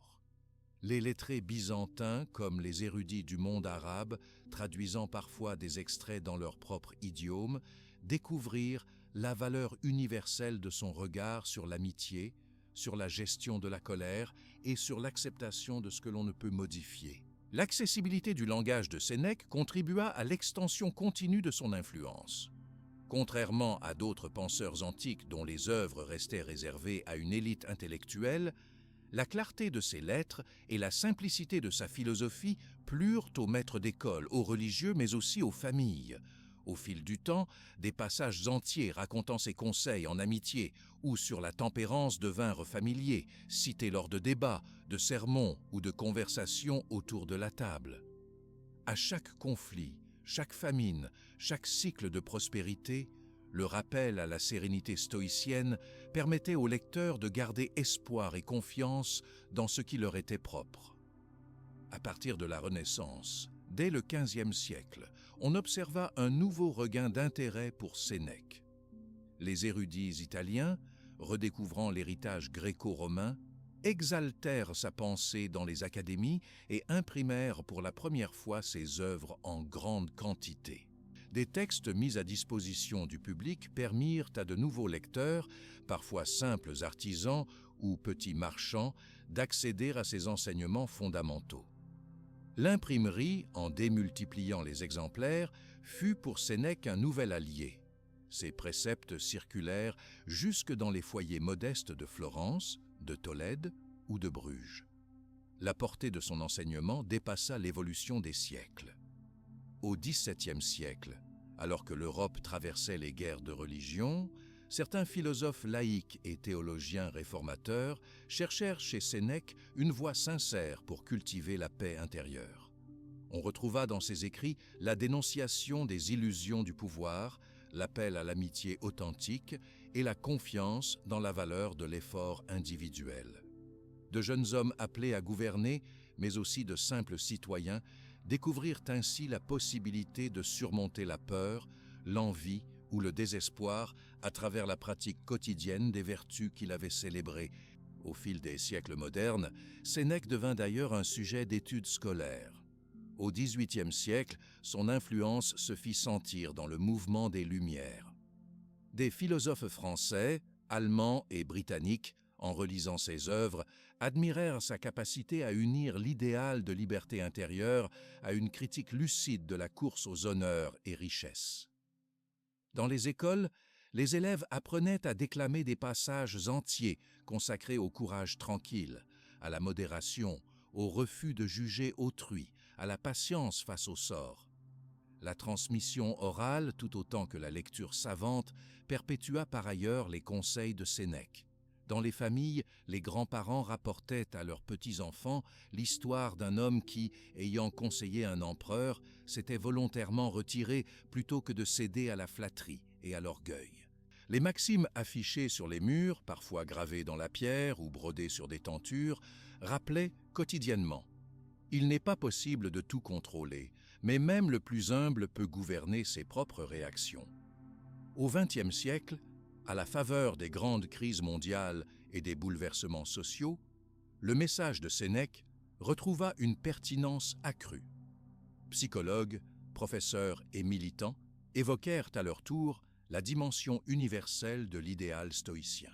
Les lettrés byzantins, comme les érudits du monde arabe, traduisant parfois des extraits dans leur propre idiome, découvrirent la valeur universelle de son regard sur l'amitié, sur la gestion de la colère et sur l'acceptation de ce que l'on ne peut modifier. L'accessibilité du langage de Sénèque contribua à l'extension continue de son influence. Contrairement à d'autres penseurs antiques dont les œuvres restaient réservées à une élite intellectuelle, la clarté de ses lettres et la simplicité de sa philosophie plurent aux maîtres d'école, aux religieux, mais aussi aux familles. Au fil du temps, des passages entiers racontant ses conseils en amitié ou sur la tempérance devinrent familiers, cités lors de débats, de sermons ou de conversations autour de la table. À chaque conflit, chaque famine, chaque cycle de prospérité, le rappel à la sérénité stoïcienne permettait aux lecteurs de garder espoir et confiance dans ce qui leur était propre. À partir de la Renaissance, dès le XVe siècle, on observa un nouveau regain d'intérêt pour Sénèque. Les érudits italiens, redécouvrant l'héritage gréco-romain, exaltèrent sa pensée dans les académies et imprimèrent pour la première fois ses œuvres en grande quantité. Des textes mis à disposition du public permirent à de nouveaux lecteurs, parfois simples artisans ou petits marchands, d'accéder à ces enseignements fondamentaux. L'imprimerie, en démultipliant les exemplaires, fut pour Sénèque un nouvel allié. Ses préceptes circulèrent jusque dans les foyers modestes de Florence, de Tolède ou de Bruges. La portée de son enseignement dépassa l'évolution des siècles. Au XVIIe siècle, alors que l'Europe traversait les guerres de religion, certains philosophes laïcs et théologiens réformateurs cherchèrent chez Sénèque une voie sincère pour cultiver la paix intérieure. On retrouva dans ses écrits la dénonciation des illusions du pouvoir, l'appel à l'amitié authentique et la confiance dans la valeur de l'effort individuel. De jeunes hommes appelés à gouverner, mais aussi de simples citoyens, découvrirent ainsi la possibilité de surmonter la peur, l'envie ou le désespoir à travers la pratique quotidienne des vertus qu'il avait célébrées. Au fil des siècles modernes, Sénèque devint d'ailleurs un sujet d'études scolaires. Au XVIIIe siècle, son influence se fit sentir dans le mouvement des Lumières. Des philosophes français, allemands et britanniques, en relisant ses œuvres, admirèrent sa capacité à unir l'idéal de liberté intérieure à une critique lucide de la course aux honneurs et richesses. Dans les écoles, les élèves apprenaient à déclamer des passages entiers consacrés au courage tranquille, à la modération, au refus de juger autrui, à la patience face au sort. La transmission orale, tout autant que la lecture savante, perpétua par ailleurs les conseils de Sénèque. Dans les familles, les grands-parents rapportaient à leurs petits-enfants l'histoire d'un homme qui, ayant conseillé un empereur, s'était volontairement retiré plutôt que de céder à la flatterie et à l'orgueil. Les maximes affichées sur les murs, parfois gravées dans la pierre ou brodées sur des tentures, rappelaient quotidiennement: il n'est pas possible de tout contrôler, mais même le plus humble peut gouverner ses propres réactions. Au XXe siècle, à la faveur des grandes crises mondiales et des bouleversements sociaux, le message de Sénèque retrouva une pertinence accrue. Psychologues, professeurs et militants évoquèrent à leur tour la dimension universelle de l'idéal stoïcien.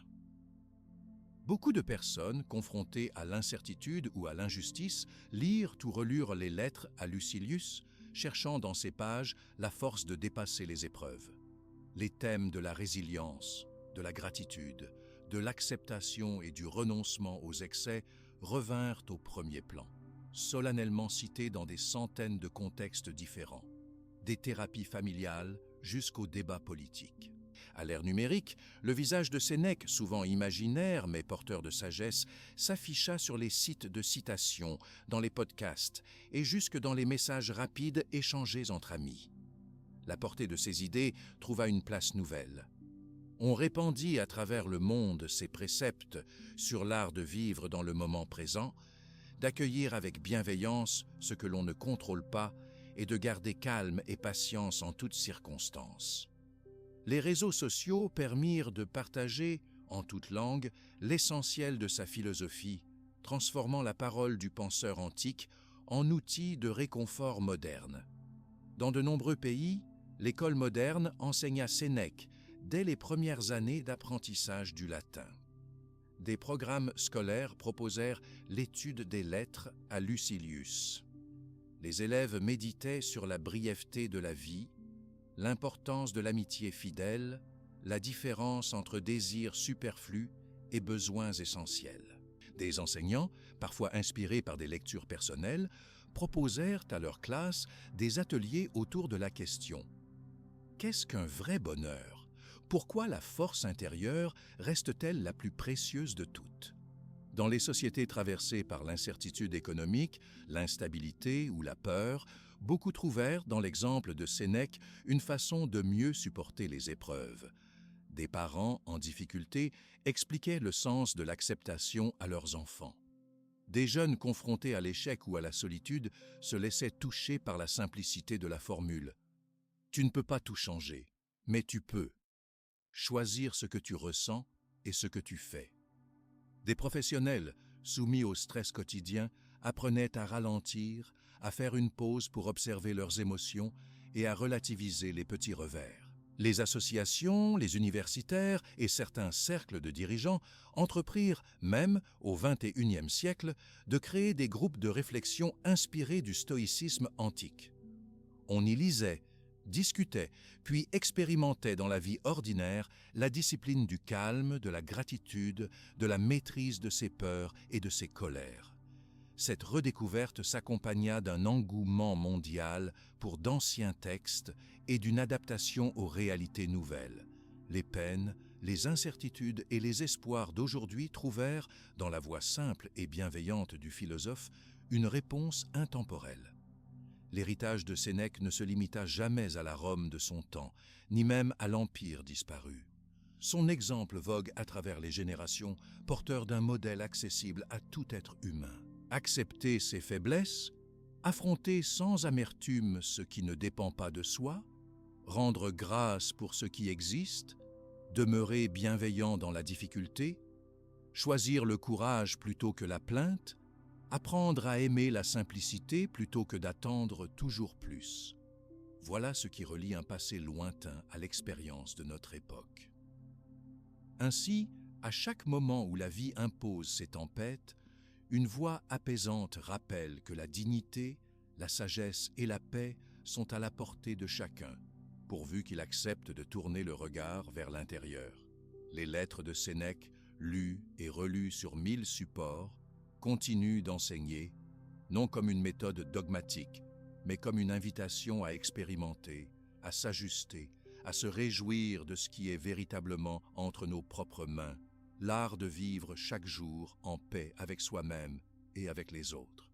Beaucoup de personnes confrontées à l'incertitude ou à l'injustice lirent ou relurent les lettres à Lucilius, cherchant dans ces pages la force de dépasser les épreuves. Les thèmes de la résilience, de la gratitude, de l'acceptation et du renoncement aux excès revinrent au premier plan, solennellement cités dans des centaines de contextes différents, des thérapies familiales jusqu'aux débats politiques. À l'ère numérique, le visage de Sénèque, souvent imaginaire mais porteur de sagesse, s'afficha sur les sites de citation, dans les podcasts et jusque dans les messages rapides échangés entre amis. La portée de ses idées trouva une place nouvelle. On répandit à travers le monde ses préceptes sur l'art de vivre dans le moment présent, d'accueillir avec bienveillance ce que l'on ne contrôle pas et de garder calme et patience en toutes circonstances. Les réseaux sociaux permirent de partager, en toute langue, l'essentiel de sa philosophie, transformant la parole du penseur antique en outil de réconfort moderne. Dans de nombreux pays, l'école moderne enseigna Sénèque dès les premières années d'apprentissage du latin. Des programmes scolaires proposèrent l'étude des lettres à Lucilius. Les élèves méditaient sur la brièveté de la vie, l'importance de l'amitié fidèle, la différence entre désirs superflus et besoins essentiels. Des enseignants, parfois inspirés par des lectures personnelles, proposèrent à leur classe des ateliers autour de la question: qu'est-ce qu'un vrai bonheur? Pourquoi la force intérieure reste-t-elle la plus précieuse de toutes? Dans les sociétés traversées par l'incertitude économique, l'instabilité ou la peur, beaucoup trouvèrent dans l'exemple de Sénèque une façon de mieux supporter les épreuves. Des parents en difficulté expliquaient le sens de l'acceptation à leurs enfants. Des jeunes confrontés à l'échec ou à la solitude se laissaient toucher par la simplicité de la formule: tu ne peux pas tout changer, mais tu peux choisir ce que tu ressens et ce que tu fais. Des professionnels, soumis au stress quotidien, apprenaient à ralentir, à faire une pause pour observer leurs émotions et à relativiser les petits revers. Les associations, les universitaires et certains cercles de dirigeants entreprirent, même au XXIe siècle, de créer des groupes de réflexion inspirés du stoïcisme antique. On y lisait, discutait, puis expérimentait dans la vie ordinaire la discipline du calme, de la gratitude, de la maîtrise de ses peurs et de ses colères. Cette redécouverte s'accompagna d'un engouement mondial pour d'anciens textes et d'une adaptation aux réalités nouvelles. Les peines, les incertitudes et les espoirs d'aujourd'hui trouvèrent, dans la voix simple et bienveillante du philosophe, une réponse intemporelle. L'héritage de Sénèque ne se limita jamais à la Rome de son temps, ni même à l'Empire disparu. Son exemple vogue à travers les générations, porteur d'un modèle accessible à tout être humain. Accepter ses faiblesses, affronter sans amertume ce qui ne dépend pas de soi, rendre grâce pour ce qui existe, demeurer bienveillant dans la difficulté, choisir le courage plutôt que la plainte, apprendre à aimer la simplicité plutôt que d'attendre toujours plus. Voilà ce qui relie un passé lointain à l'expérience de notre époque. Ainsi, à chaque moment où la vie impose ses tempêtes, une voix apaisante rappelle que la dignité, la sagesse et la paix sont à la portée de chacun, pourvu qu'il accepte de tourner le regard vers l'intérieur. Les lettres de Sénèque, lues et relues sur 1000 supports, continuent d'enseigner, non comme une méthode dogmatique, mais comme une invitation à expérimenter, à s'ajuster, à se réjouir de ce qui est véritablement entre nos propres mains, l'art de vivre chaque jour en paix avec soi-même et avec les autres.